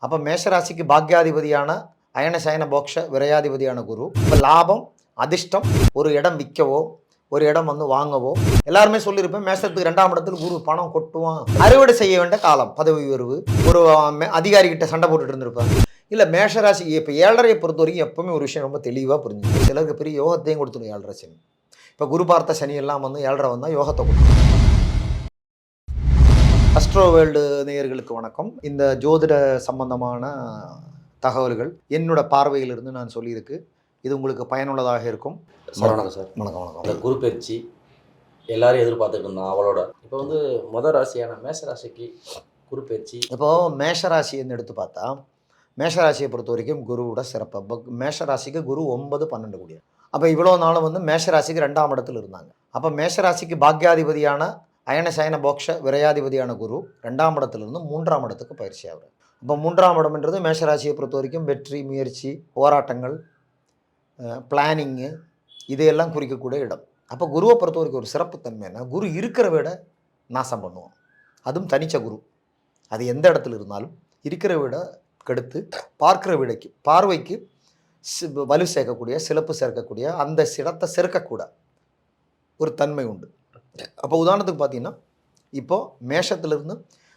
அப்போ மேஷராசிக்கு பாக்யாதிபதியான அயன சயன போக்ஷ விரையாதிபதியான குரு. இப்போ லாபம், அதிர்ஷ்டம், ஒரு இடம் விற்கவோ ஒரு இடம் வந்து வாங்கவோ, எல்லாருமே சொல்லியிருப்பேன் மேஷத்துக்கு 2ஆம் இடத்துல குரு பணம் கொட்டுவான், அறுவடை செய்ய வேண்டிய காலம், பதவி உயர்வு, ஒரு அதிகாரிகிட்ட சண்டை போட்டுட்டு இருந்திருப்பேன். இல்லை மேஷராசி இப்போ ஏழரையை பொறுத்த வரைக்கும் எப்பவுமே ஒரு விஷயம் ரொம்ப தெளிவாக புரிஞ்சுது. சிலருக்கு பெரிய யோகத்தையும் கொடுத்துடும் ஏழரை சனி. இப்போ குரு பார்த்த சனி எல்லாம் வந்து ஏழரை வந்தால் யோகத்தை கொடுக்கும். அஸ்ட்ரோ வேர்ல்டு நேயர்களுக்கு வணக்கம். இந்த ஜோதிட சம்பந்தமான தகவல்கள் என்னோட பார்வையிலிருந்து நான் சொல்லியிருக்கு. இது உங்களுக்கு பயனுள்ளதாக இருக்கும். வணக்கம் சார். வணக்கம் வணக்கம். இந்த குரு பயிற்சி எல்லாரும் எதிர்பார்த்துட்டு இருந்தோம் அவளோட. இப்போ வந்து முதல் ராசியான மேஷ ராசிக்கு குரு பயிற்சி. இப்போது மேஷராசின்னு எடுத்து பார்த்தா மேஷராசியை பொறுத்த வரைக்கும் குருவோட சிறப்பு. மேஷராசிக்கு குரு 9, 12 கூடிய. அப்போ இவ்வளோ நாளும் வந்து மேஷராசிக்கு 2ஆம் இடத்துல இருந்தாங்க. அப்போ மேஷராசிக்கு பாக்யாதிபதியான அயன சயன போக்ஷ விரையாதிபதியான குரு 2ஆம் இடத்துலேருந்து 3ஆம் இடத்துக்கு பயிற்சி ஆகிறார். இப்போ 3ஆம் இடம்ன்றது மேஷராசியை பொறுத்த வரைக்கும் வெற்றி, முயற்சி, போராட்டங்கள், பிளானிங்கு இதையெல்லாம் குறிக்கக்கூடிய இடம். அப்போ குருவை பொறுத்த வரைக்கும் ஒரு சிறப்புத்தன்மை என்ன, குரு இருக்கிற விட நாசம் பண்ணுவோம். அதுவும் தனிச்ச குரு. அது எந்த இடத்துல இருந்தாலும் இருக்கிற விட கெடுத்து பார்க்குற விடைக்கு பார்வைக்கு வலு சேர்க்கக்கூடிய, சிறப்பு சேர்க்கக்கூடிய, அந்த இடத்தை செருக்கக்கூட ஒரு தன்மை உண்டு. அப்போ உதாரணத்துக்கு பார்த்தீங்கன்னா இப்போது மேஷத்துலேருந்து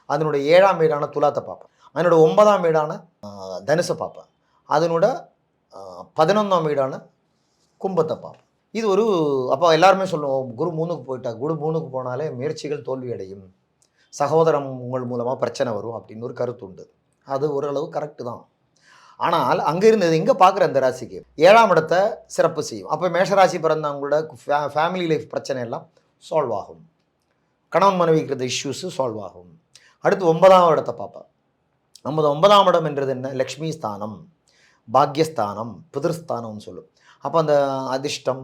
அதனுடைய 7ஆம் வீடான துலாத்தை பார்ப்பேன், அதனோட 9ஆம் வீடான தனுசை பார்ப்பேன், அதனோட 11ஆம் வீடான கும்பத்தை பார்ப்பேன். இது ஒரு அப்போ எல்லாருமே சொல்லுவோம் குரு 3க்கு போயிட்டா, குரு 3க்கு போனாலே முயற்சிகள் தோல்வி அடையும், சகோதரம் உங்கள் மூலமாக பிரச்சனை வரும் அப்படின்னு ஒரு கருத்து உண்டு. அது ஓரளவு கரெக்டு தான். ஆனால் அங்கே இருந்தது இங்கே பார்க்குற அந்த ராசிக்கு 7ஆம் இடத்தை சிறப்பு செய்யும். அப்போ மேஷராசி பிறந்தவங்களோட ஃபேமிலி லைஃப் பிரச்சனை எல்லாம் சால்வ் ஆகும், கணவன் மனைவிக்கிறது இஷ்யூஸு சால்வ் ஆகும். அடுத்து 9ஆம் இடத்தை பார்ப்பேன். 9ஆம் இடம் என்றது என்ன, லக்ஷ்மி ஸ்தானம், பாக்யஸ்தானம், பிதிர்ஸ்தானம்னு சொல்லும். அப்போ அந்த அதிர்ஷ்டம்,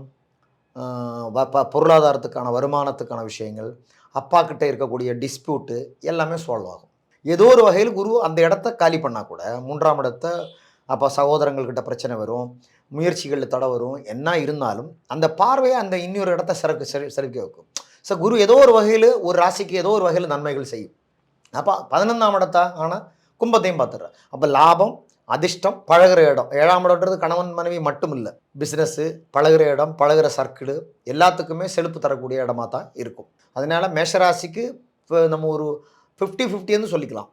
பொருளாதாரத்துக்கான வருமானத்துக்கான விஷயங்கள், அப்பா கிட்டே இருக்கக்கூடிய டிஸ்பியூட்டு எல்லாமே சால்வ் ஆகும். ஏதோ ஒரு வகையில் குரு அந்த இடத்த காலி பண்ணால் கூட 3ஆம் இடத்தை அப்போ சகோதரங்கள்கிட்ட பிரச்சனை வரும், முயற்சிகளில் தடை வரும், என்ன இருந்தாலும் அந்த பார்வையை அந்த இன்னொரு இடத்த செலுக்க வைக்கும். ஸோ குரு ஏதோ ஒரு வகையில் ஒரு ராசிக்கு ஏதோ ஒரு வகையில் நன்மைகள் செய்யும். அப்போ 11ஆம் இடத்தை ஆனால் கும்பத்தையும் பார்த்துடுறேன். அப்போ லாபம், அதிர்ஷ்டம், பழகிற இடம். 7ஆம் இடம்ன்றது கணவன் மனைவி மட்டும் இல்லை, பிஸ்னஸ்ஸு, பழகிற இடம், பழகிற சர்க்கிள் எல்லாத்துக்குமே செழிப்பு தரக்கூடிய இடமா தான் இருக்கும். அதனால் மேஷராசிக்கு இப்போ நம்ம ஒரு 50-50ன்னு சொல்லிக்கலாம்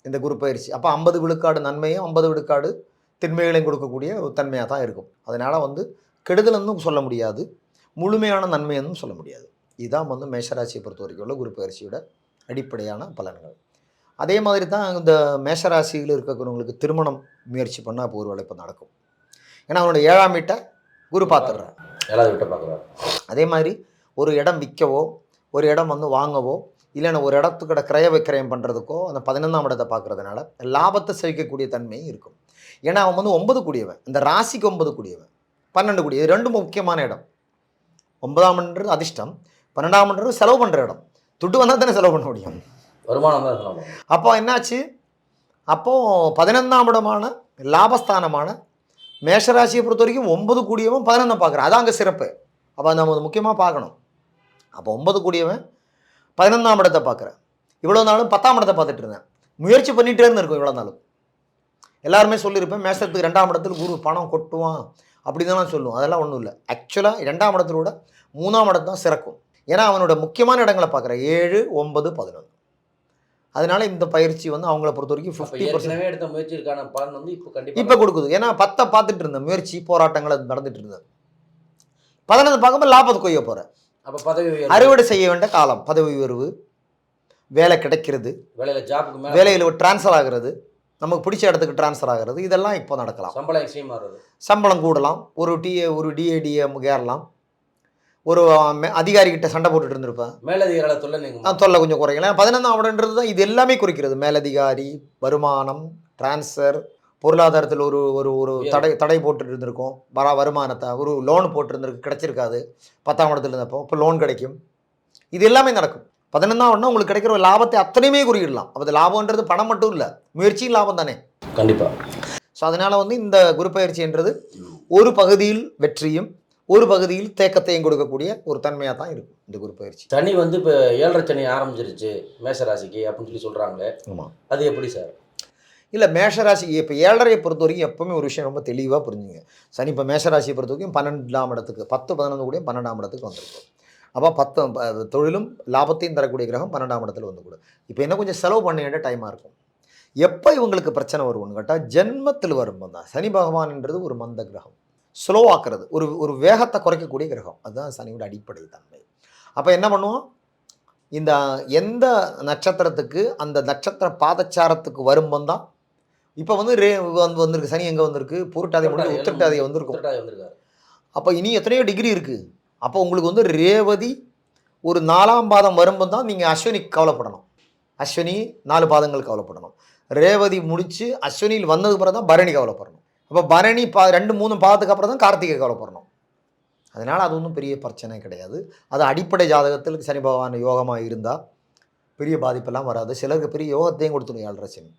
இந்த குரு பயிற்சி. அப்போ 50 விழுக்காடு நன்மையும் 50 விழுக்காடு தின்மைகளையும் கொடுக்கக்கூடிய ஒரு தன்மையாக தான் இருக்கும். அதனால் வந்து கெடுதல்னு சொல்ல முடியாது, முழுமையான நன்மைன்னு சொல்ல முடியாது. இதுதான் வந்து மேஷராசியை பொறுத்த வரைக்கும் உள்ள குரு பயிற்சியோட அடிப்படையான பலன்கள். அதே மாதிரி தான் இந்த மேஷராசியில் இருக்கிறவங்களுக்கு திருமணம் முயற்சி பண்ணால் இப்போ ஒரு வளைப்பு நடக்கும். ஏன்னா அவனோட 7ஆம் வீட்டை குரு பார்த்துடுறார், 7வது வீட்டை பார்க்குறாரு. அதே மாதிரி ஒரு இடம் விற்கவோ ஒரு இடம் வந்து வாங்கவோ இல்லைன்னா ஒரு இடத்துக்கிட்ட கிரய விக்கிரயம் பண்ணுறதுக்கோ அந்த 11ஆம் இடத்தை பார்க்குறதுனால லாபத்தை செவிக்கக்கூடிய தன்மையும் இருக்கும். ஏன்னா அவன் வந்து 9 கூடியவன், இந்த ராசிக்கு 9 கூடியவன், 12 கூடிய, இது 2 முக்கியமான இடம். 9ஆம்ன்றது அதிர்ஷ்டம், 12ஆம்ன்றது செலவு பண்ணுற இடம். துட்டு வந்தால் தானே செலவு பண்ண முடியும், வருமானம் தான் செலவு. அப்போ என்னாச்சு, அப்போது 11ஆம் இடமான லாபஸ்தானமான மேஷராசியை பொறுத்த வரைக்கும் 9 கூடியவன் 11 பார்க்குறான். அதான் அங்கே சிறப்பு. அப்போ நம்ம முக்கியமாக பார்க்கணும். அப்போ 9 கூடியவன் 11ஆம் இடத்தை பார்க்குறேன். இவ்வளோ நாளும் 10ஆம் இடத்தை பார்த்துட்டு இருந்தேன், முயற்சி பண்ணிகிட்டே இருந்திருக்கும். இவ்வளோ நாளும் எல்லாருமே சொல்லியிருப்பேன் மேஷத்துக்கு 2ஆம் இடத்துல குரு பணம் கொட்டுவான் அப்படி தான் நான் சொல்லுவோம். அதெல்லாம் ஒன்றும் இல்லை. ஆக்சுவலாக 2ஆம் இடத்துல விட 3ஆம் இடம் தான் சிறக்கும். ஏன்னா அவனோட முக்கியமான இடங்களை பார்க்குறேன், 7, 9, 11. அதனால இந்த பயிற்சி வந்து அவங்கள பொறுத்த வரைக்கும் 50% எடுத்த முயற்சிக்கான பலன் வந்து இப்போ கொடுக்குது. ஏன்னா 10 பார்த்துட்டு இருந்தேன், முயற்சி போராட்டங்கள் அது நடந்துட்டு இருந்தேன். 11 பார்க்கும்போது லாபத்தை கொய்ய போகிறேன். அப்போ பதவி அறுவடை செய்ய வேண்டிய காலம், பதவி உயர்வு, வேலை கிடைக்கிறது, வேலையில் ஜாப்புக்கு வேலையில் ட்ரான்ஸ்ஃபர் ஆகிறது, நமக்கு பிடிச்ச இடத்துக்கு ட்ரான்ஸ்ஃபர் ஆகிறது, இதெல்லாம் இப்போ நடக்கலாம். சம்பளம் எக்ஸ்ட்ரீம் ஆகிறது, சம்பளம் கூடலாம், ஒரு டிஏடிஎம் ஏறலாம், ஒரு அதிகாரிகிட்ட சண்டை போட்டுட்டு இருந்திருப்பேன், மேலதிகாரிகளை தொல்லை கொஞ்சம் குறைக்கலாம். 11ஆம் இடம்ன்றது தான் இது எல்லாமே குறிக்கிறது. மேலதிகாரி, வருமானம், டிரான்ஸ்ஃபர், பொருளாதாரத்தில் ஒரு ஒரு ஒரு தடை போட்டுட்டு இருந்திருக்கும், வருமானத்தை ஒரு லோன் போட்டுருந்துருக்கு, கிடச்சிருக்காது. 10ஆம் இடத்துல இருந்தப்போ இப்போ லோன் கிடைக்கும். இது எல்லாமே நடக்கும். 11ஆம் இடம் உங்களுக்கு கிடைக்கிற ஒரு லாபத்தை அத்தனையுமே குறியிடலாம். அப்போ லாபம்ன்றது பணம் மட்டும் இல்லை, முயற்சியும் லாபம் தானே. கண்டிப்பாக. ஸோ அதனால் வந்து இந்த குரு பயிற்சின்றது ஒரு பகுதியில் வெற்றியும் ஒரு பகுதியில் தேக்கத்தையும் கொடுக்கக்கூடிய ஒரு தன்மையாக தான் இருக்கும் இந்த குரு பயிற்சி. சனி வந்து இப்போ 7.5 சனி ஆரம்பிச்சிருச்சு மேஷராசிக்கு அப்படின்னு சொல்லி சொல்கிறாங்களே. ஆமாம், அது எப்படி சார்? இல்லை மேஷராசி இப்போ 7.5 பொறுத்த வரைக்கும் எப்பவுமே ஒரு விஷயம் ரொம்ப தெளிவாக புரிஞ்சுங்க. சனி இப்போ மேஷராசியை பொறுத்த வரைக்கும் 12ஆம் இடத்துக்கு 10, 11 கூடயும் 12ஆம் இடத்துக்கு வந்திருக்கும். அப்போ 10 தொழிலும் லாபத்தையும் தரக்கூடிய கிரகம் 12ஆம் இடத்துல வந்து கூட. இப்போ என்ன கொஞ்சம் செலவு பண்ண வேண்டிய டைமாக இருக்கும். எப்போ இவங்களுக்கு பிரச்சனை வரும்னு கேட்டால் ஜென்மத்தில் வரும்போது தான். சனி பகவான்ன்றது ஒரு மந்த கிரகம். ஸ்லோ ஆக்குறது, ஒரு ஒரு வேகத்தை குறைக்கக்கூடிய கிரகம். அதுதான் சனியோட அடிப்படை தன்மை. அப்போ என்ன பண்ணுவோம், இந்த எந்த நட்சத்திரத்துக்கு அந்த நட்சத்திர பாதச்சாரத்துக்கு வரும்போது தான் இப்போ வந்து வந்திருக்கு. சனி எங்கே வந்திருக்கு, பூரட்டாதி முடிஞ்சு உத்திரட்டாதி வந்திருக்கும். வந்திருக்காரு. அப்போ இனி எத்தனையோ டிகிரி இருக்குது. அப்போ உங்களுக்கு வந்து ரேவதி ஒரு 4ஆம் பாதம் வரும்போது தான் நீங்கள் அஸ்வினிக்கு கவலைப்படணும். அஸ்வினி 4 பாதங்கள் கவலைப்படணும். ரேவதி முடித்து அஸ்வினியில் வந்ததுக்கு பிறகு தான் பரணி கவலைப்படணும். அப்போ பரணி 2, 3 பாதத்துக்கு அப்புறம் தான் கார்த்திகை கவலைப்படணும். அதனால் அது ஒன்றும் பெரிய பிரச்சனை கிடையாது. அது அடிப்படை ஜாதகத்தில் சனி பகவான் யோகமாக இருந்தால் பெரிய பாதிப்பெல்லாம் வராது. சிலருக்கு பெரிய யோகத்தையும் கொடுத்துரும் 7.5 சனி.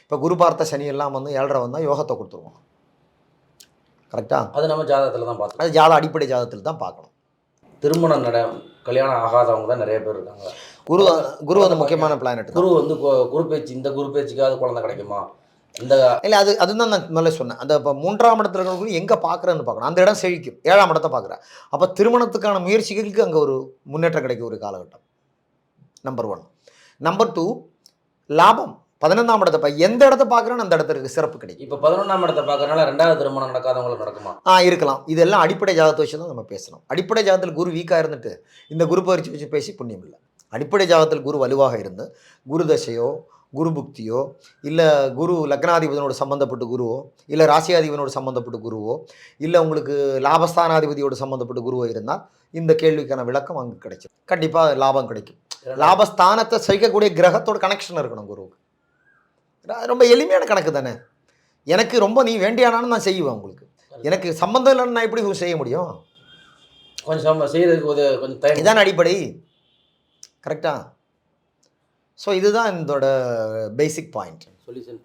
இப்போ குரு பார்த்த சனி எல்லாம் வந்து 7.5 வந்தால் யோகத்தை கொடுத்துருவோம். கரெக்டாக? அது நம்ம ஜாதகத்தில் தான் பார்த்தோம். அது அடிப்படை ஜாதகத்தில் தான் பார்க்கணும். திருமணம் கல்யாணம் ஆகாதவங்க தான் நிறைய பேர் இருக்காங்க. குரு வந்து முக்கியமான பிளானட். குரு வந்து குரு பேச்சு, இந்த குரு பேச்சுக்காவது குழந்தை கிடைக்குமா? இந்த இல்லை அதுதான் நான் முதல்ல சொன்னேன். அந்த இப்போ 3ஆம் இடத்துல இருக்கிறவங்க எங்கே பார்க்குறேன்னு பார்க்கணும். அந்த இடம் செழிக்கும். 7ஆம் இடத்தை பார்க்குறேன். அப்போ திருமணத்துக்கான முயற்சிகளுக்கு அங்கே ஒரு முன்னேற்றம் கிடைக்கும் ஒரு காலகட்டம். நம்பர் 1. நம்பர் 2, லாபம். 11ஆம் இடத்தை எந்த இடத்த பார்க்குறேன்னு அந்த இடத்துக்கு சிறப்பு கிடைக்கும். இப்போ 11ஆம் இடத்தை பார்க்கறதுனால 2வது திருமணம் நடக்காதவங்களுக்கு நடக்குமா? இருக்கலாம். இதெல்லாம் அடிப்படை ஜாதகத்தை வச்சு தான் நம்ம பேசணும். அடிப்படை ஜாதகத்தில் குரு வீக்காக இருந்துட்டு இந்த குரு பயிற்சி வச்சு பேசி புண்ணியம் இல்லை. அடிப்படை ஜாதகத்தில் குரு வலுவாக இருந்து குரு தசையோ, குரு புக்தியோ, இல்லை குரு லக்னாதிபதியோடு சம்மந்தப்பட்ட குருவோ, இல்லை ராசியாதிபதியோடு சம்மந்தப்பட்ட குருவோ, இல்லை உங்களுக்கு லாபஸ்தானாதிபதியோடு சம்மந்தப்பட்ட குருவோ இருந்தால் இந்த கேள்விக்கான விளக்கம் அங்கே கிடைக்கும். கண்டிப்பாக லாபம் கிடைக்கும். லாபஸ்தானத்தை செய்யக்கூடிய கிரகத்தோட கனெக்ஷன் இருக்கணும் குருவுக்கு. ரொம்ப எளிமையான கணக்கு தானே. எனக்கு ரொம்ப நீ வேண்டியானாலும் நான் செய்வேன். உங்களுக்கு எனக்கு சம்மந்தம் இல்லைன்னு நான் எப்படி செய்ய முடியும்? கொஞ்சம் செய்கிறதுக்கு கொஞ்சம் இதான் அடிப்படை. கரெக்டா? ஸோ இதுதான் இதோட பேசிக் பாயிண்ட். சொல்யூஷன்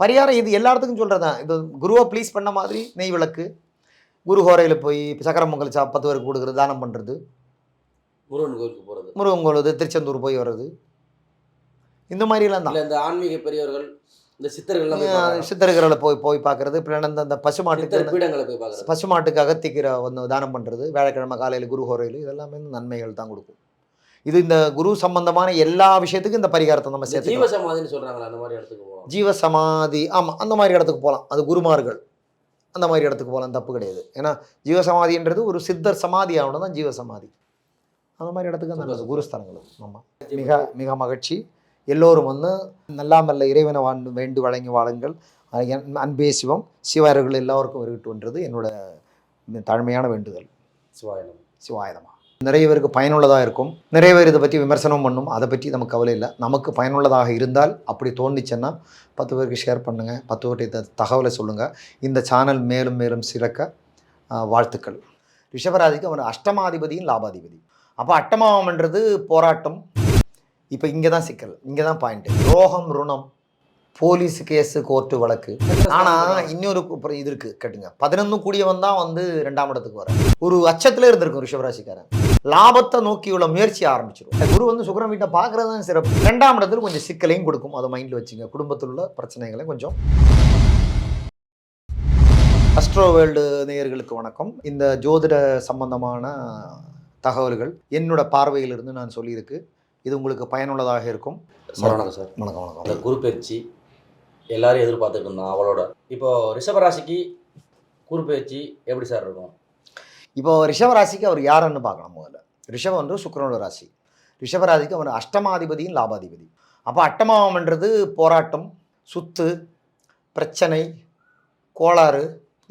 பரிகாரம் இது எல்லாத்துக்கும் சொல்கிறதான். இது குருவை ப்ளீஸ் பண்ண மாதிரி நெய் விளக்கு, குரு ஹோரையில் போய் சக்கரை பொங்கல் 10 பேருக்கு கொடுக்குறது, தானம் பண்ணுறது, முருகன் கோயிலுக்கு போகிறது, முருகன் கோயில் திருச்செந்தூர் போய் வர்றது, இந்த மாதிரிலாம் தான். இந்த ஆன்மீக பெரியவர்கள், இந்த சித்தர்களை போய் பார்க்குறது. பின்ன இந்த பசுமாட்டுக்கு அகத்திக்கிற வந்து தானம் பண்ணுறது, வியாழக்கிழமை காலையில் குரு ஹோரையில், இதெல்லாமே நன்மைகள் தான் கொடுக்கும். இது இந்த குரு சம்பந்தமான எல்லா விஷயத்துக்கும் இந்த பரிகாரத்தை நம்ம சேர்த்து. ஜீவசமாதின்னு சொல்கிறாங்களா, அந்த மாதிரி இடத்துக்கு போகலாம். ஜீவசமாதி, ஆமாம், அந்த மாதிரி இடத்துக்கு போகலாம். அது குருமார்கள் அந்த மாதிரி இடத்துக்கு போகலாம், தப்பு கிடையாது. ஏன்னா ஜீவசமாதின்றது ஒரு சித்தர் சமாதி ஆகணும் தான் ஜீவசமாதி. அந்த மாதிரி இடத்துக்கு நல்லது குருஸ்தலங்களும். ஆமாம், மிக மிக மகிழ்ச்சி. எல்லோரும் வந்து நல்லாமல்ல இறைவனை வேண்டு வழங்கி வாழுங்கள். அன்பே சிவம், சிவாயர்கள் எல்லோருக்கும் வருகிட்டுன்றது என்னோட தாழ்மையான வேண்டுதல். சிவாயனமா. நிறைய பேருக்கு பயனுள்ளதாக இருக்கும். நிறைய பேர் இதை பற்றி விமர்சனம் பண்ணும். அதை பற்றி நமக்கு கவலை இல்லை. நமக்கு பயனுள்ளதாக இருந்தால் அப்படி தோணுச்சுன்னா 10 பேருக்கு ஷேர் பண்ணுங்கள். 10 பேர்கிட்ட தகவலை சொல்லுங்கள். இந்த சேனல் மேலும் மேலும் சிறக்க வாழ்த்துக்கள். ரிஷபராசிக்கு அவர் அஷ்டமாதிபதியும் லாபாதிபதி. அப்போ அட்டமாவம்ன்றது போராட்டம். இப்போ இங்கே தான் சிக்கல், இங்கே தான் பாயிண்ட்டு. ரோகம், ருணம், போலீஸ் கேஸு, கோர்ட்டு வழக்கு. ஆனால் இன்னொரு இது இருக்குது கேட்டுங்க. 11 கூடியவன் தான் வந்து 2ஆம் இடத்துக்கு வர ஒரு அச்சத்தில் இருந்திருக்கும் ரிஷபராசிக்காரன். லாபத்தை நோக்கியுள்ள முயற்சி ஆரம்பிச்சிடும். குரு வந்து சுக்கிரன் வீட்டை பார்க்குறது தான் சிறப்பு. 2ஆம் இடத்துல கொஞ்சம் சிக்கலையும் கொடுக்கும். அதை மைண்டில் வச்சுங்க. குடும்பத்தில் உள்ள பிரச்சனைகளை கொஞ்சம். அஸ்ட்ரோ வேர்ல்டு நேயர்களுக்கு வணக்கம். இந்த ஜோதிட சம்பந்தமான தகவல்கள் என்னோட பார்வையிலிருந்து நான் சொல்லியிருக்கு. இது உங்களுக்கு பயனுள்ளதாக இருக்கும். வணக்கம் சார். வணக்கம். அந்த குரு பயிற்சி எல்லாரும் எதிர்பார்த்துட்டு இருந்தோம் அவளோட. இப்போ ரிஷபராசிக்கு குரு பயிற்சி எப்படி சார் இருக்கும்? இப்போ ரிஷபராசிக்கு அவர் யாருன்னு பார்க்கலாம். முதல்ல ரிஷபம் வந்து சுக்கிரனோட ராசி. ரிஷபராசிக்கு அவர் அஷ்டமாதிபதியும் லாபாதிபதி. அப்போ அட்டமாவம்ன்றது போராட்டம், சுத்து, பிரச்சனை, கோளாறு,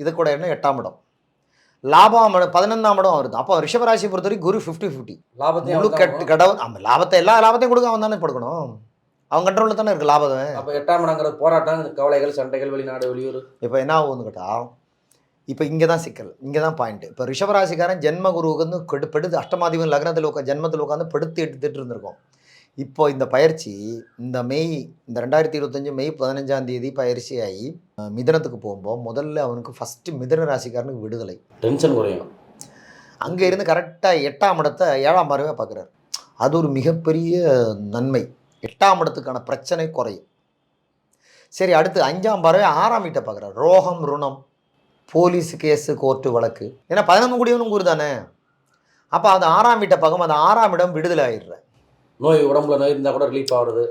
இது கூட என்ன 8ஆம் இடம். லாபம் 11ஆம் இடம் வருது. அப்போ ரிஷபராசி பொறுத்த வரைக்கும் குரு 50-50 லாபத்தையும் கடவுள். ஆமாம், லாபத்தை எல்லா லாபத்தையும் கொடுக்க அவன் தானே கொடுக்கணும். அவங்க கண்ட்ரோலில் தானே இருக்குது லாபம். அப்போ 8ஆம் இடங்கிறது போராட்டம், கவலைகள், சண்டைகள், வெளிநாடு, வெளியூர். இப்போ என்ன ஆகுதுன்னு கேட்டால், இப்போ இங்கே தான் சிக்கல், இங்கே தான் பாயிண்ட்டு. இப்போ ரிஷபராசிக்காரன் ஜென்ம குருவுக்கு வந்து படுத்து அஷ்டமாதிபதி லக்னத்தில் ஜென்மத்தில் உட்காந்து படுத்து எடுத்துட்டு இருந்திருக்கோம். இப்போ இந்த பயிற்சி இந்த 2025 மே 15ஆம் தேதி பயிற்சி ஆகி மிதனத்துக்கு போகும்போது முதல்ல அவனுக்கு ஃபஸ்ட்டு மிதன ராசிக்காரனுக்கு விடுதலை, டென்ஷன் குறையும். அங்கே இருந்து கரெக்டாக 8ஆம் இடத்தை 7ஆம் பார்வையாக பார்க்குறாரு. அது ஒரு மிகப்பெரிய நன்மை. 8ஆம் இடத்துக்கான பிரச்சனை குறையும். சரி, அடுத்து 5ஆம் பார்வை 6ஆம் வீட்டை பார்க்குறாரு. ரோகம், ருணம், போலீஸ் கேஸு, கோர்ட்டு வழக்கு. ஏன்னா 11 கூடியவனும் குரு தானே. அப்போ அது 6ஆம் வீட்டை பார்க்கும். அந்த 6ஆம் இடம் விடுதலை ஆயிடுற. நோய் உடம்புல நோய் இருந்தால் கூட ரிலீஃப் ஆகுறது.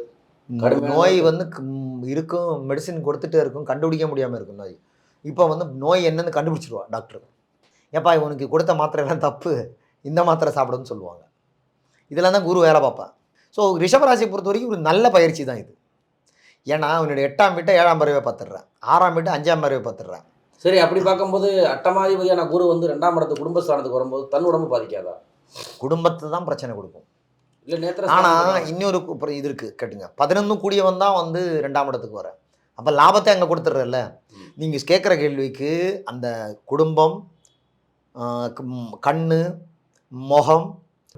கடுமையான நோய் வந்து இருக்கும், மெடிசின் கொடுத்துட்டே இருக்கும், கண்டுபிடிக்க முடியாமல் இருக்கும் நோய். இப்போ வந்து நோய் என்னன்னு கண்டுபிடிச்சிருவா டாக்டர். ஏப்பா இவனுக்கு கொடுத்த மாத்திரை எல்லாம் தப்பு, இந்த மாத்திரை சாப்பிடுன்னு சொல்லுவாங்க. இதெல்லாம் தான் குரு வேலை பார்ப்பேன். ஸோ ரிஷபராசியை பொறுத்த வரைக்கும் ஒரு நல்ல பயிற்சி தான் இது. ஏன்னா அவனுடைய 8ஆம் வீட்டை 7ஆம் பார்வையை பார்த்துடுறேன், 6ஆம் வீட்டை 5ஆம் பார்வையை பார்த்துடுறேன். சரி, அப்படி பார்க்கும்போது அட்டமாதிபதியான குரு வந்து 2ஆம் இடத்து குடும்பஸ்தானத்துக்கு வரும்போது தன் உடம்பு பாதிக்காதா? குடும்பத்தை தான் பிரச்சனை கொடுக்கும். இல்லை நேத்திர ஆனால் இன்னொரு இது இருக்குது கேட்டுங்க. 11 கூடியவன் தான் வந்து 2ஆம் இடத்துக்கு வர. அப்போ லாபத்தை அங்கே கொடுத்துட்றல்ல. நீங்கள் கேட்குற கேள்விக்கு அந்த குடும்பம், கண்ணு, முகம்,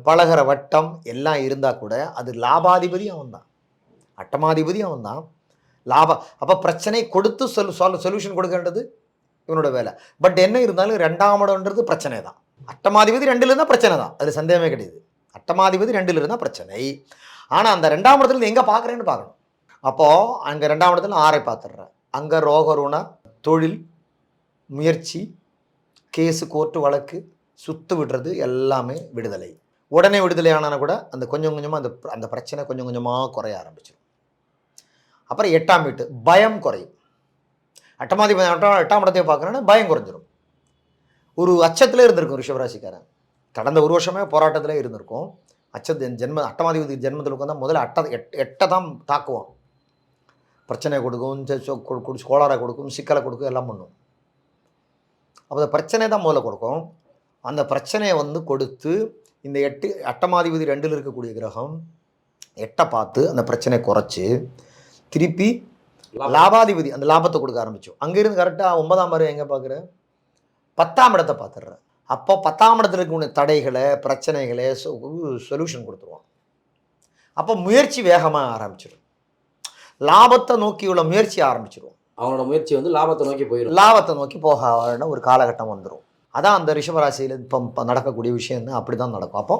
பழகிற வட்டம் எல்லாம் இருந்தால் கூட அது லாபாதிபதி அவன் தான், அட்டமாதிபதி அவன் தான். அப்போ பிரச்சனை கொடுத்து சொல்யூஷன் கொடுக்கின்றது இவனோட வேலை. பட் என்ன இருந்தாலும் 2ஆம் இடம்ன்றது பிரச்சனை தான். அட்டமாதிபதி 2ல் இருந்தால் பிரச்சனை தான், அதில் சந்தேகமே கிடையாது. அட்டமாதிபதி 2ல் இருந்தால் பிரச்சனை. ஆனால் அந்த 2ஆம் இடத்துல எங்கே பார்க்குறேன்னு பார்க்கணும். அப்போது அங்கே 2ஆம் இடத்துல 6ஐ பார்த்துடுறேன். அங்கே ரோகருண, தொழில், முயற்சி, கேஸு, கோர்ட்டு வழக்கு, சுத்து விடுறது எல்லாமே விடுதலை. உடனே விடுதலை ஆனால் கூட அந்த கொஞ்சம் கொஞ்சமாக அந்த பிரச்சனை கொஞ்சம் கொஞ்சமாக குறைய ஆரம்பிச்சிடும். அப்புறம் 8ஆம் வீட்டு பயம் குறையும். அட்டமாதிபதி 8ஆம் இடத்தையே பார்க்குறேன்னா பயம் குறைஞ்சிரும். ஒரு அச்சத்தில் இருந்திருக்கும் ரிஷபராசிக்காரன். கடந்த ஒரு வருஷமே போராட்டத்தில் இருந்திருக்கும். அட்டமாதிபதி ஜென்மத்தில் உட்காந்தா முதல்ல எட்டை தான் தாக்குவோம். பிரச்சனை கொடுக்கும், கோளாறை கொடுக்கும், சிக்கலை கொடுக்கும், எல்லாம் பண்ணும். அப்போ அந்த பிரச்சனை தான் முதல்ல கொடுக்கும். அந்த பிரச்சனையை வந்து கொடுத்து இந்த அட்டமாதிபதி 2ல் இருக்கக்கூடிய கிரகம் 8ஐ பார்த்து அந்த பிரச்சனையை குறைச்சி திருப்பி லாபாதிபதி அந்த லாபத்தை கொடுக்க ஆரம்பிச்சோம். அங்கேருந்து கரெக்டாக 9ஆம் பார்வை எங்கே பார்க்குறேன், 10ஆம் இடத்தை பார்த்துடுறேன். அப்போ 10ஆம் இடத்துல இருக்கக்கூடிய தடைகளை, பிரச்சனைகளை சொல்யூஷன் கொடுத்துருவான். அப்போ முயற்சி வேகமாக ஆரம்பிச்சிடும். லாபத்தை நோக்கியுள்ள முயற்சி ஆரம்பிச்சிடும். அவனோட முயற்சி வந்து லாபத்தை நோக்கி போயிடும். லாபத்தை நோக்கி போக ஒரு காலகட்டம் வந்துடும். அதான் அந்த ரிஷபராசியில் இப்போ நடக்கக்கூடிய விஷயம் தான். அப்படி தான் நடக்கும். அப்போ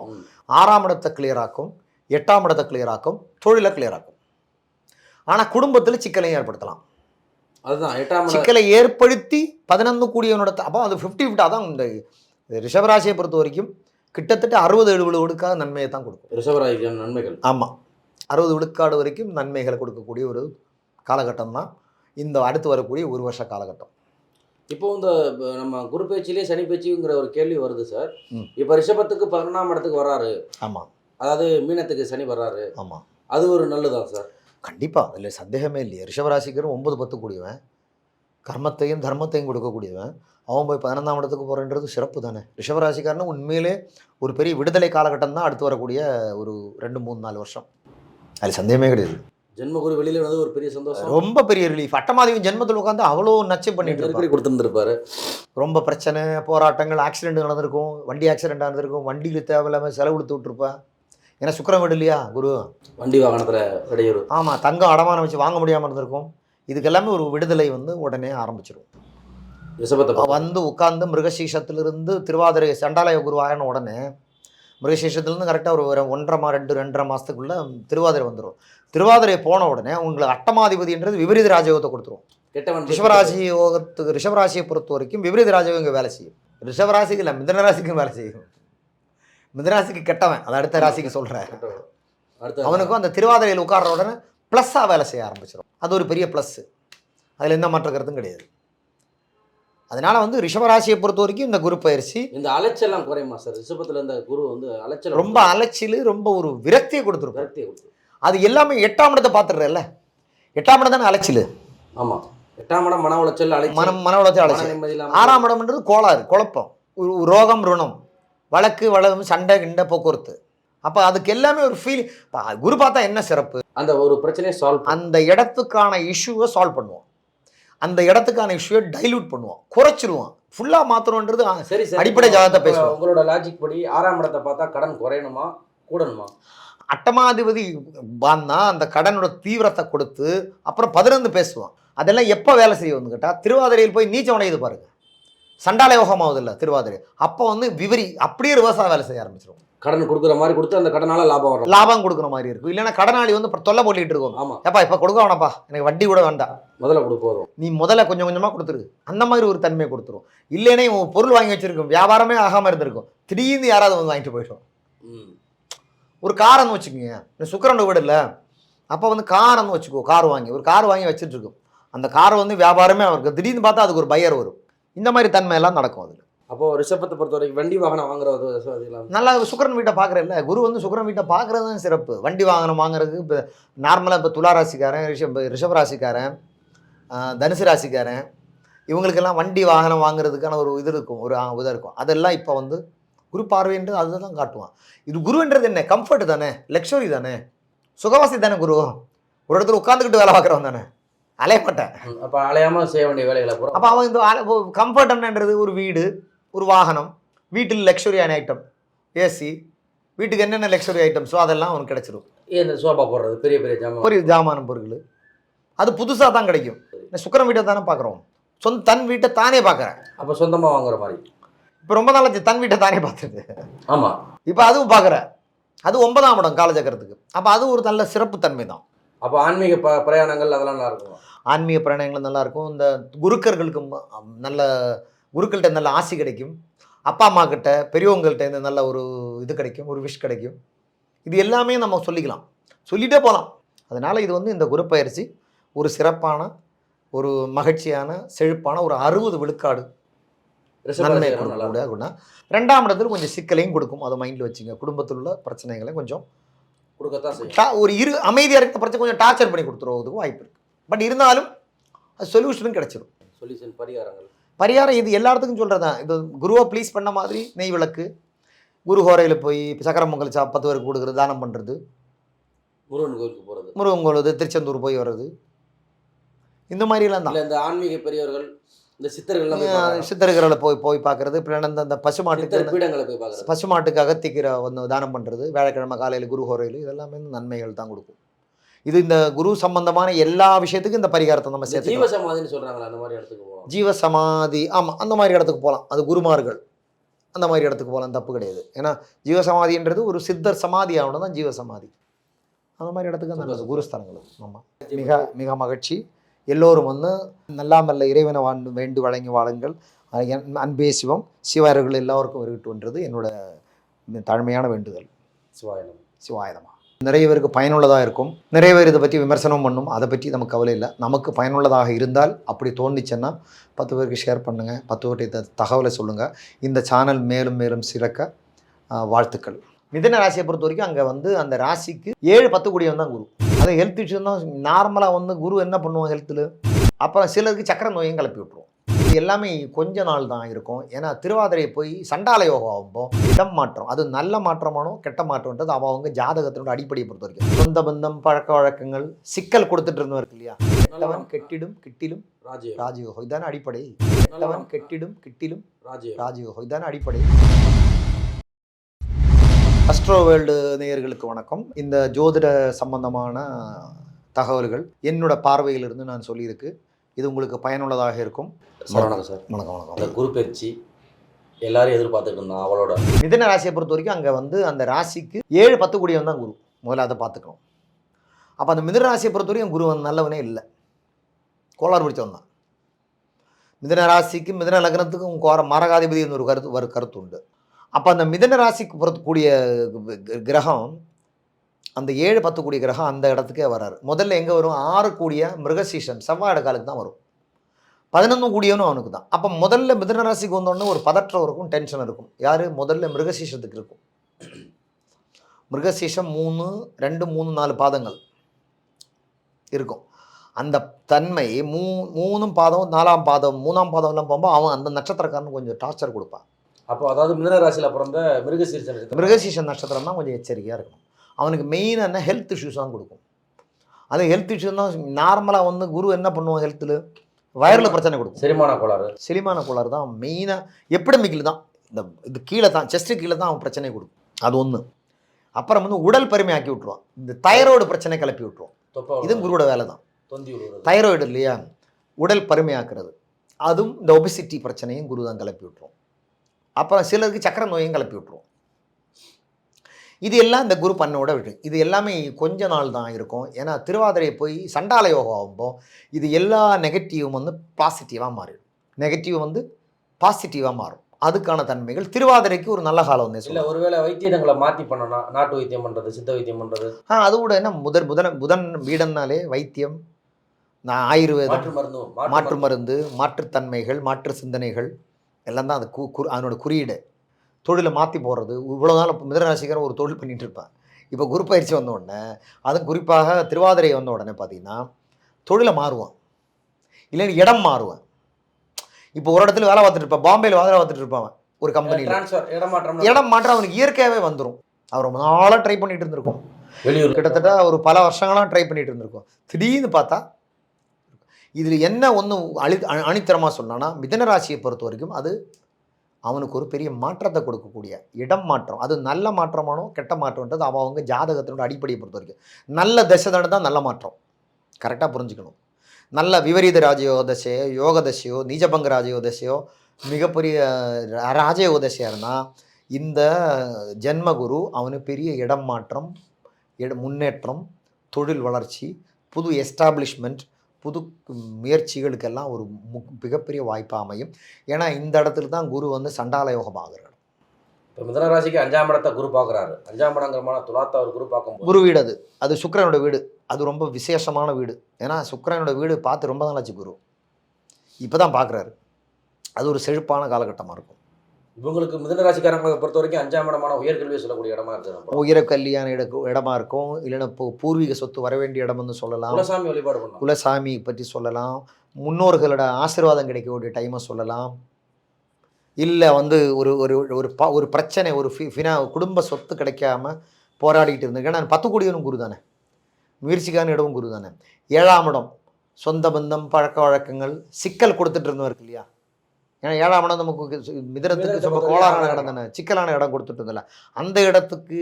6ஆம் இடத்தை கிளியர் ஆக்கும், 8ஆம் இடத்தை கிளியர் ஆக்கும், தொழிலை கிளியர் ஆக்கும். ஆனால் குடும்பத்தில் சிக்கலையும் ஏற்படுத்தலாம். அதுதான் 8ஆம் சிக்கலை ஏற்படுத்தி 11 கூடியவனோட அப்போ அது 50-50 தான். இந்த ரிஷபராசியை பொறுத்த வரைக்கும் கிட்டத்தட்ட 60-70 விழுக்காத நன்மையை தான் கொடுக்கும். ரிஷபராசிக்கான நன்மைகள். ஆமாம், 60 விழுக்காடு வரைக்கும் நன்மைகளை கொடுக்கக்கூடிய ஒரு காலகட்டம் தான் இந்த அடுத்து வரக்கூடிய ஒரு வருஷ காலகட்டம். இப்போ இந்த நம்ம குரு பேச்சிலே சனி பேச்சுங்கிற ஒரு கேள்வி வருது சார். இப்போ ரிஷபத்துக்கு 11ஆம் இடத்துக்கு வர்றாரு. ஆமாம், அதாவது மீனத்துக்கு சனி வர்றாரு. ஆமாம், அது ஒரு நல்லதான் சார். கண்டிப்பாக, அதில் சந்தேகமே இல்லையே. ரிஷபராசிக்கு 9-10 கூடியவன், கர்மத்தையும் தர்மத்தையும் கொடுக்கக்கூடியவன், அவன் போய் 11ஆம் இடத்துக்கு போகிறன்றது சிறப்பு தானே. ரிஷபராசிக்காரனு உண்மையிலே ஒரு பெரிய விடுதலை காலகட்டம் தான் அடுத்து வரக்கூடிய ஒரு 2-3-4 வருஷம். அது சந்தேகமே கிடையாது. ஜென்மகுரு வெளியில் வந்து ஒரு பெரிய சந்தோஷம், ரொம்ப பெரிய ரிலீஃப். அட்டமாதிபதி ஜென்மத்தில் உட்காந்து அவ்வளோ நச்சு பண்ணிட்டு கொடுத்துருந்துருப்பாரு. ரொம்ப பிரச்சனை, போராட்டங்கள், ஆக்சிடென்ட் நடந்திருக்கும், வண்டி ஆக்சிடென்ட் நடந்திருக்கும், வண்டியில் தேவையில்லாமல் செலவு கொடுத்து விட்டுருப்பேன். ஏன்னா சுக்கிரன் வீடு இல்லையா குரு, வண்டி வாகனத்தில் இடையூறு. ஆமாம், தங்கம் அடமானம் வச்சு வாங்க முடியாமல் இருந்திருக்கும். இதுக்கெல்லாமே ஒரு விடுதலை வந்து உடனே ஆரம்பிச்சிடும். ரிஷபத்தை வந்து உட்காந்து மிருகசீஷத்திலிருந்து திருவாதிரை சண்டாலய குரு ஆயின உடனே மிருகசீஷத்துலேருந்து கரெக்டாக ஒரு 1.5-2.5 மாதத்துக்குள்ளே திருவாதிரை வந்துடும். திருவாதிரை போன உடனே உங்களுக்கு அட்டமாதிபதின்றது விபரீத ராஜயோகத்தை கொடுத்துரும். ரிஷபராசியை பொறுத்த வரைக்கும் விபரீத ராஜயோகம் இங்கே வேலை செய்யும். ரிஷபராசிக்கு இல்லை, மிதனராசிக்கும் வேலை செய்யும். மிதனராசிக்கு கெட்டவன், அது அடுத்த ராசிக்கு சொல்கிறேன். அவனுக்கும் அந்த திருவாதிரையில் உட்கார்ற உடனே ப்ளஸ்ஸாக வேலை செய்ய ஆரம்பிச்சிடும். அது ஒரு பெரிய ப்ளஸ்ஸு, அதில் எந்த மாற்ற கருத்தும் கிடையாது. அதனால் வந்து ரிஷபராசியை பொறுத்த வரைக்கும் இந்த குரு பயிற்சி இந்த அலைச்சலாம் குறையுமா சார்? ரிஷபத்தில் இந்த குரு வந்து அலைச்சல் ரொம்ப அலைச்சல், ரொம்ப ஒரு விரக்தியை கொடுத்துரும். விரக்தியை கொடுத்துரும். அது எல்லாமே 8ஆம் இடத்தை பார்த்துடுறல்ல. 8ஆம் இடம் தானே அலைச்சல். ஆமாம், 8ஆம் இடம் மன உளைச்சல், மன உளைச்சல், அலைச்சல். 6ஆம் இடம்ன்றது கோளாறு, குழப்பம், ரோகம், ருணம், வழக்கு, சண்டை, கிண்டை, போக்குவரத்து. அப்போ அதுக்கு எல்லாமே ஒரு ஃபீல். குரு பார்த்தா என்ன சிறப்பு, அந்த ஒரு பிரச்சனையை சால்வ், அந்த இடத்துக்கான இஷ்யூவை சால்வ் பண்ணுவோம், அந்த இடத்துக்கான இஷ்யூவை டைல்யூட் பண்ணுவோம், குறைச்சிருவோம், ஃபுல்லாக மாற்றணுன்றது சரி சார். அடிப்படை ஜாதகத்தை பேசுவோம். உங்களோட லாஜிக் படி 6ஆம் இடத்தை பார்த்தா கடன் குறையணுமா கூடணுமா? அட்டமாதிபதி பான்னா அந்த கடனோட தீவிரத்தை கொடுத்து அப்புறம் 11 பேசுவான். அதெல்லாம் எப்போ வேலை செய்யும்னு கேட்டால் திருவாதிரையில் போய் நீச்சம் அடையுது பாருங்க. சண்டால யோகமாவது இல்லை திருவாதிரை. அப்போ வந்து விவரி அப்படியே ரிவர்ஸாக வேலை செய்ய ஆரம்பிச்சிடும். கடன் கொடுக்குற மாதிரி கொடுத்து அந்த கடனால லாபம் வரும். லாபம் கொடுக்குற மாதிரி இருக்கும். இல்லைன்னா கடனாளி வந்து தொல்லை போட்டுட்டு இருக்கும். ஆமா, ஏப்பா இப்போ கொடுக்க வேணாப்பா, எனக்கு வட்டி கூட வேண்டாம், முதல்ல கொடு போதும், நீ முதல்ல கொஞ்சம் கொஞ்சமாக கொடுத்துரு, அந்த மாதிரி ஒரு தன்மையை கொடுத்துரும். இல்லைன்னா இவன் பொருள் வாங்கி வச்சிருக்கும், வியாபாரமே ஆகாமல் இருந்திருக்கும், திடீர்னு யாராவது வந்து வாங்கிட்டு போயிடும். ஒரு காரன்னு வச்சுக்கோங்க, இந்த சுக்கரன் வீடு இல்லை, அப்போ வந்து காரன்னு வச்சுக்கோ, கார் வாங்கி வச்சுட்டு இருக்கும். அந்த காரை வந்து வியாபாரமே அவருக்கு திடீர்னு பார்த்தா அதுக்கு ஒரு பையர் வரும். இந்த மாதிரி தன்மையெல்லாம் நடக்கும் அதில். அப்போ ரிஷபத்தை பொறுத்த வரைக்கும் வண்டி வாகனம் வாங்குறது நல்லா சுக்கிரன் வீட்டை பார்க்குறதில்ல, குரு வந்து சுக்கிரன் வீட்டை பார்க்குறது தான் சிறப்பு. வண்டி வாகனம் வாங்குறதுக்கு இப்போ நார்மலாக இப்போ துலா ராசிக்காரன், ரிஷப ராசிக்காரன், தனுசு ராசிக்காரன், இவங்களுக்கெல்லாம் வண்டி வாகனம் வாங்குறதுக்கான ஒரு இது இருக்கும், ஒரு இதாக இருக்கும். அதெல்லாம் இப்போ வந்து குரு பார்வைன்றது அதை தான் காட்டுவான். இது குருன்றது என்ன, கம்ஃபர்ட் தானே, லக்ஸுரி தானே, சுகவாசி தானே குரு. ஒரு இடத்துல உட்காந்துக்கிட்டு வேலை பார்க்குறவன் தானே, அலைய மாட்டேன். அப்போ அலையாமல் செய்ய வேண்டிய வேலைகளை பூரா. அப்போ அவன் இந்த கம்ஃபர்ட் என்னன்றது ஒரு வீடு, ஒரு வாகனம், வீட்டில் லக்ஸுரியான ஐட்டம், ஏசி, வீட்டுக்கு என்னென்ன லக்ஸுரி ஐட்டம்ஸோ அதெல்லாம் அவனுக்கு கிடைச்சிடும். இந்த சோபா போடுறது, பெரிய பெரிய ஜாமான பொருட்கள் அது புதுசாக தான் கிடைக்கும். சுக்கிரன் வீட்டை தானே பார்க்குறோம், தன் வீட்டை தானே பார்க்குறேன். அப்போ சொந்தமாக வாங்குற மாதிரி. இப்போ ரொம்ப நாளாச்சு தன் வீட்டை தானே பார்த்துருக்கு. ஆமாம், இப்போ அதுவும் பார்க்குறேன். அது 9ஆம் இடம் காலச்சக்கரத்துக்கு. அப்போ அது ஒரு நல்ல சிறப்பு தன்மை தான். அப்போ ஆன்மீக பிரயாணங்கள் அதெல்லாம் நல்லா இருக்கும். ஆன்மீக பிரயாணங்கள் நல்லாயிருக்கும். இந்த குருக்கர்களுக்கு நல்ல குருக்கள்கிட்ட நல்ல ஆசி கிடைக்கும். அப்பா அம்மா கிட்ட பெரியவங்கள்ட்ட இந்த நல்ல ஒரு இது கிடைக்கும், ஒரு விஷ் கிடைக்கும். இது எல்லாமே நம்ம சொல்லிக்கலாம், சொல்லிகிட்டே போகலாம். அதனால் இது வந்து இந்த குரு பயிற்சி ஒரு சிறப்பான, ஒரு மகிழ்ச்சியான, செழிப்பான ஒரு 60 விழுக்காடு நன்மை கொடுக்கக்கூடிய. 2ஆம் இடத்துல கொஞ்சம் சிக்கலையும் கொடுக்கும், அதை மைண்டில் வச்சுங்க. குடும்பத்தில் உள்ள பிரச்சனைகளை கொஞ்சம் கொடுக்கத்தான் ஒரு அமைதியாக இருக்கிற பிரச்சனை கொஞ்சம் டார்ச்சர் பண்ணி கொடுத்துருவதுக்கும் வாய்ப்பு இருக்குது. பட் இருந்தாலும் அது சொல்யூஷனும் கிடச்சிடும். சொல்யூஷன் பரிகாரம் இது எல்லா இடத்துக்கும் சொல்கிறதான். இது குருவை ப்ளீஸ் பண்ண மாதிரி நெய் விளக்கு, குரு ஹோரையில் போய் சக்கரம் பொங்கல் 10 பேருக்கு கொடுக்குறது, தானம் பண்ணுறது, முருகன் கோயிலுக்கு போகிறது, முருகன் கோயில் திருச்செந்தூர் போய் வர்றது, இந்த மாதிரிலாம் தான். இந்த ஆன்மீக பெரியவர்கள், இந்த சித்தர்களை போய் பார்க்குறது. இப்போ இந்த பசுமாட்டுக்கு அகத்திக்கிற வந்து தானம் பண்ணுறது, வியாழக்கிழமை காலையில் குரு ஹோரையில், இதெல்லாமே நன்மைகள் தான் கொடுக்கும். இது இந்த குரு சம்பந்தமான எல்லா விஷயத்துக்கும் இந்த பரிகாரத்தை நம்ம சேர்த்து. ஜீவசமாதின்னு சொல்கிறாங்களா, அந்த மாதிரி இடத்துக்கு போகலாம். ஜீவசமாதி, ஆமாம், அந்த மாதிரி இடத்துக்கு போகலாம். அது குருமார்கள் அந்த மாதிரி இடத்துக்கு போகலாம், தப்பு கிடையாது. ஏன்னா ஜீவசமாதின்றது ஒரு சித்தர் சமாதி ஆகணும் தான் ஜீவசமாதி. அந்த மாதிரி இடத்துக்கு நல்லது குருஸ்தலங்கள். ஆமாம், மிக மிக மகிழ்ச்சி. எல்லோரும் வந்து நல்லாமல்ல இறைவனை வேண்டு வழங்கி வாழுங்கள். அன்பே சிவம், சிவாயர்கள் எல்லோருக்கும் வருகிட்டுன்றது என்னோட தாழ்மையான வேண்டுதல். சிவாயனமா. நிறைய பேருக்கு பயனுள்ளதாக இருக்கும். நிறைய பேர் இதை பற்றி விமர்சனம் பண்ணும், அதை பற்றி நமக்கு கவலை இல்லை. நமக்கு பயனுள்ளதாக இருந்தால் அப்படி தோணுச்சுன்னா 10 பேருக்கு ஷேர் பண்ணுங்கள், 10 பேர்கிட்ட தகவலை சொல்லுங்கள். இந்த சேனல் மேலும் மேலும் சிறக்க வாழ்த்துக்கள். மிதுன ராசியை பொறுத்த வரைக்கும் அங்கே வந்து அந்த ராசிக்கு 7-10 கூடியவன் தான் குரு. அது ஹெல்த் இஷ்யூ தான். நார்மலாக வந்து குரு என்ன பண்ணுவோம் ஹெல்த்தில், அப்புறம் சிலருக்கு சக்கர நோயும் கிளப்பி விட்டுருவோம். இது எல்லாமே கொஞ்ச நாள் தான் இருக்கும். ஏன்னா திருவாதிரையை போய் சண்டால யோகம் ஆகும்போது இடம் மாற்றம், அது நல்ல மாற்றமானோ கெட்ட மாற்றம்ன்றது அவங்க ஜாதகத்தினோட அடிப்படையை பொறுத்த வரைக்கும். சொந்த பந்தம், பழக்க வழக்கங்கள், சிக்கல் கொடுத்துட்டு இருந்தவர் இருக்கு இல்லையா, கெட்டவன் கெட்டிடும் கிட்டிலும் ராஜயோகம், இதான அடிப்படை. கெட்டவன் கெட்டிடும் கிட்டிலும் ராஜயோகம், இதான அடிப்படை. அஸ்ட்ரோ வேர்ல்டு நேயர்களுக்கு வணக்கம். இந்த ஜோதிட சம்பந்தமான தகவல்கள் என்னோட பார்வையிலிருந்து நான் சொல்லியிருக்கு. இது உங்களுக்கு பயனுள்ளதாக இருக்கும். வணக்கம் சார். வணக்கம். அந்த குரு பயிற்சி எல்லாரும் எதிர்பார்த்துட்டு இருந்தோம் அவளோட. மிதுன ராசியை பொறுத்த வரைக்கும் அங்கே வந்து அந்த ராசிக்கு 7-10 கூடியவன் தான் குரு. முதல்ல அதை பார்த்துக்கணும். அப்போ அந்த மிதுன ராசியை பொறுத்த வரைக்கும் குரு வந்து நல்லவனே இல்லை, கோளாறு பிடிச்சவன் தான். மிதுன ராசிக்கு மிதுன லக்னத்துக்கும் மரகாதிபதி ஒரு கருத்து உண்டு. அப்போ அந்த மிதுன ராசிக்கு பொறுத்தக்கூடிய கிரகம், அந்த 7-10 கூடிய கிரகம் அந்த இடத்துக்கே வராரு. முதல்ல எங்கே வரும், 6 கூடிய மிருகசீஷன் செவ்வாய் காலுக்கு தான் வரும். 11 கூடியவனும் அவனுக்கு தான். அப்போ முதல்ல மிதுன ராசிக்கு வந்தோடனே ஒரு பதற்றம் இருக்கும், டென்ஷன் இருக்கும். யார் முதல்ல மிருகசீஷத்துக்கு இருக்கும். மிருகசீஷம் 3, 2, 3, 4 பாதங்கள் இருக்கும். அந்த தன்மை 3 பாதம், 4ஆம் பாதம், 3ஆம் பாதம்லாம் போகும்போது அவன் அந்த நட்சத்திரக்காரன் கொஞ்சம் டார்ச்சர் கொடுப்பான். அப்போ அதாவது மிதுன ராசியில் பிறந்த மிருகசீஷன் நட்சத்திரம் தான் கொஞ்சம் எச்சரிக்கையாக இருக்கணும். அவனுக்கு மெயினான ஹெல்த் இஷ்யூஸ் தான் கொடுக்கும். அது ஹெல்த் இஷ்யூஸ் தான். நார்மலாக வந்து குரு என்ன பண்ணுவான் ஹெல்த்தில், வயரில் பிரச்சனை கொடுக்கும். செரிமான கோளாறு தான் மெயினாக. எப்பிடமிக்கில் தான் இது கீழே தான், செஸ்ட்டு கீழே தான் அவன் பிரச்சனை கொடுக்கும். அது ஒன்று. அப்புறம் வந்து உடல் பெருமையாக்கி விட்ருவான். இந்த தைராய்டு பிரச்சனை கிளப்பி விட்ருவான். இதுவும் குருவோட வேலை தான். தைராய்டு இல்லையா, உடல் பருமையாக்குறது. அதுவும் இந்த ஒபிசிட்டி பிரச்சனையும் குரு தான் கிளப்பி விட்டுரும். அப்புறம் சிலருக்கு சக்கரை நோயும் கிளப்பி விட்டுரும். இது எல்லாம் இந்த குரு பண்ணோட விட்டு இது எல்லாமே கொஞ்ச நாள் தான் இருக்கும். ஏன்னா திருவாதிரை போய் சண்டால யோகம் ஆகும்போது இது எல்லா நெகட்டிவும் வந்து பாசிட்டிவாக மாறிடும். நெகட்டிவ் வந்து பாசிட்டிவாக மாறும். அதுக்கான தன்மைகள் திருவாதிரைக்கு ஒரு நல்ல காலம் வந்து இல்லை ஒருவேளை வைத்தியங்களை மாற்றி பண்ணணும், நாட்டு வைத்தியம் பண்ணுறது, சித்த வைத்தியம் பண்ணுறது, அது கூட என்ன புதன் வீடன்னாலே வைத்தியம், ஆயுர்வேதம், மாற்று மருந்து, மாற்று மருந்து, மாற்றுத்தன்மைகள், மாற்று சிந்தனைகள் எல்லாம் தான் அது அதனோட குறியீடு. தொழிலை மாற்றி போடுறது. இவ்வளோ நாள் மிதனராசிக்காரன் ஒரு தொழில் பண்ணிகிட்டு இருப்பேன். இப்போ குரு பயிற்சி வந்த உடனே, அதுவும் குறிப்பாக திருவாதிரை வந்த உடனே பார்த்தீங்கன்னா தொழிலை மாறுவான், இல்லைன்னு இடம் மாறுவேன். இப்போ ஒரு இடத்துல வேலை பார்த்துட்டு இருப்பான், பாம்பேயில் வேலை பார்த்துட்டு இருப்பான் ஒரு கம்பெனியில். ட்ரான்ஸ்ஃபர், இடம் மாற்றம் அவனுக்கு இயற்கையாகவே வந்துடும். அவர் ரொம்ப நாளாக ட்ரை பண்ணிட்டு இருந்திருக்கோம், வெளியூர் கிட்டத்தட்ட ஒரு பல வருஷங்களாக ட்ரை பண்ணிட்டு இருந்திருக்கோம். திடீர்னு பார்த்தா இதில் என்ன ஒன்று அணித்தரமாக சொன்னான்னா, மிதனராசியை பொறுத்த வரைக்கும் அது அவனுக்கு ஒரு பெரிய மாற்றத்தை கொடுக்கக்கூடிய இடம் மாற்றம். அது நல்ல மாற்றமானோ கெட்ட மாற்றம்ன்றது அவங்க ஜாதகத்தினோட அடிப்படையை பொறுத்த வரைக்கும். நல்ல தசை தான் நல்ல மாற்றம், கரெக்டாக புரிஞ்சுக்கணும். நல்ல விபரீத ராஜயோக தசையோ, யோக தசையோ, நீஜபங்க ராஜயோக தசையோ, மிகப்பெரிய ராஜயோக தசையாக இருந்தால் இந்த ஜென்மகுரு அவனுக்கு பெரிய இடம் மாற்றம், முன்னேற்றம், தொழில் வளர்ச்சி, புது எஸ்டாப்ளிஷ்மெண்ட், புது முயற்சிகளுக்கெல்லாம் ஒரு மிகப்பெரிய வாய்ப்பாக அமையும். ஏன்னா இந்த இடத்துல தான் குரு வந்து சண்டால யோகம் ஆகிறார். இப்போ மிதனராசிக்கு 5ஆம் இடத்தை குரு பார்க்குறாரு. 5ஆம் இடங்கிறமான துலாத்தை அவர் குரு பார்க்கும்போது குரு வீடு அது சுக்கிரனோட வீடு. அது ரொம்ப விசேஷமான வீடு. ஏன்னா சுக்கிரனோட வீடு பார்த்து ரொம்ப நாளாச்சு குரு. இப்போ தான் பார்க்குறாரு. அது ஒரு செழிப்பான காலகட்டமாக இருக்கும். இவங்களுக்கு மிதனராசிக்காரங்களை பொறுத்த வரைக்கும் 5ஆம் இடமான உயர்கல்வியை சொல்லக்கூடிய இடமா இருக்குது. உயரக்கல்வியான இடமா இருக்கும். இல்லைன்னா பூர்வீக சொத்து வர வேண்டிய இடம்னு சொல்லலாம். குலசாமி வழிபாடு பண்ணலாம், குலசாமி பற்றி சொல்லலாம், முன்னோர்களோட ஆசீர்வாதம் கிடைக்கக்கூடிய டைமை சொல்லலாம். இல்லை வந்து ஒரு ஒரு ஒரு ஒரு பிரச்சனை, ஒரு குடும்ப சொத்து கிடைக்காம போராடிட்டு இருந்தேன். ஏன்னா 10 கோடியனும் குரு தானே, முயற்சிக்கான இடமும் குரு தானே. 7ஆம் இடம் சொந்த பந்தம், பழக்க வழக்கங்கள், சிக்கல் கொடுத்துட்டு இருந்தோம் இருக்கு இல்லையா. ஏன்னா 7ஆம் இடம் நமக்கு மிதனத்துக்கு ரொம்ப கோளாறான இடம் தானே, சிக்கலான இடம் கொடுத்துட்டு இருந்தல. அந்த இடத்துக்கு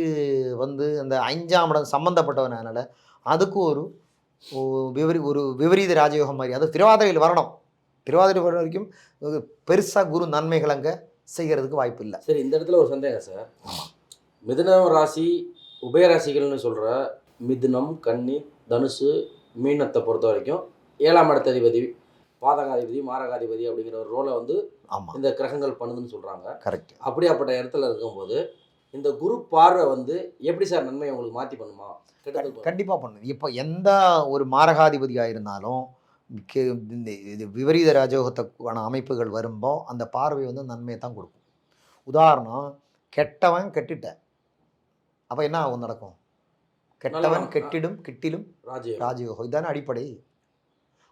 வந்து அந்த 5ஆம் இடம் சம்மந்தப்பட்டவனால அதுக்கு ஒரு விபரீத ராஜயோகம் மாதிரி, அது திருவாதிரையில் வரணும். திருவாதிரை வர வரைக்கும் பெருசாக குரு நன்மைகள் அங்கே செய்கிறதுக்கு வாய்ப்பு இல்லை. சரி, இந்த இடத்துல ஒரு சந்தேகம் சார். மிதுனம் ராசி உபயராசிகள்னு சொல்கிற மிதுனம், கன்னி, தனுசு, மீனத்தை பொறுத்த வரைக்கும் 7ஆம் இடத்ததிபதி, பாதகாதிபதி, மாரகாதிபதி அப்படிங்கிற ஒரு ரோலை வந்து இந்த கிரகங்கள் பண்ணுதுன்னு சொல்கிறாங்க. கரெக்ட். அப்படியாப்பட்ட இடத்துல இருக்கும்போது இந்த குரு பார்வை வந்து எப்படி சார் நன்மை உங்களுக்கு மாற்றி பண்ணுமா? கண்டிப்பாக பண்ணுது. இப்போ எந்த ஒரு மாரகாதிபதியாக இருந்தாலும் இது விபரீத ராஜயோகத்துக்கான அமைப்புகள் வரும்போ அந்த பார்வை வந்து நன்மையை தான் கொடுக்கும். உதாரணம், கெட்டவன் கெட்டுட்ட, அப்போ என்ன ஆகும் நடக்கும்? கெட்டவன் கெட்டிடும் கிட்டிலும் ராஜயோகம், இதுதானே அடிப்படை.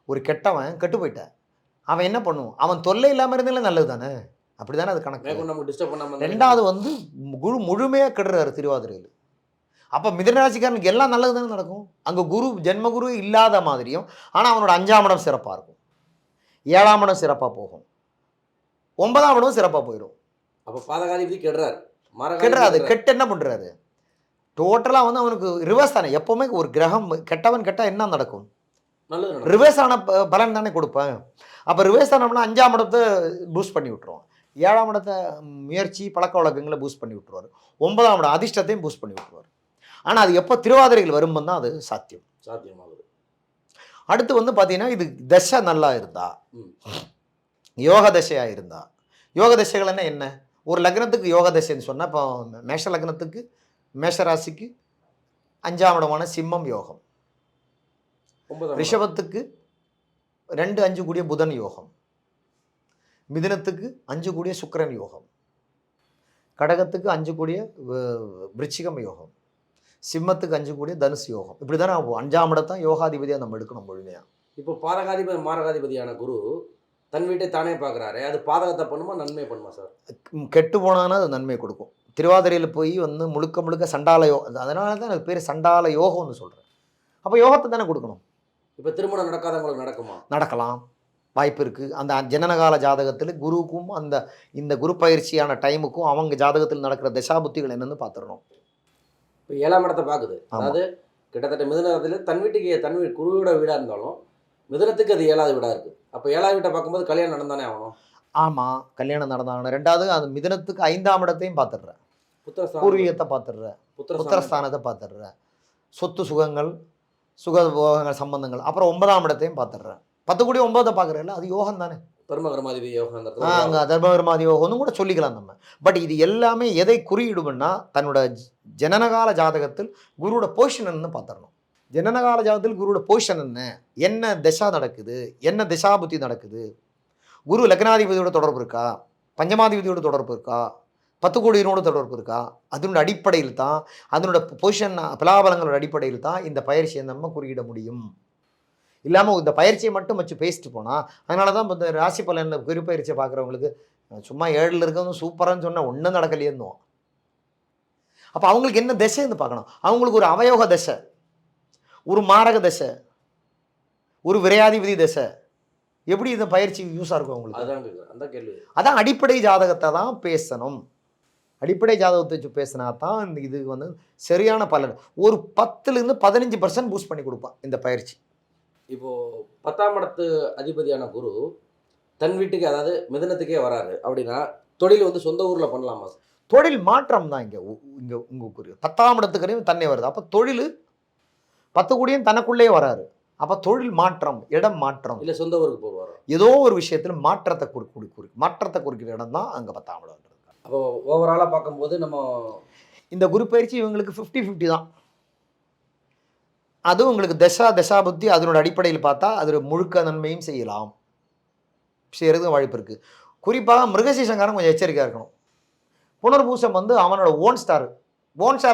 ஒரு கெட்டவன் கெட்டு போயிட்ட, அவன் என்ன பண்ணுவான்? அவன் தொல்லை இல்லாமல் இருந்தாலும் நல்லது தானே, அப்படி தானே அது கணக்கு. ரெண்டாவது வந்து குரு முழுமையாக கெடுறாரு திருவாதிரையில். அப்போ மிதனராசிக்காரனுக்கு எல்லாம் நல்லது தானே நடக்கும். அங்கே குரு ஜென்மகுரு இல்லாத மாதிரியும், ஆனால் அவனோட 5ஆம் இடம் சிறப்பாக இருக்கும், 7ஆம் இடம் சிறப்பாக போகும், 9ஆம் இடமும் சிறப்பாக போயிடும். அப்போ பாதகாதிபதி கெடுறாரு. கெடுறாது. கெட்டு என்ன பண்ணுறாரு? டோட்டலாக வந்து அவனுக்கு ரிவர்ஸ் தானே. எப்போவுமே ஒரு கிரகம் கெட்டவன் கெட்டால் என்ன நடக்கும்? நல்லது, ரிவர்ஸ் ஆன பலன் தானே கொடுப்பேன். அப்போ ரிவர்ஸ் ஆனோம்னா 5ஆம் இடத்தை பூஸ்ட் பண்ணி விட்டுருவோம், 7ஆம் இடத்தை முயற்சி பழக்க வழக்கங்களை பூஸ்ட் பண்ணி விட்டுருவார், 9ஆம் இடம் அதிர்ஷ்டத்தையும் பூஸ்ட் பண்ணி விட்டுருவார். ஆனால் அது எப்போ திருவாதிரைகள் வரும்போது தான் அது சாத்தியமாகுது. அடுத்து வந்து பார்த்தீங்கன்னா, இது தசை நல்லா இருந்தா, யோக தசையாக இருந்தா, யோக தசைகள் என்ன, ஒரு லக்னத்துக்கு யோக தசைன்னு சொன்னால், இப்போ மேஷ லக்னத்துக்கு மேஷ ராசிக்கு 5ஆம் இடமான சிம்மம் யோகம், ரிஷபத்துக்கு 2-5 கூடிய புதன் யோகம், மிதுனத்துக்கு 5 கூடிய சுக்கிரன் யோகம், கடகத்துக்கு 5 கூடிய விருச்சிகம் யோகம், சிம்மத்துக்கு 5 கூடிய தனுசு யோகம். இப்படி தானே 5ஆம் இடத்தான் யோகாதிபதியாக நம்ம எடுக்கணும் முழுமையாக. இப்போ பாதகாதிபதி மாரகாதிபதியான குரு தன் வீட்டை தானே பார்க்குறாரு, அது பாதகத்தை பண்ணுமா நன்மை பண்ணுமா சார்? கெட்டு போனான்னா அது நன்மை கொடுக்கும். திருவாதிரையில் போய் வந்து முழுக்க சண்டால யோகம், அதனால தான் அது பேர் சண்டால யோகம்னு சொல்கிறேன். அப்போ யோகத்தை தானே கொடுக்கணும். இப்போ திருமணம் நடக்காதவங்களுக்கு நடக்குமா? நடக்கலாம், வாய்ப்பு இருக்குது. அந்த ஜனனகால ஜாதகத்தில் குருவுக்கும் இந்த குரு பயிற்சியான டைமுக்கும் அவங்க ஜாதகத்தில் நடக்கிற தசாபுத்திகள் என்னென்னு பார்த்துடணும். இப்போ 7ஆம் இடத்தை பார்க்குது, அதாவது கிட்டத்தட்ட மிதுனத்தில் தன் வீட்டுக்கு குருவோட வீடாக இருந்தாலும் மிதுனத்துக்கு அது 7வது வீடா இருக்கு. அப்ப 7வது வீட்ட பார்க்கும்போது கல்யாணம் நடந்தானே ஆகணும். ஆமாம், கல்யாணம் நடந்தாகணும். 2வது அது மிதுனத்துக்கு 5ஆம் இடத்தையும் பார்த்துடுறேன். புத்திரஸ்தானம் பூர்வீகத்தை பார்த்துடுறேன். புத்திரஸ்தானம் புத்திரஸ்தானத்தை பார்த்துடுறேன். சொத்து சுகங்கள், சுகபோகங்கள் சம்பந்தங்கள். அப்புறம் 9ஆம் இடத்தையும் பார்த்துடுறேன். 10 கூடி 9 பார்க்குறேன்ல, அது யோகம் தானே. பெருமகரமாதிபதி யோகம் அந்த இடத்துல அங்கே உருவாகும். தர்மகர்மாதி யோகம்னு கூட சொல்லிக்கலாம் நம்ம. பட் இது எல்லாமே எதை குறியிடும்னா, தன்னோட ஜனனகால ஜாதகத்தில் குருவோட பொசிஷன் என்னன்னு பார்த்துடணும். ஜனனகால ஜாதகத்தில் குருவோட பொசிஷன் என்ன, என்ன திசா நடக்குது, என்ன திசாபுத்தி நடக்குது, குரு லக்னாதிபதியோட தொடர்பு இருக்கா, பஞ்சமாதிபதியோட தொடர்பு இருக்கா, 10 கோடியினோட தொடர்பு இருக்கா, அதனோட அடிப்படையில் தான், அதனோட பொசிஷன் பலாபலங்களோட அடிப்படையில் தான் இந்த பயிற்சியை நம்ம குறியிட முடியும். இல்லாமல் இந்த பயிற்சியை மட்டும் வச்சு பேசிட்டு போனால், அதனால தான் இந்த ராசி பலன் குரு பயிற்சியை பார்க்குறவங்களுக்கு சும்மா 7ல் இருக்கவங்க சூப்பரான்னு சொன்னால் ஒன்றும் நடக்கலையேன்னுவோம். அப்போ அவங்களுக்கு என்ன திசைன்னு பார்க்கணும். அவங்களுக்கு ஒரு அவயோக திசை, ஒரு மாரக திசை, ஒரு விரையாதிபதி திசை, எப்படி இந்த பயிற்சி யூஸாக இருக்கும் அவங்களுக்கு? அதான் கேக்குறேன். அந்த கேள்வி. அதான் அடிப்படை ஜாதகத்தை தான் பேசணும். அடிப்படை ஜாதகத்தை வச்சு பேசினா தான் இந்த இது வந்து சரியான பலன். ஒரு 10லேருந்து 15% பூஸ்ட் பண்ணி கொடுப்பான் இந்த பயிற்சி. இப்போ 10ஆம் இடத்து அதிபதியான குரு தன் வீட்டுக்கு, அதாவது மிதுனத்துக்கே வராரு அப்படின்னா தொழில் வந்து சொந்த ஊர்ல பண்ணலாமா? தொழில் மாற்றம் தான் இங்கே இங்கே உங்களுக்கு 10ஆம் இடத்துக்குறையும் தன்னை வருது. அப்போ தொழில் 10 கூடியும் தனக்குள்ளேயே வராரு. அப்போ தொழில் மாற்றம், இடம் மாற்றம், இல்ல சொந்த ஊருக்கு போவாரோ? ஏதோ ஒரு விஷயத்தில் மாற்றத்தை மாற்றத்தை குறிக்கிற இடம் தான் அங்கே 10ஆம் இடம். அப்போ ஓவராலா பார்க்கும்போது நம்ம இந்த குரு பயிற்சி இவங்களுக்கு 50-50 தான். அதுவும் உங்களுக்கு தசாபுத்தி அதனோட அடிப்படையில் பார்த்தா அது முழுக்க நன்மையும் செய்யலாம், செய்கிறதுக்கு வாய்ப்பு இருக்குது. குறிப்பாக மிருகசீசங்காரன் கொஞ்சம் எச்சரிக்கையாக இருக்கணும். புனர்பூசம் வந்து அவனோட ஓன் ஸ்டார்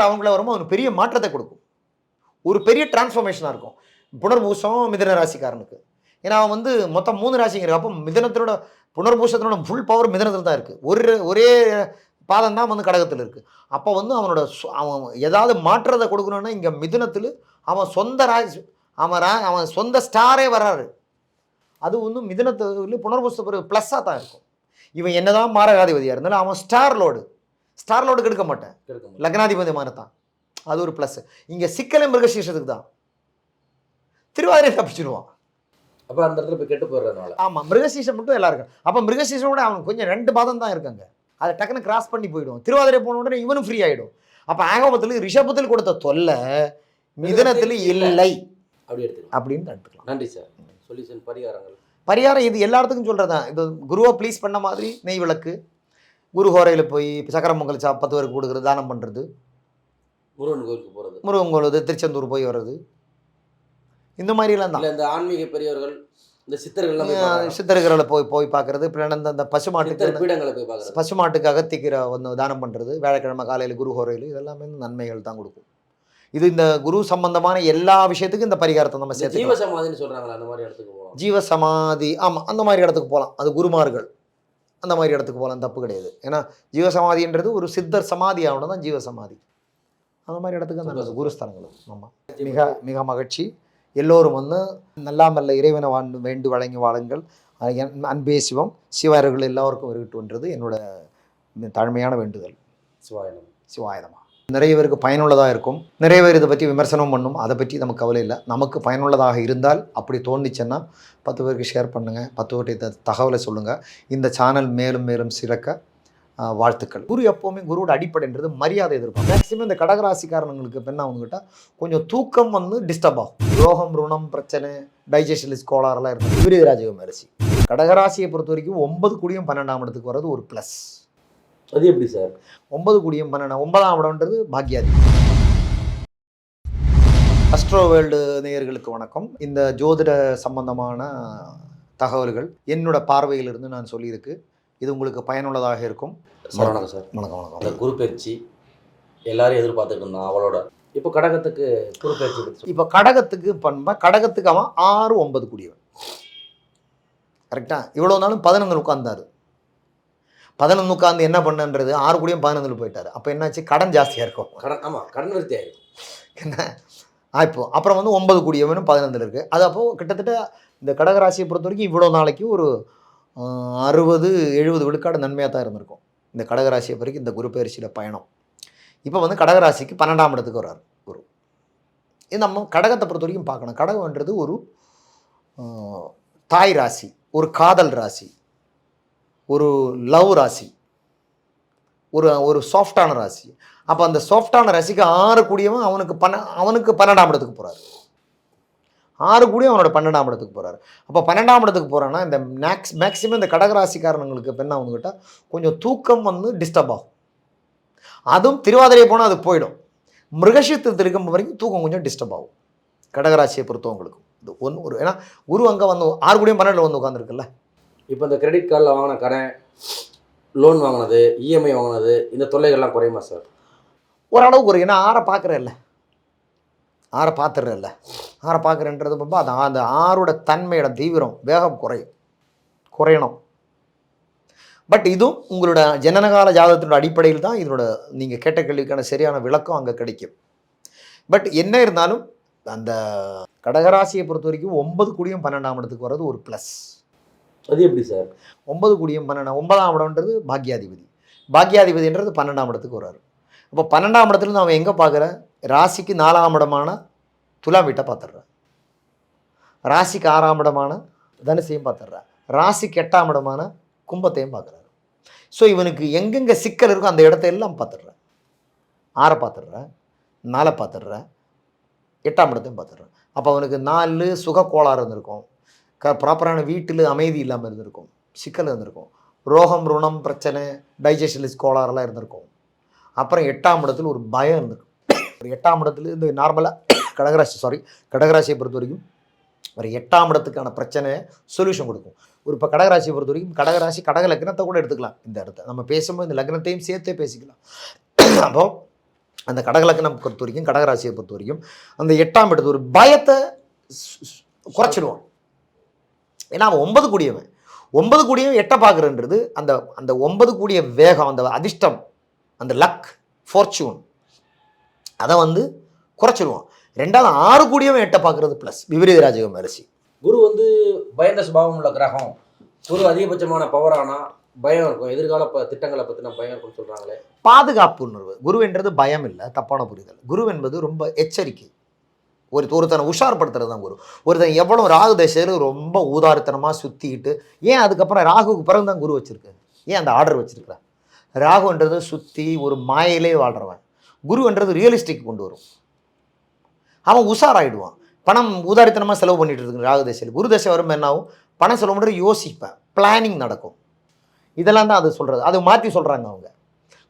அவங்கள வரும்போது அவனுக்கு பெரிய மாற்றத்தை கொடுக்கும், ஒரு பெரிய டிரான்ஸ்ஃபர்மேஷனாக இருக்கும் புனர்பூசம் மிதுன ராசிக்காரனுக்கு. ஏன்னா அவன் வந்து மொத்தம் 3 ராசிங்கிற, அப்போ மிதுனத்தினோட புனர்பூசத்தினோட ஃபுல் பவர் மிதுனத்தில் தான் இருக்குது. ஒரே பாதம் தான் வந்து கடகத்தில் இருக்குது. அப்போ வந்து அவன் ஏதாவது மாற்றத்தை கொடுக்கணுன்னா இங்கே மிதுனத்தில் அவன் சொந்த அவன் சொந்த ஸ்டாரே வராரு. அது வந்து மிதுனத்தில் புனர்பூச ப்ளஸ்ஸாக தான் இருக்கும். இவன் என்னதான் மாரகாதிபதியாக இருந்தாலும் அவன் ஸ்டார் லோடு கெடுக்க மாட்டேன், லக்னாதிபதி மாதிரி தான். அது ஒரு ப்ளஸ். இங்கே சிக்கலை மிருகசீஷத்துக்கு தான். திருவாதிரை தப்பிச்சிடுவான். அப்போ அந்த இடத்துல போய் கெட்டு போயிடுறதுனால. ஆமாம், மிருகசீஷம் மட்டும் எல்லாம் இருக்கும். அப்போ மிருகசீஷனோட அவன் கொஞ்சம் 2 பாதம் தான் இருக்காங்க, அதை டக்குன்னு கிராஸ் பண்ணி போயிடும். திருவாதிரை போன உடனே இவனும் ஃப்ரீ ஆகிடும். அப்போ ஆகமத்தில் ரிஷபத்தில் கொடுத்த தொல்லை மிதுனத்தில் இல்லை அப்படி எடுத்துக்கலாம் அப்படின்னு எடுத்துக்கலாம். நன்றி சார். சொல்யூஷன் பரிகாரம் இது எல்லா இடத்துக்கும் சொல்கிறது தான். இது குருவை ப்ளீஸ் பண்ண மாதிரி நெய் விளக்கு, குரு ஹோரையில் போய் சக்கரம் பொங்கல் 10 பேருக்கு கொடுக்குறது, தானம் பண்ணுறது, முருகன் கோயிலுக்கு போகிறது, முருகன் கோயில் திருச்செந்தூர் போய் வர்றது, இந்த மாதிரிலாம் தான். இந்த ஆன்மீக பெரியவர்கள், இந்த சித்தர்களை போய் பார்க்குறது. இந்த பசுமாட்டுக்கு அகத்திக்கிற வந்து தானம் பண்ணுறது, வியாழக்கிழமை காலையில் குரு ஹோரையில், இதெல்லாமே நன்மைகள் தான் கொடுக்கும். இது இந்த குரு சம்பந்தமான எல்லா விஷயத்துக்கும் இந்த பரிகாரத்தை நம்ம சேர்த்து. ஜீவசமாதின்னு சொல்கிறாங்களா, அந்த மாதிரி இடத்துக்கு போகலாம். ஜீவசமாதி, ஆமாம், அந்த மாதிரி இடத்துக்கு போகலாம். அது குருமார்கள் அந்த மாதிரி இடத்துக்கு போகலாம், தப்பு கிடையாது. ஏன்னா ஜீவசமாதின்றது ஒரு சித்தர் சமாதி ஆகணும் தான் ஜீவசமாதி. அந்த மாதிரி இடத்துக்கு அந்த குருஸ்தலங்கள். ஆமாம், மிக மிக மகிழ்ச்சி. எல்லோரும் வந்து நல்லாமல்ல இறைவனை வேண்டு வழங்கி வாழுங்கள். அன்பே சிவம், சிவாயர்கள் எல்லோருக்கும் இருக்கட்டும்ன்றது என்னோட தாழ்மையான வேண்டுதல். சிவாயனமா. நிறைய பேருக்கு பயனுள்ளதாக இருக்கும். நிறைய பேர் இதை பற்றி விமர்சனம் பண்ணும், அதை பற்றி நமக்கு கவலை இல்லை. நமக்கு பயனுள்ளதாக இருந்தால் அப்படி தோணுச்சுன்னா 10 பேருக்கு ஷேர் பண்ணுங்கள், 10 பேர்கிட்ட தகவலை சொல்லுங்கள். இந்த சேனல் மேலும் மேலும் சிறக்க வாழ்த்துக்கள். குரு எப்போவுமே குருவோட அடிப்படைன்றது மரியாதை எதிர்பார்க்கும். மேக்ஸிமம் இந்த கடகராசிக்காரங்களுக்கு இப்போ என்ன வந்துக்கிட்டால் கொஞ்சம் தூக்கம் வந்து டிஸ்டர்ப் ஆகும். ரோகம், ருணம் பிரச்சனை, டைஜஷனிஸ் கோளாறுலாம் இருக்கும். விருதராஜகம் அரிசி கடகராசியை பொறுத்த வரைக்கும் 9 கூடியும் 12ஆம் இடத்துக்கு வர்றது ஒரு ப்ளஸ். அது எப்படி சார்? 9 கூடியும் 9ஆம் இடம்ன்றது பாக்யாதி. அஸ்ட்ரோ வேர்ல்டு நேயர்களுக்கு வணக்கம். இந்த ஜோதிட சம்பந்தமான தகவல்கள் என்னோட பார்வையிலிருந்து நான் சொல்லியிருக்கு. இது உங்களுக்கு பயனுள்ளதாக இருக்கும். வணக்கம் சார். வணக்கம். அந்த குரு பயிற்சி எல்லாரும் எதிர்பார்த்துட்டு இருந்தோம் அவளோட. இப்போ கடகத்துக்கு குரு பயிற்சி, இப்போ கடகத்துக்கு அவன் 6-9 கூடியவன். கரெக்டா? இவ்வளோ நாளும் 11 உட்கார்ந்தாரு. 11 உட்காந்து என்ன பண்ணுன்றது 6 கூடியும் 11 போயிட்டாரு. அப்போ என்னாச்சு? கடன் ஜாஸ்தியாக இருக்கும். கடன் விருத்தி ஆகிருக்கும். என்ன இப்போ அப்புறம் வந்து 9 கூடியவனும் 11 இருக்குது. அது அப்போது கிட்டத்தட்ட இந்த கடகராசியை பொறுத்த வரைக்கும் இவ்வளோ நாளைக்கு ஒரு 60-70 விழுக்காடு நன்மையாக தான் இருந்திருக்கும் இந்த கடகராசியை வரைக்கும் இந்த குரு பயிற்சியில் பயணம். இப்போ வந்து கடகராசிக்கு 12ஆம் இடத்துக்கு வர்றாரு குரு. இது நம்ம கடகத்தை பொறுத்த வரைக்கும் பார்க்கணும். கடகம்ன்றது ஒரு தாய் ராசி, ஒரு காதல் ராசி, ஒரு லவ் ராசி, ஒரு ஒரு சாஃப்டான ராசி. அப்போ அந்த சாஃப்டான ராசிக்கு 6 கூடியவன் அவனுக்கு 12ஆம் இடத்துக்கு போகிறாரு. 6 கூடியும் அவனோட 12ஆம் இடத்துக்கு போகிறாரு. அப்போ 12ஆம் இடத்துக்கு போகிறான்னா இந்த மேக்ஸிமம் இந்த கடகராசிக்காரங்களுக்கு இப்போ என்ன ஆகும்னு கேட்டால் கொஞ்சம் தூக்கம் வந்து டிஸ்டர்ப் ஆகும். அதுவும் திருவாதிரை போனால் அது போயிடும். மிருகஷிரத்தில் இருக்கும் வரைக்கும் தூக்கம் கொஞ்சம் டிஸ்டர்ப் ஆகும் கடகராசியை பொறுத்தவங்களுக்கு. இது ஒரு ஏன்னா குரு அங்கே வந்து 6 கூடியும் 12 வந்து உட்காந்துருக்குல்ல. இப்போ இந்த கிரெடிட் கார்டில் வாங்கின கடன், லோன் வாங்கினது, இஎம்ஐ வாங்கினது, இந்த தொல்லைகள்லாம் குறையுமா சார்? ஓரளவுக்கு குறையும். ஏன்னா 6 பார்க்குறேன்ல, 6 பார்த்துடுறேன்ல, 6 பார்க்குறேன்றது பார்ப்பா அது அந்த 6ஓட தன்மையோட தீவிரம் வேகம் குறையணும். பட் இதுவும் உங்களோட ஜனனகால ஜாதகத்தினோட அடிப்படையில் தான் இதனோட நீங்கள் கேட்ட கேள்விக்கான சரியான விளக்கம் அங்கே கிடைக்கும். பட் என்ன இருந்தாலும் அந்த கடகராசியை பொறுத்த வரைக்கும் 9 கூடியும் 12ஆம் இடத்துக்கு வர்றது ஒரு ப்ளஸ். அது எப்படி சார்? 9 கூடியும் 9ஆம் இடம்ன்றது பாக்யாதிபதி. பாக்யாதிபதின்றது 12ஆம் இடத்துக்கு வர்றாரு. அப்போ 12ஆம் இடத்துல அவன் எங்கே பார்க்குற? ராசிக்கு 4ஆம் இடமான துலாம் வீட்டை பார்த்துடுறான், ராசிக்கு 6ஆம் இடமான தனுசையும் பார்த்துடுறான், ராசிக்கு 8ஆம் இடமான கும்பத்தையும் பார்க்குறாரு. ஸோ இவனுக்கு எங்கெங்கே சிக்கல் இருக்கோ அந்த இடத்த எல்லாம் பார்த்துடுறேன். 6 பார்த்துடுறேன், 4 பார்த்துடுறேன், 8ஆம் இடத்தையும் பார்த்துடுறேன். அப்போ அவனுக்கு 4 சுக கோளாறு இருந்திருக்கும், ப்ராப்பரான வீட்டில் அமைதி இல்லாமல் இருந்திருக்கும், சிக்கல் இருந்திருக்கும், ரோகம் ருணம் பிரச்சனை, டைஜஷனிஸ் கோளாறுலாம் இருந்திருக்கும். அப்புறம் 8ஆம் இடத்துல ஒரு பயம் இருந்திருக்கும். ஒரு 8ஆம் இடத்துல இந்த நார்மலாக கடகராசியை பொறுத்த வரைக்கும் ஒரு 8ஆம் இடத்துக்கான பிரச்சனையை சொல்யூஷன் கொடுக்கும். ஒரு இப்போ கடகராசியை பொறுத்த வரைக்கும் கடகராசி கடக லக்னத்தை கூட எடுத்துக்கலாம். இந்த இடத்த நம்ம பேசும்போது இந்த லக்னத்தையும் சேர்த்தே பேசிக்கலாம். அப்போ அந்த கடக லக்னம் பொறுத்த வரைக்கும் கடகராசியை பொறுத்த வரைக்கும் அந்த 8ஆம் இடத்து ஒரு பயத்தை குறைச்சிடுவான். ஏன்னா அவன் 9 கூடியவன் 9 கூடியவன் 8 பார்க்குறன்றது அந்த அந்த 9 கூடிய வேகம், அந்த அதிர்ஷ்டம், அந்த லக், ஃபார்ச்சூன் அதை வந்து குறைச்சிடுவான். 2வது 6 கூடியவன் 8 பார்க்குறது ப்ளஸ் விபரீத ராஜயோகம் அரிசி. குரு வந்து பயந்த சுபாவம் உள்ள கிரகம். குரு அதிகபட்சமான பவரானா பயம் இருக்கும், எதிர்கால திட்டங்களை பற்றின பயம் இருக்கும்னு சொல்கிறாங்களே. பாதுகாப்பு உணர்வு. குரு என்றது பயம் இல்லை, தப்பான புரிதல். குரு என்பது ரொம்ப எச்சரிக்கை. ஒருத்தனை உஷார்படுத்துறது தான் குரு. ஒருத்தன் எவ்வளோ ராகு தசையில் ரொம்ப ஊதாரித்தனமாக சுற்றிக்கிட்டு, ஏன் அதுக்கப்புறம் ராகுக்கு பிறகு தான் குரு வச்சுருக்கு, ஏன் அந்த ஆர்டர் வச்சுருக்குற? ராகுன்றது சுற்றி ஒரு மாயிலே வாழ்கிறவன். குருன்றது ரியலிஸ்டிக் கொண்டு வரும். அவன் உஷாராயிடுவான். பணம் ஊதாரித்தனமாக செலவு பண்ணிட்டு இருக்கு ராகு தசையில். குரு தசை வரும் என்னாவும் பணம் செலவு பண்ணுறது யோசிப்பேன், பிளானிங் நடக்கும். இதெல்லாம் தான் அது சொல்கிறது. அது மாற்றி சொல்கிறாங்க அவங்க.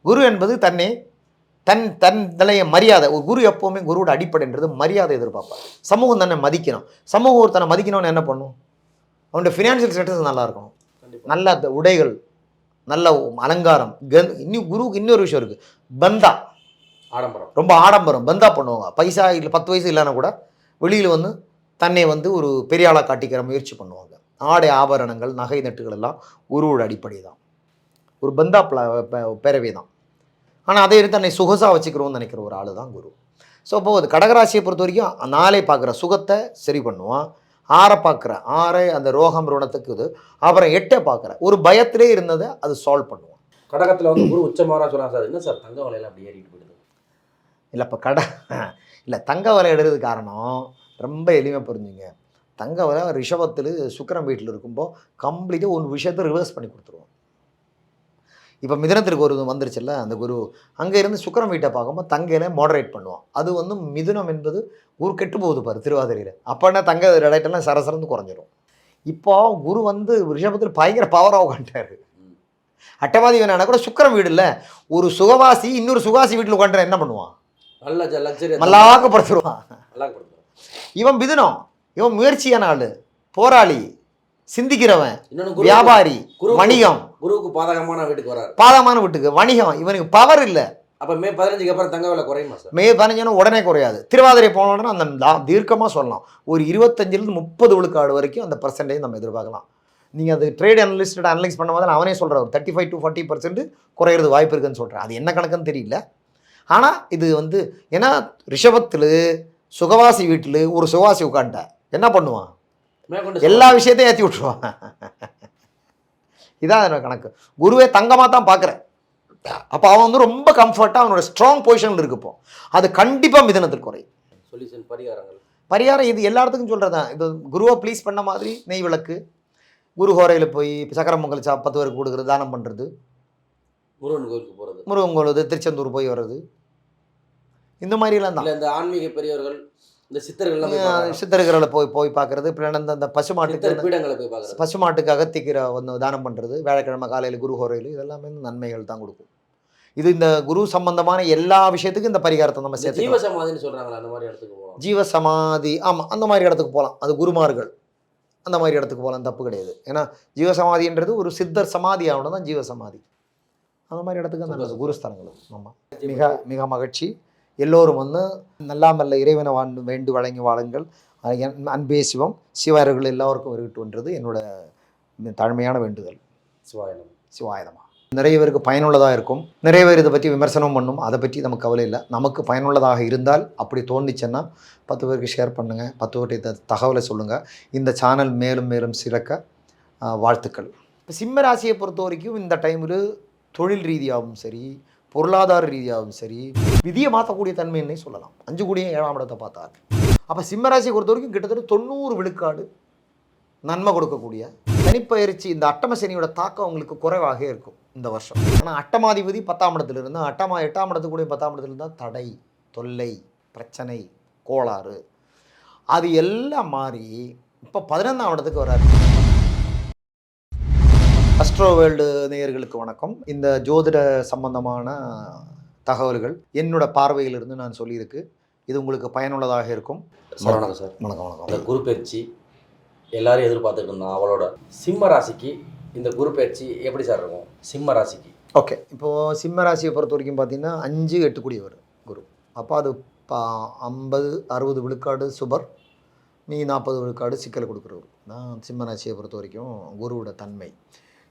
குரு என்பது தன் நிலைய மரியாதை. ஒரு குரு எப்போவுமே குருவோட அடிப்படைன்றது மரியாதை எதிர்பார்ப்பார். சமூகம் தன்னை மதிக்கணும். சமூகம் ஒருத்தனை மதிக்கணும்னு என்ன பண்ணும்? அவனுடைய ஃபினான்ஷியல் ஸ்டேட்டஸ் நல்லா இருக்கணும், நல்ல உடைகள், நல்ல அலங்காரம். குருவுக்கு இன்னொரு விஷயம் இருக்குது, பந்தா, ஆடம்பரம், ரொம்ப ஆடம்பரம், பந்தா பண்ணுவாங்க. பைசா இல்லை 10 வயசு இல்லைன்னா கூட வெளியில் வந்து தன்னை வந்து ஒரு பெரிய ஆளாக காட்டிக்கிற முயற்சி பண்ணுவாங்க. ஆடை ஆபரணங்கள் நகை நட்டுகள் எல்லாம் குருவோட அடிப்படை தான். ஒரு பந்தா பேரவை தான். ஆனால் அதை எடுத்து தன்னை சொகுசாக வச்சுக்கிறோன்னு நினைக்கிற ஒரு ஆள் தான் குரு. ஸோ அப்போது கடகராசியை பொறுத்த வரைக்கும் 4 பார்க்குற சுகத்தை சரி பண்ணுவான், 6 பார்க்குற 6 அந்த ரோகம் ருணத்துக்கு இது, அப்புறம் 8 பார்க்குற ஒரு பயத்திலே இருந்ததை அது சால்வ் பண்ணுவான். கடகத்தில் வந்து குரு உச்சமாரா சொன்னா சார், என்ன சார் தங்க விலையில அப்படி ஏறிட்டு போயிடுது? இல்லை இப்போ தங்க விலை எடுக்கிறதுக்கு காரணம் ரொம்ப எளிமையாக புரிஞ்சுங்க. தங்க விலை ரிஷபத்தில் சுக்கிரன் வீட்டில் இருக்கும்போது கம்ப்ளீட்டாக ஒரு விஷயத்தை ரிவர்ஸ் பண்ணி கொடுத்துருவோம். இப்போ மிதுனத்திற்கு ஒரு வந்துருச்சுல்ல அந்த குரு, அங்கே இருந்து சுக்கிரன் வீட்டை பார்க்கும்போது தங்கையில மாடரேட் பண்ணுவோம். அது வந்து மிதுனம் என்பது குரு கெட்டு போகுது பாரு திருவாதிரையில். அப்போனா தங்க ரேட்டெல்லாம் சரசரந்து குறைஞ்சிரும். இப்போ குரு வந்து ரிஷபத்தில் பயங்கர பவராக உட்காந்துட்டாரு. அட்டவாதி வேணா கூட சுக்கிரன் வீடு இல்லை, ஒரு சுகவாசி இன்னொரு சுகாசி வீட்டில் உட்காந்துட்டா என்ன பண்ணுவான்? மல்லாக்கப்படுத்துருவான். இவன் மிதுனம், இவன் முயற்சியான ஆளு, போராளி, சிந்திக்கிறவன், வியாபாரி, வணிகம். குருவுக்கு பாதகமான வீட்டுக்கு வராரு, பாதகமான வீட்டுக்கு வணிகம். இவனுக்கு பவர் இல்லை. அப்போ மே 15க்கு அப்புறம் தங்க விலை குறையுமா சார்? மே 15 உடனே குறையாது. திருவாதிரை போனோன்னா அந்த தீர்க்கமாக சொல்லலாம் ஒரு 25 to 30 விழுக்காடு வரைக்கும் அந்த பர்சன்டேஜ் நம்ம எதிர்பார்க்கலாம். நீங்கள் அது ட்ரேட் அனலிஸ்ட்டோட அனலைஸ் பண்ணும் போது அவனே சொல்கிற ஒரு 35 to 40% குறையிறது வாய்ப்பு இருக்குன்னு சொல்கிறேன். அது என்ன கணக்குன்னு தெரியல. ஆனால் இது வந்து ஏன்னா ரிஷபத்தில் சுகவாசி வீட்டில் ஒரு சுகவாசி உட்காந்துட்டா என்ன பண்ணுவான்? எல்லா விஷயத்தையும் ஏற்றி விட்டுருவான். இதான் என்னோட கணக்கு. குருவே தங்கமாக தான் பார்க்குறேன். அப்போ அவன் வந்து ரொம்ப கம்ஃபர்ட்டாக அவனோட ஸ்ட்ராங் பொசிஷனில் இருக்குப்போ அது கண்டிப்பாக மிதனத்தில் குறையும். சொல்யூஷன் பரிகாரங்கள் பரிகாரம் இது எல்லா இடத்துக்கும் சொல்கிறது தான். இது குருவை ப்ளீஸ் பண்ண மாதிரி நெய் விளக்கு, குரு ஹோரையில் போய் சக்கரை பொங்கல் 10 பேருக்கு கொடுக்குறது, தானம் பண்ணுறது, முருகன் கோயிலுக்கு போகிறது, முருகன் கோவில் திருச்செந்தூர் போய் வர்றது, இந்த மாதிரிலாம் தான். இல்லை இந்த ஆன்மீக பெரியவர்கள் இந்த சித்தர்கள்லாம் போய் பார்க்கறாங்க. சித்தர்களை போய் பார்க்குறது. இப்போ இந்த பசுமாட்டுக்கு சித்தர் பீடங்களை போய் பார்க்குறது. பசுமாட்டுக்கு அகத்திக்கீரை வந்து தானம் பண்ணுறது, வியாழக்கிழமை காலையில் குரு ஹோரையில், இதெல்லாமே வந்து நன்மைகள் தான் கொடுக்கும். இது இந்த குரு சம்பந்தமான எல்லா விஷயத்துக்கும் இந்த பரிகாரத்தை நம்ம இந்த சேர்த்து ஜீவ சமாதின்னு சொல்றாங்களா, அந்த மாதிரி இடத்துக்கு போகலாம். ஜீவ சமாதி, ஆமாம், அந்த மாதிரி இடத்துக்கு போகலாம். அது குருமார்கள் அந்த மாதிரி இடத்துக்கு போகலாம், தப்பு கிடையாது. ஏன்னா ஜீவ சமாதின்றது ஒரு சித்தர் சமாதி ஆகணும் தான் ஜீவ சமாதி. அந்த மாதிரி இடத்துக்கு நல்லது குருஸ்தலங்களும். ஆமாம், மிக மிக மகிழ்ச்சி. எல்லோரும் வந்து நல்லாமல்ல இறைவனை வேண்டு வழங்கி வாழுங்கள். அன்பே சிவம், சிவர்கள் எல்லோருக்கும் இருக்கட்டும்ன்றது என்னோட தாழ்மையான வேண்டுதல். சிவாயனம். சிவாயுதமா. நிறைய பேருக்கு பயனுள்ளதாக இருக்கும். நிறைய பேர் இதை பற்றி விமர்சனம் பண்ணும். அதை பற்றி நமக்கு கவலை இல்லை. நமக்கு பயனுள்ளதாக இருந்தால் அப்படி தோணுச்சுன்னா 10 பேருக்கு ஷேர் பண்ணுங்கள், 10 பேர்கிட்ட தகவலை சொல்லுங்கள். இந்த சேனல் மேலும் மேலும் சிறக்க வாழ்த்துக்கள். இப்போ சிம்ம ராசியை பொறுத்த வரைக்கும் இந்த டைமில் தொழில் ரீதியாகவும் சரி, பொருளாதார ரீதியாகவும் சரி, விதியை மாற்றக்கூடிய தன்மைன்னே சொல்லலாம். 5 கூடிய 7ஆம் இடத்தை பார்த்தார். அப்போ சிம்ம ராசியை பொறுத்த வரைக்கும் கிட்டத்தட்ட 90 விழுக்காடு நன்மை கொடுக்கக்கூடிய தனிப்பயிற்சி. இந்த அட்டம சனியோட தாக்கம் உங்களுக்கு குறைவாக இருக்கும் இந்த வருஷம். ஆனால் அட்டமாதிபதி 10ஆம் இடத்துல இருந்தால் 8ஆம் இடத்துக்குடைய 10ஆம் இடத்துல இருந்தால் தடை, தொல்லை, பிரச்சனை, கோளாறு அது எல்லாம் மாறி இப்போ 11ஆம் இடத்துக்கு வராரு. அஸ்ட்ரோ வேர்ல்டு நேயர்களுக்கு வணக்கம். இந்த ஜோதிட சம்பந்தமான தகவல்கள் என்னோட பார்வையிலிருந்து நான் சொல்லியிருக்கு. இது உங்களுக்கு பயனுள்ளதாக இருக்கும். வணக்கம் சார். வணக்கம் வணக்கம். இந்த குரு பயிற்சி எல்லாரும் எதிர்பார்த்துட்டு இருந்தோம் அவளோட. சிம்ம ராசிக்கு இந்த குரு பயிற்சி எப்படி சார் இருக்கும்? சிம்ம ராசிக்கு ஓகே, இப்போது சிம்ம ராசியை பொறுத்த வரைக்கும் பார்த்தீங்கன்னா 5 8 கூடியவர் குரு. அப்போ அது 50-60 விழுக்காடு சுபர், மீ 40 விழுக்காடு சிக்கலை கொடுக்குறவர் தான் சிம்ம ராசியை பொறுத்த வரைக்கும் குருவோட தன்மை.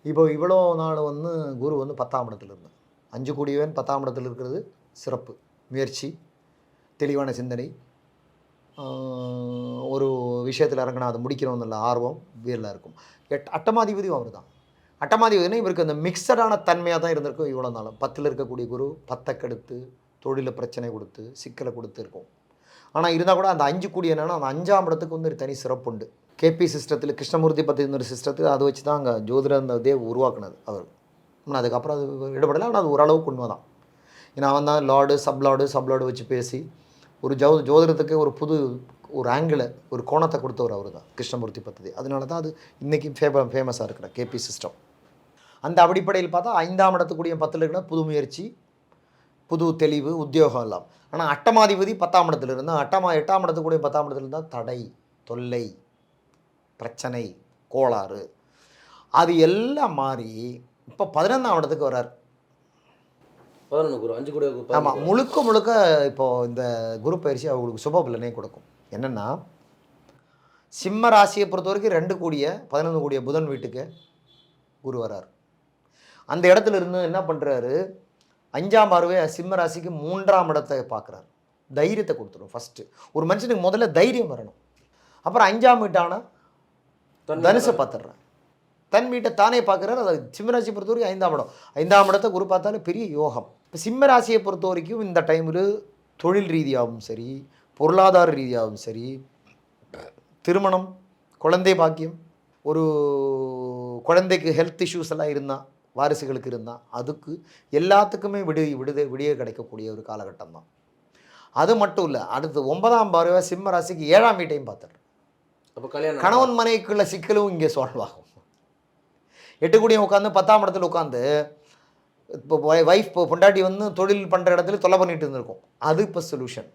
இப்போ இவ்வளோ நாள் வந்து குரு வந்து 10ஆம் இடத்துல இருந்தார். 5 கூடியவன் 10ஆம் இடத்துல இருக்கிறது சிறப்பு. முயற்சி, தெளிவான சிந்தனை, ஒரு விஷயத்தில் இறங்கினா அதை முடிக்கிறோம் நல்ல ஆர்வம் வீரில் இருக்கும். அட்டமாதிபதியும் அவர் தான். அட்டமாதிபதினா இவருக்கு அந்த மிக்சடான தன்மையாக தான் இருந்திருக்கும் இவ்வளோ நாளும். 10ல் இருக்கக்கூடிய குரு 10 கெடுத்து தொழிலில் பிரச்சனை கொடுத்து சிக்கலை கொடுத்து இருக்கும். ஆனால் இருந்தால் கூட அந்த 5 கூடிய என்னன்னா அந்த 5ஆம் இடத்துக்கு வந்து ஒரு தனி சிறப்பு உண்டு. கேபி சிஸ்டத்தில் கிருஷ்ணமூர்த்தி பற்றி சிஸ்டத்தில் அதை வச்சு தான் அங்கே ஜோதிட அந்த இதே உருவாக்குனது அவர். ஆனால் அதுக்கப்புறம் அது ஈடுபடலை. ஆனால் அது ஓரளவுக்கு உண்மை தான். ஏன்னா அவன் தான் லார்டு சப்லார்டு வச்சு பேசி ஒரு ஜோதிடத்துக்கு ஒரு புது ஒரு ஆங்கிளை ஒரு கோணத்தை கொடுத்தவர் அவர் தான் கிருஷ்ணமூர்த்தி பற்றி. அதனால தான் அது இன்றைக்கி ஃபேமஸாக இருக்கிற கேபி சிஸ்டம். அந்த அடிப்படையில் பார்த்தா 5ஆம் இடத்துக்குரிய 10ல் இருக்கிற புது முயற்சி, புது தெளிவு, உத்தியோகம் எல்லாம். ஆனால் அட்டமாதிபதி 10ஆம் இடத்துல இருந்தால் 8ஆம் இடத்துக்குரிய 10ஆம் இடத்துல இருந்தால் தடை, தொல்லை, பிரச்சனை, கோளாறு அது எல்லாம் மாறி இப்போ 11ஆம் இடத்துக்கு வர்றார். 11 குரு 5 கூட. ஆமாம், முழுக்க இப்போது இந்த குரு பயிற்சி அவங்களுக்கு சுப பலனே கொடுக்கும். என்னென்னா சிம்ம ராசியை பொறுத்த வரைக்கும் 2 கூடிய 11 கூடிய புதன் வீட்டுக்கு குரு வரார். அந்த இடத்துல இருந்து என்ன பண்ணுறாரு, 5ஆம் பார்வை சிம்ம ராசிக்கு 3ஆம் இடத்தை பார்க்குறாரு. தைரியத்தை கொடுத்துரும். ஃபஸ்ட்டு ஒரு மனுஷனுக்கு முதல்ல தைரியம் வரணும். அப்புறம் 5ஆம் வீட்டான தனுசை பார்த்துடுறேன். தன் வீட்டை தானே பார்க்குறாரு. அது சிம்மராசியை பொறுத்த வரைக்கும் 5ஆம் இடம். 5ஆம் இடத்தை குரு பார்த்தாலும் பெரிய யோகம். இப்போ சிம்ம ராசியை பொறுத்த வரைக்கும் இந்த டைமில் தொழில் ரீதியாகவும் சரி, பொருளாதார ரீதியாகவும் சரி, திருமணம், குழந்தை பாக்கியம், ஒரு குழந்தைக்கு ஹெல்த் இஷ்யூஸ் எல்லாம் இருந்தால், வாரிசுகளுக்கு இருந்தால், அதுக்கு எல்லாத்துக்குமே விடிய கிடைக்கக்கூடிய ஒரு காலகட்டம் தான். அது மட்டும் இல்லை, அடுத்து 9ஆம் பார்வை சிம்ம ராசிக்கு 7ஆம் வீட்டையும் பார்த்துடுறேன். அப்போ கல்யாணம் கணவன் மனைவிக்குள்ள சிக்கலும் இங்கே சால்வ் ஆகும். 8 கூடிய உட்காந்து 10ஆம் இடத்துல உட்காந்து இப்போ வைஃப் பொண்டாட்டி வந்து தொழில் பண்ணுற இடத்துல தொலை பண்ணிட்டு இருந்திருக்கும். அது இப்போ சொல்யூஷன்.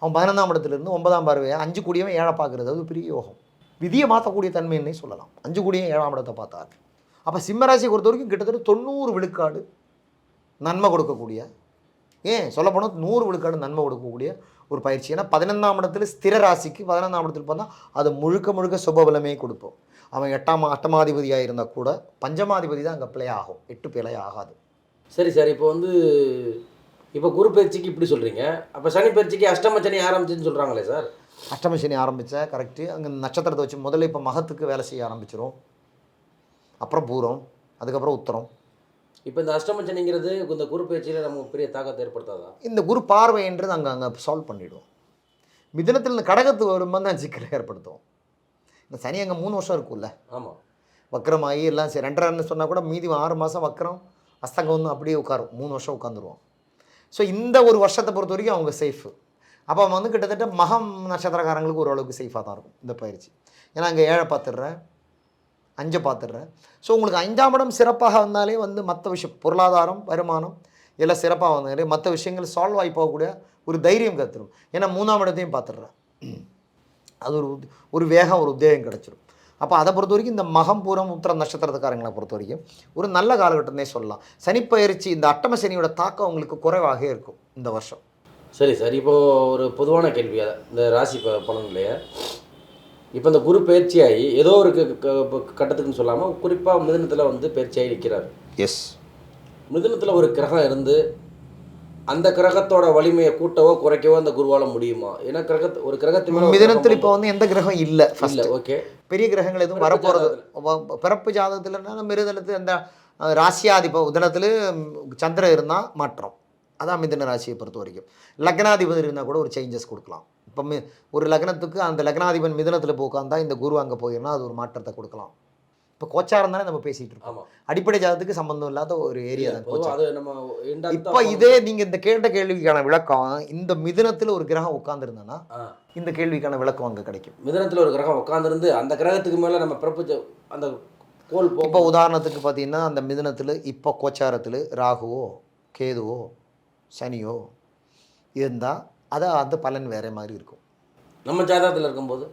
அவன் 11ஆம் இடத்துலேருந்து 9ஆம் பார்வையை 5 கூடியவன் 7 பார்க்குறது அது பெரிய யோகம். விதியை மாற்றக்கூடிய தன்மைன்னே சொல்லலாம். 5 கூடிய 7ஆம் இடத்தை பார்த்தார். அப்போ சிம்மராசியை பொறுத்த வரைக்கும் கிட்டத்தட்ட 90 விழுக்காடு நன்மை கொடுக்கக்கூடிய, சொல்லப்போனால் 100 விழுக்காடு நன்மை கொடுக்கக்கூடிய ஒரு பயிற்சி. ஏன்னா 11ஆம் இடத்துல ஸ்திர ராசிக்கு 11ஆம் இடத்துல பார்த்தா அது முழுக்க சுபபலமே கொடுப்போம். அவன் 8ஆம் இருந்தால் கூட பஞ்சமாதிபதி தான் அங்கே பிளே ஆகும். 8 பிழை ஆகாது. சரி சார், இப்போ குரு பயிற்சிக்கு இப்படி சொல்கிறீங்க, அப்போ சனி பயிற்சிக்கு அஷ்டம சனி ஆரம்பிச்சுன்னு சொல்கிறாங்களே சார்? அஷ்டம சனி ஆரம்பித்தா கரெக்டு. அங்கே நட்சத்திரத்தை வச்சு முதல்ல இப்போ மகத்துக்கு வேலை செய்ய ஆரம்பிச்சிடும். அப்புறம் பூரம், அதுக்கப்புறம் உத்தரம். இப்போ இந்த அஷ்டம சனிங்கிறது இந்த குரு பயிற்சியில் நமக்கு பெரிய தாக்கத்தை ஏற்படுத்தாதா? இந்த குரு பார்வைன்றது அங்கே சால்வ் பண்ணிவிடும். மிதுனத்தில் இந்த கடகத்து வரும்போது தான் சிக்கலை ஏற்படுத்தும். இந்த சனி அங்கே 3 வருஷம் இருக்கும்ல, ஆமாம். வக்கரமாகி எல்லாம் சரி 2.5 சொன்னால் கூட மீதி 6 மாதம் வக்கரம் அஸ்தங்கம் வந்து அப்படியே உட்காரும், 3 வருஷம் உட்காந்துருவோம். ஸோ இந்த ஒரு வருஷத்தை பொறுத்த வரைக்கும் அவங்க சேஃபு. அப்போ அவன் வந்து கிட்டத்தட்ட மகம் நட்சத்திரக்காரங்களுக்கு ஓரளவுக்கு சேஃபாக தான் இருக்கும் இந்த பயிற்சி. ஏன்னா அங்கே 7 பார்த்துடுறேன், 5 பார்த்துடுறேன். ஸோ உங்களுக்கு 5ஆம் இடம் சிறப்பாக வந்தாலே வந்து மற்ற விஷயம் பொருளாதாரம் வருமானம் எல்லாம் சிறப்பாக வந்தாலே மற்ற விஷயங்கள் சால்வ் ஆகி போகக்கூடிய ஒரு தைரியம் கற்றுரும். ஏன்னா 3ஆம் இடத்தையும் பார்த்துடுறேன், அது ஒரு வேகம் ஒரு உத்வேகம் கிடச்சிரும். அப்போ அதை பொறுத்த வரைக்கும் இந்த மகம் பூரம் உத்திரம் நட்சத்திரத்துக்காரங்களை பொறுத்த வரைக்கும் ஒரு நல்ல காலகட்டம்னே சொல்லலாம். சனிப்பயிற்சி இந்த அட்டம சனியோட தாக்கம் உங்களுக்கு குறைவாக இருக்கும் இந்த வருஷம். சரி சார், இப்போது ஒரு பொதுவான கேள்வி இந்த ராசி பலன் இல்லையா, இப்போ இந்த குரு பயிற்சியாகி ஏதோ ஒரு கட்டத்துக்குன்னு சொல்லாமல் குறிப்பாக மிதுனத்தில் வந்து பயிற்சியாகி நிற்கிறார். எஸ், மிதுனத்தில் ஒரு கிரகம் இருந்து அந்த கிரகத்தோட வலிமையை கூட்டவோ குறைக்கவோ அந்த குருவால முடியுமா? ஏன்னா ஒரு கிரகத்து மேலே மிதுனத்தில் இப்போ வந்து எந்த கிரகம் இல்லை இல்லை. ஓகே, பெரிய கிரகங்கள் எதுவும் வரப்போகிறது பிறப்பு ஜாதகத்தில்னா மிருதனத்து அந்த ராசியாதிப உதனத்தில் சந்திரன் இருந்தால் மாற்றம். அதான் மிதுன ராசியை பொறுத்த வரைக்கும். லக்னாதிபதி இருந்தால் கூட ஒரு சேஞ்சஸ் கொடுக்கலாம். இப்போ ஒரு லக்னத்துக்கு அந்த லக்னாதிபன் மிதுனத்தில் போக்காந்தா இந்த குரு அங்கே போயிருந்தா அது ஒரு மாற்றத்தை கொடுக்கலாம். இப்போ கோச்சாரம் தானே நம்ம பேசிகிட்டு இருக்கோம். அடிப்படை ஜாதத்துக்கு சம்பந்தம் இல்லாத ஒரு ஏரியா தான். இப்போ இதே நீங்கள் இந்த கேட்ட கேள்விக்கான விளக்கம் இந்த மிதுனத்தில் ஒரு கிரகம் உட்காந்துருந்தானா இந்த கேள்விக்கான விளக்கம் அங்கே கிடைக்கும். மிதுனத்தில் ஒரு கிரகம் உட்காந்துருந்து அந்த கிரகத்துக்கு மேலே நம்ம பிறப்பு அந்த கோல் இப்போ உதாரணத்துக்கு பார்த்தீங்கன்னா அந்த மிதுனத்தில் இப்போ கோச்சாரத்தில் ராகுவோ கேதுவோ சனியோ இருந்தால் அதை அந்த பலன் வேறு மாதிரி இருக்கும். நம்ம ஜாதகத்தில் இருக்கும்போது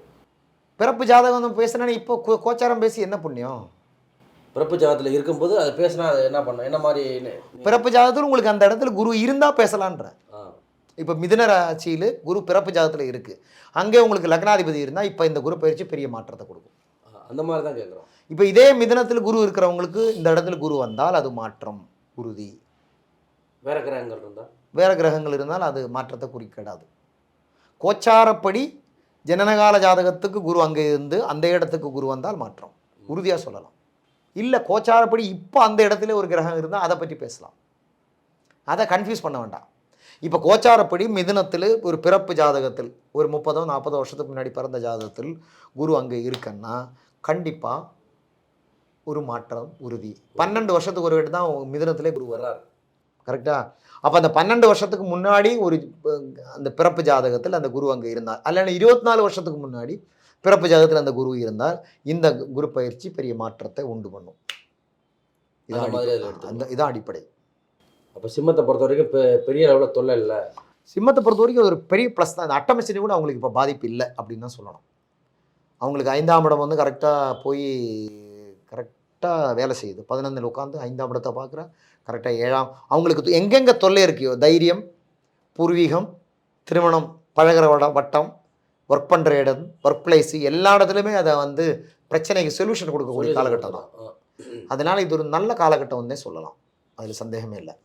பிறப்பு ஜாதகம் வந்து பேசுனா இப்போ கோச்சாரம் பேசி என்ன புண்ணியம்? பிறப்பு ஜாதகத்தில் இருக்கும்போது அதை பேசினா அது என்ன பண்ண என்ன மாதிரி பிறப்பு ஜாதகத்தில் உங்களுக்கு அந்த இடத்துல குரு இருந்தால் பேசலான்ற. இப்போ மிதுன ராசியில் குரு பிறப்பு ஜாதகத்தில் இருக்குது, அங்கே உங்களுக்கு லக்னாதிபதி இருந்தால் இப்போ இந்த குரு பயிற்சி பெரிய மாற்றத்தை கொடுக்கும். அந்த மாதிரி தான் கேட்குறோம். இப்போ இதே மிதுனத்தில் குரு இருக்கிறவங்களுக்கு இந்த இடத்துல குரு வந்தால் அது மாற்றம் உறுதி. வேறு கிரகங்கள் இருந்தால் வேறு கிரகங்கள் இருந்தால் அது மாற்றத்தை குறிக்கிடாது. கோச்சாரப்படி ஜனனகால ஜாதகத்துக்கு குரு அங்கே இருந்து அந்த இடத்துக்கு குரு வந்தால் மாற்றம் உறுதியாக சொல்லலாம். இல்லை கோச்சாரப்படி இப்போ அந்த இடத்துல ஒரு கிரகம் இருந்தால் அதை பற்றி பேசலாம். அதை கன்ஃபியூஸ் பண்ண வேண்டாம். இப்போ கோச்சாரப்படி மிதுனத்தில் ஒரு பிறப்பு ஜாதகத்தில் ஒரு 30-40 வருஷத்துக்கு முன்னாடி பிறந்த ஜாதகத்தில் குரு அங்கே இருக்குன்னா கண்டிப்பாக ஒரு மாற்றம் உறுதி. 12 வருஷத்துக்கு ஒரு வீடு தான் மிதுனத்திலே குரு வர்றார். கரெக்டாக? அப்போ அந்த 12 வருஷத்துக்கு முன்னாடி ஒரு அந்த பிறப்பு ஜாதகத்தில் அந்த குரு அங்கே இருந்தார், அல்லது 24 வருஷத்துக்கு முன்னாடி பிறப்பு ஜாதகத்தில் அந்த குரு இருந்தால் இந்த குரு பயிற்சி பெரிய மாற்றத்தை உண்டு பண்ணும். இதான் அடிப்படை. அப்போ சிம்மத்தை பொறுத்த வரைக்கும் பெரிய அளவில் தொல்லை இல்லை. சிம்மத்தை பொறுத்த வரைக்கும் ஒரு பெரிய ப்ளஸ் தான். அந்த அட்டமசனி கூட அவங்களுக்கு இப்போ பாதிப்பு இல்லை அப்படின்னு தான் சொல்லணும். அவங்களுக்கு 5ஆம் இடம் வந்து கரெக்டாக போய் கரெக்டாக வேலை செய்யுது. 11 உட்காந்து 5ஆம் இடத்தை பார்க்குற கரெக்டாக 7ஆம் அவங்களுக்கு எங்கெங்கே தொல்லை இருக்கியோ தைரியம், பூர்வீகம், திருமணம், பழகிற வட்டம், ஒர்க் பண்ணுற இடம், ஒர்க் பிளேஸு எல்லா இடத்துலையுமே அதை வந்து பிரச்சனைக்கு சொல்யூஷன் கொடுக்கக்கூடிய காலகட்டம் தான். அதனால் இது ஒரு நல்ல காலகட்டம் வந்தே சொல்லலாம், அதில் சந்தேகமே இல்லை.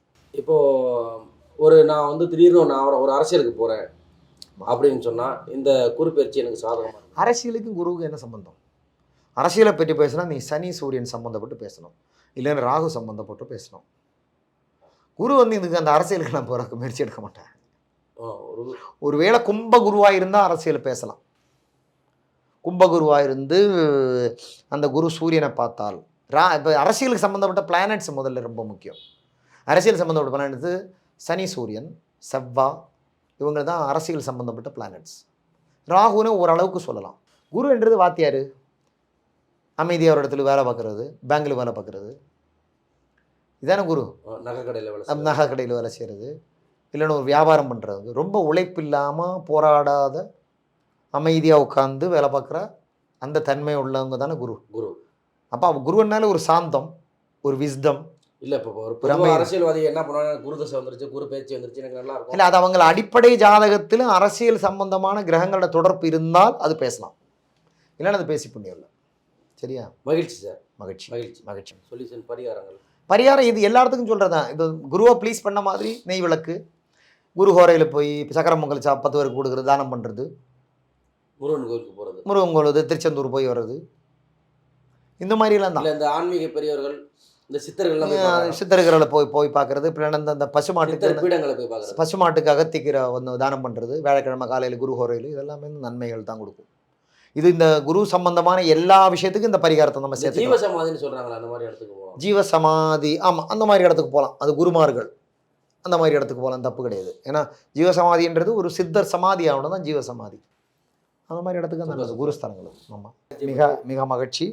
இப்போது நான் வந்து திடீர்னு நான் ஒரு அரசியலுக்கு போகிறேன் அப்படின்னு சொன்னால் இந்த குரு பயிற்சி எனக்கு சாதகமாக. அரசியலுக்கும் குருவுக்கு என்ன சம்பந்தம்? அரசியலை பற்றி பேசினா நீ சனி சூரியன் சம்மந்தப்பட்டு பேசணும், இல்லைன்னா ராகு சம்மந்தப்பட்டு பேசணும். குரு வந்து இதுக்கு அந்த அரசியலுக்கு நான் போகிறக்கு முயற்சி எடுக்க மாட்டேன். ஒரு வேளை கும்ப குருவாக இருந்தால் அரசியல் பேசலாம். கும்பகுருவாக இருந்து அந்த குரு சூரியனை பார்த்தால் இப்போ அரசியலுக்கு சம்மந்தப்பட்ட பிளானட்ஸ் முதல்ல ரொம்ப முக்கியம். அரசியல் சம்மந்தப்பட்ட பிளானட்ஸு சனி சூரியன் செவ்வாய் இவங்க தான் அரசியல் சம்மந்தப்பட்ட பிளானட்ஸ். ராகுன்னு ஓரளவுக்கு சொல்லலாம். குரு என்றது வாத்தியார், அமைதியாக ஒரு இடத்துல வேலை பார்க்குறது, பேங்கில் வேலை பார்க்குறது, இதான குரு. நகை கடையில் வேலை செய்கிறது, இல்லைன்னா ஒரு வியாபாரம் பண்ணுறது, ரொம்ப உழைப்பு இல்லாமல் போராடாத அமைதியாக உட்காந்து வேலை பார்க்குற அந்த தன்மை உள்ளவங்க தானே குரு. அப்போ குருவனால ஒரு சாந்தம், ஒரு விஸ்டம் இல்லை. இப்போ ஒரு அரசியல்வாதி என்ன பண்ணுவாங்க, குரு தசை வந்துருச்சு, குரு பேச்சு வந்துருச்சு, எனக்கு நல்லா இருக்கும். இல்லை, அது அவங்க அடிப்படை ஜாதகத்தில் அரசியல் சம்பந்தமான கிரகங்களோட தொடர்பு இருந்தால் அது பேசலாம், இல்லைன்னா அது பேசி புண்ணியம் இல்லை. சரியா? மகிழ்ச்சி சார். மகிழ்ச்சி மகிழ்ச்சி மகிழ்ச்சி. சொல்யூஷன் பரிகாரம் இது எல்லாத்துக்கும் சொல்கிறதான். இது குருவை ப்ளீஸ் பண்ண மாதிரி நெய் விளக்கு, குரு ஹோரையில் போய் சக்கரம் பொங்கல் 10 பேருக்கு கொடுக்குறது, தானம் பண்ணுறது, முருகன் கோயிலுக்கு போகிறது, முருகன் கோயில் திருச்செந்தூர் போய் வர்றது, இந்த மாதிரிலாம் தான். இந்த ஆன்மீக பெரியவர்கள் இந்த சித்தர்கள்லாம் போய் பார்க்கறாங்க. சித்தர்களை போய் போய் பார்க்கறது. பின்ன அந்த பசுமாட்டுக்கு சித்தர் பீடங்களை போய் பார்க்கறது. பசுமாட்டுக்கு அகத்திக்கிற ஒன்று தானம் பண்ணுறது, வியாழக்கிழமை காலையில் குரு ஹோரையில், இதெல்லாமே நன்மைகள் தான் கொடுக்கும். இது இந்த குரு சம்பந்தமான எல்லா விஷயத்துக்கும் இந்த பரிகாரத்தை நம்ம இந்த ஜீவ சேர்த்து. சமாதின்னு சொல்றாங்களா, அந்த மாதிரி இடத்துக்கு போகலாம். ஜீவ சமாதி, ஆமாம், அந்த மாதிரி இடத்துக்கு போகலாம். அது குருமார்கள் அந்த மாதிரி இடத்துக்கு போகலாம், தப்பு கிடையாது. ஏன்னா ஜீவசமாதின்றது ஒரு சித்தர் சமாதி ஆகணும் தான் ஜீவசமாதி. அந்த மாதிரி இடத்துக்கு நல்லது குருஸ்தலங்கள். ஆமாம், மிக மிக மகிழ்ச்சி.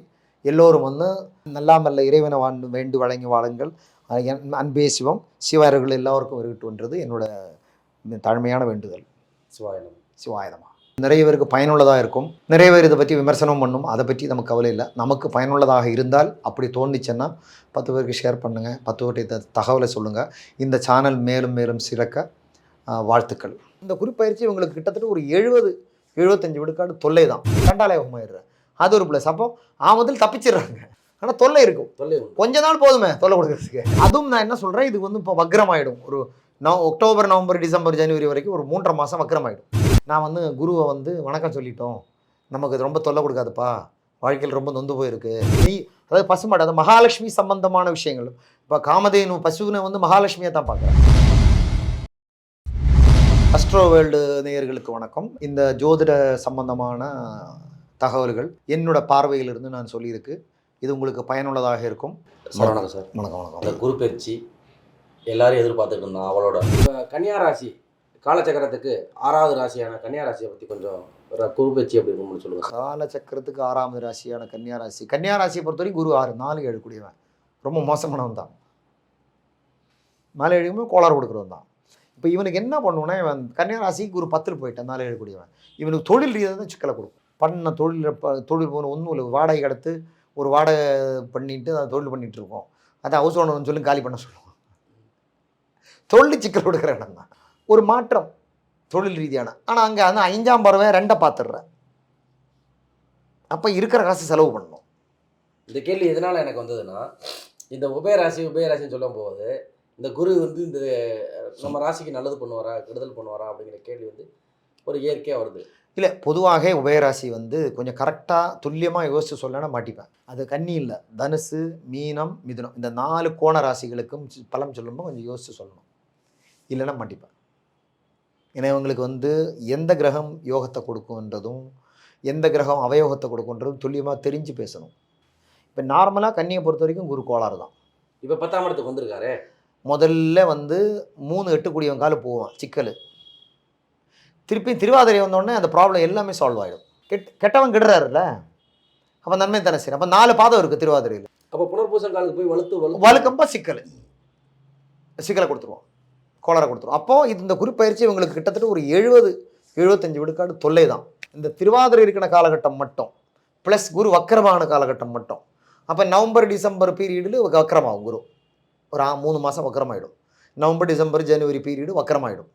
எல்லோரும் வந்து நல்லாமல்ல இறைவனை வேண்டு வழங்கி வாழுங்கள். அன்பே சிவம், சிவாயர்கள் எல்லோருக்கும் வருகிட்டுன்றது என்னோட தாழ்மையான வேண்டுதல். சிவாயனம். சிவாயுதமா நிறைய பேருக்கு பயனுள்ளதாக இருக்கும். நிறைய பேர் இதை பற்றி விமர்சனம் பண்ணும், அதை பற்றி நமக்கு கவலை இல்லை. நமக்கு பயனுள்ளதாக இருந்தால் அப்படி தோணுச்சுன்னா 10 பேருக்கு ஷேர் பண்ணுங்கள், 10 பேர்கிட்ட தகவலை சொல்லுங்கள். இந்த சேனல் மேலும் மேலும் சிறக்க வாழ்த்துக்கள். இந்த குறிப்பயிற்சி உங்களுக்கு கிட்டத்தட்ட ஒரு 70-75 விழுக்காடு தொல்லை தான். கண்டாலயமாயிடுறேன், அது ஒரு ப்ளஸ். அப்போ ஆமதில் தப்பிச்சிடுறாங்க, ஆனால் தொல்லை இருக்கும். தொல்லை உண்டு. கொஞ்ச நாள் போதுமே தொல்லை கொடுக்கறதுக்கு. அதுவும் நான் என்ன சொல்கிறேன், இது வந்து இப்போ வக்ரமாயிடும். ஒரு அக்டோபர், நவம்பர், டிசம்பர், ஜனவரி வரைக்கும் ஒரு 3.5 மாதம் வக்ரமாயிடும். நான் வந்து குருவை வந்து வணக்கம் சொல்லிட்டோம், நமக்கு இது ரொம்ப தொல்லை கொடுக்காதுப்பா, வாழ்க்கையில் ரொம்ப நொந்து போயிருக்கு. அதாவது பசுமாடு, அது மகாலட்சுமி சம்பந்தமான விஷயங்கள். இப்போ காமதேனு பசுவினை வந்து மகாலட்சுமியை தான் பார்க்குறேன். அஸ்ட்ரோ வேர்ல்டு நேயர்களுக்கு வணக்கம். இந்த ஜோதிட சம்பந்தமான தகவல்கள் என்னோட பார்வையிலிருந்து நான் சொல்லியிருக்கு. இது உங்களுக்கு பயனுள்ளதாக இருக்கும். வணக்கம் சார். வணக்கம் வணக்கம். அந்த குரு பயிற்சி எல்லாரும் எதிர்பார்த்துட்டு இருந்தோம் அவளோட. இப்போ கன்னியா ராசி காலச்சக்கரத்துக்கு 6வது ராசியான கன்னியா ராசியை பற்றி கொஞ்சம் குரு பயிற்சி எப்படி இருக்கும்னு சொல்லுங்கள். காலச்சக்கரத்துக்கு 6வது ராசியான கன்னியா ராசி. கன்னியா ராசியை பொறுத்த வரைக்கும் குரு 6, 4, 7 கூடியவன். ரொம்ப மோசமானவன் தான். 4, 7 கோளாறு கொடுக்குறவன் தான். இப்போ இவனுக்கு என்ன பண்ணுவோன்னா, இவன் கன்னியா ராசிக்கு குரு 10 போயிட்டான், 4, 7 கூடியவன். இவனுக்கு தொழில் ரீதியாக தான் சிக்கலை கொடுக்கும். பண்ண தொழில் போகணும் ஒன்றும் இல்லை, வாடகை எடுத்து ஒரு வாடகை பண்ணிட்டு அதை தொழில் பண்ணிகிட்டு இருக்கோம். அதை ஹவுஸ் ஓனர்னு சொல்லி காலி பண்ண சொல்லுவோம். தொழில் சிக்கல் கொடுக்குற இடம் தான். ஒரு மாற்றம் தொழில் ரீதியான. ஆனால் அங்கே அந்த 5ஆம் பறவை 2 பார்த்துடுறேன். அப்போ இருக்கிற காசு செலவு பண்ணணும். இந்த கேள்வி எதனால் எனக்கு வந்ததுன்னா, இந்த உபயராசின்னு சொல்லும் போது இந்த குரு வந்து இந்த நம்ம ராசிக்கு நல்லது பண்ணுவாரா கெடுதல் பண்ணுவாரா அப்படிங்கிற கேள்வி வந்து ஒரு இயற்கையாக வருது. இல்லை, பொதுவாக உபயராசி வந்து கொஞ்சம் கரெக்டாக துல்லியமாக யோசித்து சொல்லனா மாட்டிப்பேன். அது கன்னி இல்லை, தனுசு, மீனம், மிதுனம், இந்த 4 கோண ராசிகளுக்கும் பலம் சொல்லும்போது கொஞ்சம் யோசித்து சொல்லணும், இல்லைன்னா மாட்டிப்பேன். ஏன்னா இவங்களுக்கு வந்து எந்த கிரகம் யோகத்தை கொடுக்குன்றதும் எந்த கிரகம் அவயோகத்தை கொடுக்குன்றதும் துல்லியமாக தெரிஞ்சு பேசணும். இப்போ நார்மலாக கன்னியை பொறுத்த வரைக்கும் குரு கோளாறு தான். இப்போ 10ஆம் இடத்துக்கு வந்திருக்காரு. முதல்ல வந்து 3 8 கூடியவன் காலம் போவான் சிக்கல். திருப்பி திருவாதிரை வந்தோடனே அந்த ப்ராப்ளம் எல்லாமே சால்வ் ஆகிடும். கெட்டவன் கெடுறாருல்ல, அப்போ நன்மை தானே சரி. அப்போ 4 பாதம் இருக்குது திருவாதிரையில். அப்போ புனர்பூசம் காலுக்கு போய் வழுக்கம்பா சிக்கலை கொடுத்துருவோம், கோளாறை கொடுத்துருவோம். அப்போது இந்த குறிப்பயிற்சி இவங்களுக்கு கிட்டத்தட்ட ஒரு 70-75 விழுக்காடு தொல்லை தான். இந்த திருவாதிரை இருக்கிற காலகட்டம் மட்டும் ப்ளஸ் குரு வக்கரமான காலகட்டம் மட்டும். அப்போ நவம்பர் டிசம்பர் பீரியடில் வக்கரமாகும் குரு. ஒரு 3 மாதம் வக்கரமாயிடும். நவம்பர் டிசம்பர் ஜனவரி பீரியடு வக்கரமாயிடும்.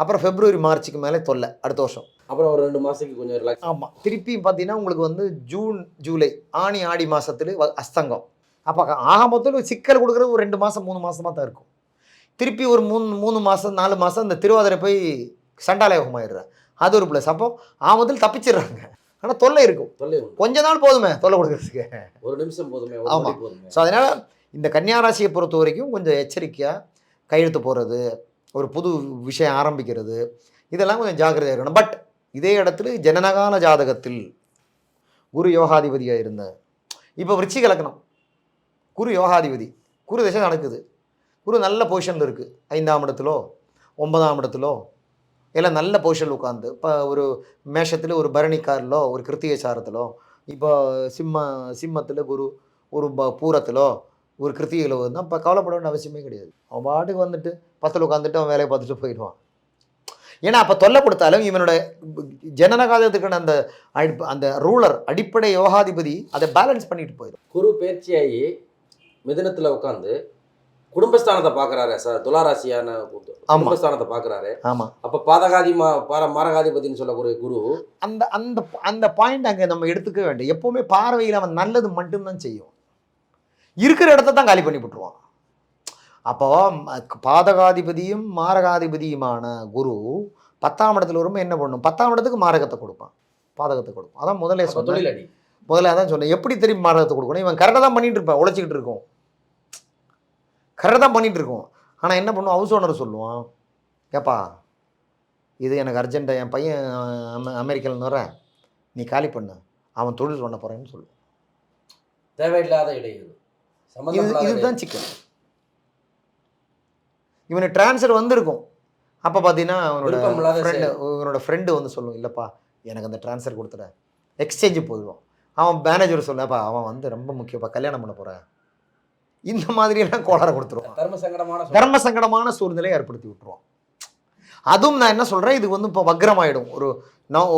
அப்புறம் பிப்ரவரி மார்ச்சுக்கு மேலே தொல்லை அடுத்த வருஷம். அப்புறம் ஒரு 2 மாதத்துக்கு கொஞ்சம் ரிலாக்ஸ். ஆமாம், திருப்பி பார்த்தீங்கன்னா உங்களுக்கு வந்து ஜூன் ஜூலை ஆனி ஆடி மாதத்துல அஸ்தங்கம். அப்போ ஆக மொத்தம் சிக்கல் கொடுக்குறது ஒரு 2 மாதம் 3 மாதமாக தான் இருக்கும். திருப்பி ஒரு 3 மாதம் 4 மாதம் இந்த திருவாதிரை போய் சண்டாலயோகமாயிடுறேன், அது ஒரு ப்ளஸ். அப்போ ஆமதில் தப்பிச்சிடுறாங்க, ஆனால் தொல்லை இருக்கும். கொஞ்ச நாள் போதுமே தொல்லை கொடுக்குறதுக்கு, ஒரு நிமிஷம் போதுமே. ஆமாம். ஸோ அதனால் இந்த கன்னியா ராசியை பொறுத்த வரைக்கும் கொஞ்சம் எச்சரிக்கையாக கையெழுத்து போகிறது, ஒரு புது விஷயம் ஆரம்பிக்கிறது, இதெல்லாம் கொஞ்சம் ஜாக்கிரதையாக இருக்கணும். பட் இதே இடத்துல ஜனனகால ஜாதகத்தில் குரு யோகாதிபதியாக இருந்த, இப்போ விருச்சிக லக்னம், குரு யோகாதிபதி, குரு தசை நடக்குது, குரு நல்ல பொசிஷனில் இருக்குது, 5ஆம் இடத்துலோ 9ஆம் இடத்துலோ எல்லாம் நல்ல பொசிஷனில் உட்காந்து. இப்போ ஒரு மேஷத்தில் ஒரு பரணிக்காரிலோ ஒரு கிருத்திகை சாரத்திலோ, இப்போ சிம்மத்தில் குரு ஒரு பூரத்திலோ ஒரு கிருத்திகையில் வந்து இப்போ கவலைப்பட வேண்டிய அவசியமே கிடையாது. அவன் பாட்டுக்கு வந்துட்டு 10ல் உட்காந்துட்டு அவன் வேலையை பார்த்துட்டு போயிடுவான். ஏன்னா அப்போ தொல்லை கொடுத்தாலும் இவனோட ஜனனகாலத்துக்கான அந்த ரூலர் அடிப்படை யோகாதிபதி அதை பேலன்ஸ் பண்ணிட்டு போயிடும். குரு பயிற்சியாகி மிதுனத்தில் உட்காந்து குடும்பஸ்தானத்தை பார்க்குறாரு சார். துளாராசியான குடும்பஸ்தானத்தை பார்க்குறாரு. ஆமாம். அப்போ மாரகாதிபதினு சொல்லக்கூடிய குரு அந்த அந்த அந்த பாயிண்ட் அங்கே நம்ம எடுத்துக்க வேண்டிய. எப்போவுமே பார்வையில் அவன் நல்லது மட்டும்தான் செய்யும், இருக்கிற இடத்த தான் காலி பண்ணி விட்டுருவான். அப்போ பாதகாதிபதியும் மாரகாதிபதியுமான குரு 10ஆம் இடத்துல வரும்போது என்ன பண்ணும், 10ஆம் இடத்துக்கு மாரகத்தை கொடுப்பான், பாதகத்தை கொடுப்பான். அதான் முதல்ல அதான் சொன்னேன். எப்படி திரும்பி மாரகத்தை கொடுக்கணும், இவன் கரெக்டாக தான் பண்ணிட்டு இருப்பான், உழைச்சிக்கிட்டு இருக்கும். கரெக்டாக தான் பண்ணிகிட்டு இருக்கோம். ஆனால் என்ன பண்ணுவோம், ஹவுஸ் ஓனர் சொல்லுவான், ஏப்பா இது எனக்கு அர்ஜென்ட்டாக என் பையன் அமெரிக்காவில் வரேன், நீ காலி பண்ணு, அவன் தொழில் பண்ண போகிறேன்னு சொல்லுவான். தேவையில்லாத இடையூறு, இதுதான் சிக்கல். இவனுக்கு ட்ரான்ஸ்ஃபர் வந்திருக்கும். அப்போ பார்த்தீங்கன்னா இவனோட ஃப்ரெண்டு வந்து சொல்லுவோம், இல்லைப்பா எனக்கு அந்த ட்ரான்ஸ்ஃபர் கொடுத்துட, எக்ஸ்சேஞ்சு போயிடுவான். அவன் மேனேஜர் சொல்லப்பா அவன் வந்து ரொம்ப முக்கியப்பா, கல்யாணம் பண்ண போகிறேன், இந்த மாதிரியெல்லாம் கோளாறு கொடுத்துருவான். தர்ம சங்கடமான சூழ்நிலையை ஏற்படுத்தி விட்டுருவான். அதுவும் நான் என்ன சொல்கிறேன், இது வந்து இப்போ வக்ரமாயிடும். ஒரு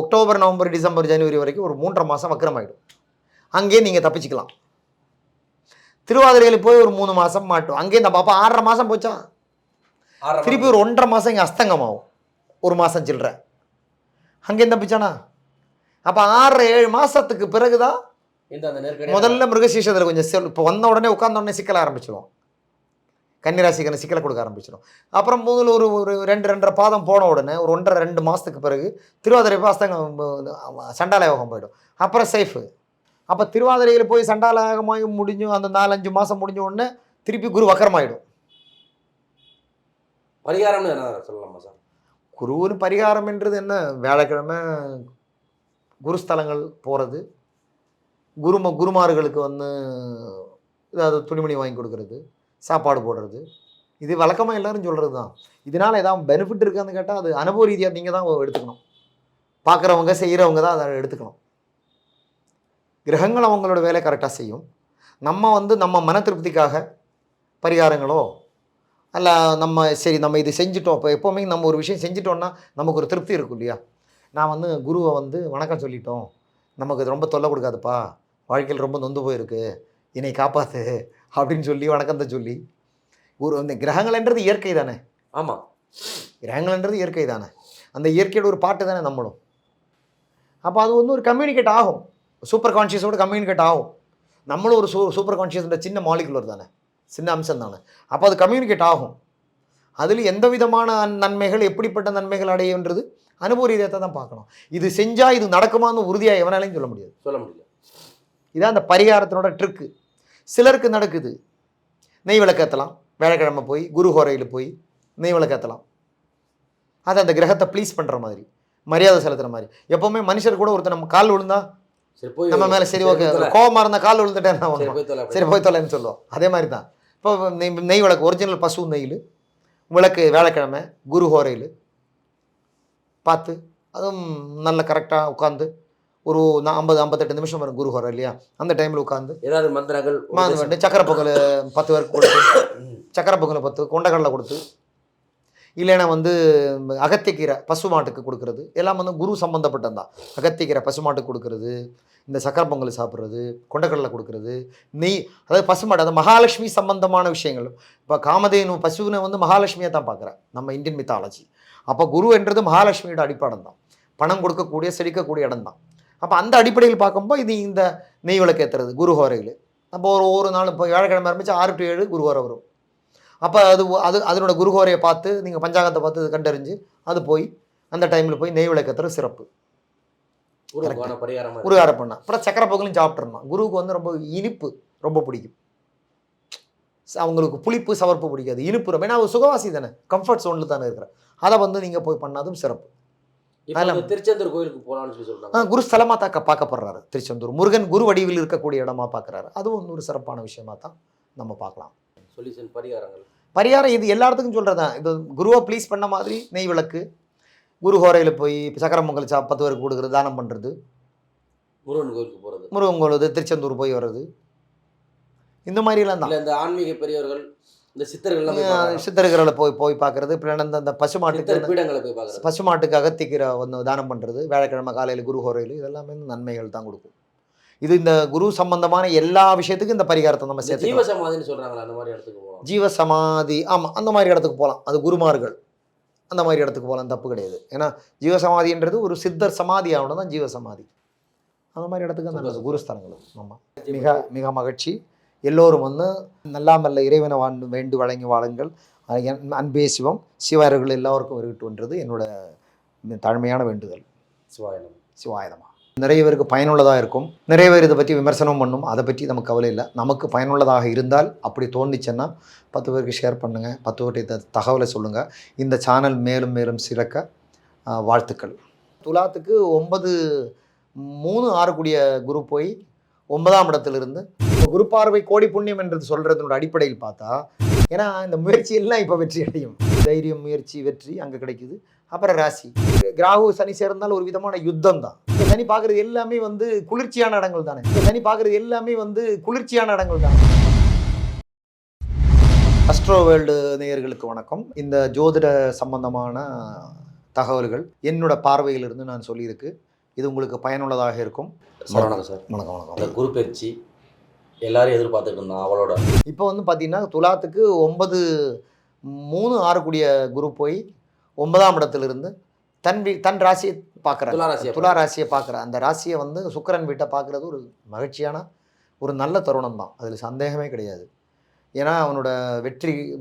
அக்டோபர், நவம்பர், டிசம்பர், ஜனவரி வரைக்கும் ஒரு 3.5 மாதம் வக்ரமாயிடும். அங்கேயே நீங்கள் தப்பிச்சிக்கலாம். திருவாதிரையில் போய் ஒரு 3 மாதம் மாட்டோம், அங்கேயே இந்த பாப்பா 6.5 மாதம் போச்சா, திருப்பி ஒரு 1.5 மாதம் இங்கே அஸ்தங்கமாகும், 1 மாதம் சில்லற, அங்கேயும் தப்பிச்சானா. அப்போ 6-7 மாதத்துக்கு பிறகு தான் முதல்ல மிருகசீஷத்தில் கொஞ்சம் இப்போ வந்த உடனே உட்கார்ந்த உடனே சிக்கல ஆரம்பிச்சிடும். கன்னிராசிக்கான சிக்கலை கொடுக்க ஆரம்பிச்சிடும். அப்புறம் முதல்ல ஒரு 2-2.5 பாதம் போன உடனே ஒரு 1.5-2 மாதத்துக்கு பிறகு திருவாதிரை அஸ்தங்கம் சண்டால யோகம் போயிடும். அப்புறம் சேஃபு. அப்போ திருவாதிரையில் போய் சண்டால யோகமாகி முடிஞ்சு அந்த 4-5 மாதம் முடிஞ்ச உடனே திருப்பி குரு வக்கரமாயிடும். பரிகாரம்னு என்ன சொல்லலாமா சார்? குருவின் பரிகாரம் என்றது என்ன, வியாழக்கிழமை குருஸ்தலங்கள் போகிறது, குருமார்களுக்கு வந்து ஏதாவது துணிமணி வாங்கி கொடுக்கறது, சாப்பாடு போடுறது, இது வழக்கமாக எல்லோரும் சொல்கிறது தான். இதனால் ஏதாவது பெனிஃபிட் இருக்கான்னு கேட்டால் அது அனுபவ ரீதியாக நீங்கள் தான் எடுத்துக்கணும். பார்க்குறவங்க செய்கிறவங்க தான் அதை எடுத்துக்கணும். கிரகங்கள் அவங்களோட வேலை கரெக்டாக செய்யும். நம்ம வந்து நம்ம மன திருப்திக்காக பரிகாரங்களோ அல்ல, நம்ம இது செஞ்சிட்டோம், இப்போ எப்போவுமே நம்ம ஒரு விஷயம் செஞ்சிட்டோன்னா நமக்கு ஒரு திருப்தி இருக்கும் இல்லையா. நான் வந்து குருவை வந்து வணக்கம் சொல்லிட்டோம், நமக்கு இது ரொம்ப தொல்லை கொடுக்காதுப்பா, வாழ்க்கையில் ரொம்ப நொந்து போயிருக்கு, என்னை காப்பாற்று அப்படின்னு சொல்லி வணக்கத்தை சொல்லி இந்த கிரகங்கள்ன்றது இயற்கை தானே. ஆமாம், கிரகங்கள்ன்றது இயற்கை தானே, அந்த இயற்கையோட ஒரு பாட்டு தானே நம்மளும். அப்போ அது வந்து ஒரு கம்யூனிகேட் ஆகும், சூப்பர் கான்ஷியஸோடு கம்யூனிகேட் ஆகும். நம்மளும் ஒரு சூப்பர் கான்ஷியஸ்ன்ற சின்ன மாலிகுலர் தானே, சின்ன அம்சம் தானே. அப்போ அது கம்யூனிகேட் ஆகும். அதில் எந்த விதமான நன்மைகள், எப்படிப்பட்ட நன்மைகள் அடையுன்றது அனுபவ ரீதியத்தை தான் பார்க்கணும். இது செஞ்சால் இது நடக்குமான்னு உறுதியாக எவனாலையும் சொல்ல முடியாது. இதான் அந்த பரிகாரத்தினோட ட்ரிக்கு. சிலருக்கு நடக்குது, நெய் விளக்கேற்றலாம், வியாழக்கிழமை போய் குரு ஹோரையில் போய் நெய் விளக்கேற்றலாம். அது அந்த கிரகத்தை ப்ளீஸ் பண்ணுற மாதிரி, மரியாதை செலுத்துகிற மாதிரி. எப்போவுமே மனுஷர் கூட ஒருத்தர் நம்ம கால் விழுந்தா நம்ம மேலே சரி ஓகே, கோபமாக இருந்தால் கால் விழுந்துட்டேன் சரி போய் தொலைன்னு சொல்லுவோம். அதே மாதிரி தான் இப்போ நெய் விளக்கு, ஒரிஜினல் பசு நெய்யில் விளக்கு வியாழக்கிழமை குரு ஹோரையில் பார்த்து, அதுவும் நல்ல கரெக்டாக உட்காந்து ஒரு 50-58 நிமிஷம் வரும் குரு ஹோரை இல்லையா, அந்த டைமில் உட்காந்து ஏதாவது மந்திரங்கள் சக்கரை பொங்கல் 10 பேருக்கு கொடுத்து, சக்கரை பொங்கல் 10 கொண்டக்கடலை கொடுத்து, இல்லைன்னா வந்து அகத்திக்கீரை பசு மாட்டுக்கு கொடுக்கறது, எல்லாம் வந்து குரு சம்மந்தப்பட்டது தான். அகத்திக்கீரை பசு மாட்டுக்கு கொடுக்கறது, இந்த சக்கரை பொங்கல் சாப்பிட்றது, கொண்டக்கடலை கொடுக்கறது, நெய், அதாவது பசுமாடு, அது மகாலட்சுமி சம்பந்தமான விஷயங்கள். இப்போ காமதேனு பசுவினை வந்து மகாலட்சுமியை தான் பார்க்குறேன் நம்ம இந்தியன் மித்தாலஜி. அப்போ குரு என்றது மகாலட்சுமியோட அடிப்படம் தான், பணம் கொடுக்கக்கூடிய செழிக்கக்கூடிய இடம் தான். அப்போ அந்த அடிப்படையில் பார்க்கும்போது இது இந்த நெய் விளக்கேற்றுறது குரு ஹோரையில். அப்போ ஒரு நாள் இப்போ வியாழக்கிழமை ஆரம்பித்து 6 to 7 குரு ஹோரை வரும். அப்போ அதனோட குருஹோரையை பார்த்து நீங்கள் பஞ்சாங்கத்தை பார்த்து இது கண்டறிஞ்சு அது போய் அந்த டைமில் போய் நெய் விளக்கத்துற சிறப்பு உருகாரம் பண்ணா. அப்புறம் சக்கரை பொங்கலும் சாப்பிட்றணும். குருவுக்கு வந்து ரொம்ப இனிப்பு ரொம்ப பிடிக்கும், அவங்களுக்கு புளிப்பு சவர்ப்பு பிடிக்காது, இனிப்பு ரொம்ப. ஏன்னா அவர் சுகவாசி தானே, கம்ஃபர்ட் ஜோனில் தானே இருக்கிற. அதை வந்து நீங்கள் போய் பண்ணாதும் சிறப்பு. திருச்செந்தூர் கோயிலுக்கு போகலான்னு சொல்லி சொல்கிறாங்க. குரு ஸ்தலமாக பார்க்கப்படுறாரு திருச்செந்தூர். முருகன் குரு வடிவில் இருக்கக்கூடிய இடமா பார்க்குறாரு. அதுவும் ஒரு சிறப்பான விஷயமா தான் நம்ம பார்க்கலாம். பரிகாரம் இது எல்லாத்துக்கும் சொல்கிறதான். இது குருவை ப்ளீஸ் பண்ண மாதிரி நெய் விளக்கு, குரு ஹோரையில் போய் சக்கரை பொங்கல் 10 பேருக்கு கொடுக்குறது, தானம் பண்ணுறது, முருகன் கோயிலுக்கு போகிறது, முருகன் கோயில் திருச்செந்தூர் போய் வர்றது, இந்த மாதிரிலாம் தான். இந்த ஆன்மீக பெரியவர்கள், இந்த சித்தர்களை போய் பார்க்குறது. இந்த பசுமாட்டுக்கு அகத்திக்கிற வந்து தானம் பண்ணுறது, வியாழக்கிழமை காலையில் குரு ஹோரையில், இதெல்லாமே நன்மைகள் தான் கொடுக்கும். இது இந்த குரு சம்பந்தமான எல்லா விஷயத்துக்கும் இந்த பரிகாரத்தை நம்ம சேர்த்து. ஜீவசமாதின்னு சொல்கிறாங்களா, அந்த மாதிரி இடத்துக்கு போகலாம். ஜீவசமாதி, ஆமாம், அந்த மாதிரி இடத்துக்கு போகலாம். அது குருமார்கள் அந்த மாதிரி இடத்துக்கு போகலாம், தப்பு கிடையாது. ஏன்னா ஜீவசமாதின்றது ஒரு சித்தர் சமாதி ஆகணும் தான் ஜீவசமாதி. அந்த மாதிரி இடத்துக்கு அந்த குருஸ்தலங்கள். ஆமாம், மிக மிக மகிழ்ச்சி. எல்லோரும் வந்து நல்லாமல்ல இறைவனை வேண்டு வழங்கி வாழுங்கள். அன்பே சிவம், சிவாயர்கள் எல்லோருக்கும் இருக்கட்டும்ன்றது என்னோட தாழ்மையான வேண்டுதல். சிவாயனம். சிவாயனமா. நிறைய பேருக்கு பயனுள்ளதாக இருக்கும். நிறைய பேர் இதை பற்றி விமர்சனம் பண்ணும். அதை பற்றி நமக்கு கவலை இல்லை. நமக்கு பயனுள்ளதாக இருந்தால் அப்படி தோணுச்சுன்னா 10 பேருக்கு ஷேர் பண்ணுங்கள். 10 பேர்கிட்ட தகவலை சொல்லுங்கள். இந்த சேனல் மேலும் மேலும் சிறக்க வாழ்த்துக்கள். துலாத்துக்கு 9 3 6 கூடிய குரு போய் 9ஆம் இடத்திலிருந்து குரு பார்வை கோடி புண்ணியம் என்றது சொல்கிறதனோட அடிப்படையில் பார்த்தா, ஏன்னா இந்த முயற்சி எல்லாம் இப்போ வெற்றி அடையும். தைரியம், முயற்சி, வெற்றி அங்கே கிடைக்குது. அப்புறம் ராசி ராகு சனி சேர்ந்தால் ஒரு விதமான யுத்தம் தான். இந்த சனி பார்க்குறது எல்லாமே வந்து குளிர்ச்சியான இடங்கள் தானே. இந்த சனி பார்க்குறது எல்லாமே வந்து குளிர்ச்சியான இடங்கள் தானே. அஸ்ட்ரோ வேர்ல்டு நேயர்களுக்கு வணக்கம். இந்த ஜோதிட சம்பந்தமான தகவல்கள் என்னோட பார்வையிலிருந்து நான் சொல்லியிருக்கு. இது உங்களுக்கு பயனுள்ளதாக இருக்கும். வணக்கம் சார். வணக்கம் வணக்கம். அந்த குரு பயிற்சி எல்லாரும் எதிர்பார்த்துட்டு இருந்தோம் அவளோட. இப்போ வந்து பார்த்தீங்கன்னா துலாத்துக்கு 9 3 6 கூடிய குரு போய் 9ஆம் இடத்திலிருந்து தன் ராசியை பார்க்குறாரு. துலா ராசியை பார்க்குற அந்த ராசியை வந்து சுக்கிரன் வீட்டை பார்க்குறது ஒரு மகிழ்ச்சியான ஒரு நல்ல தருணம் தான். அதில் சந்தேகமே கிடையாது. ஏன்னா அவனோட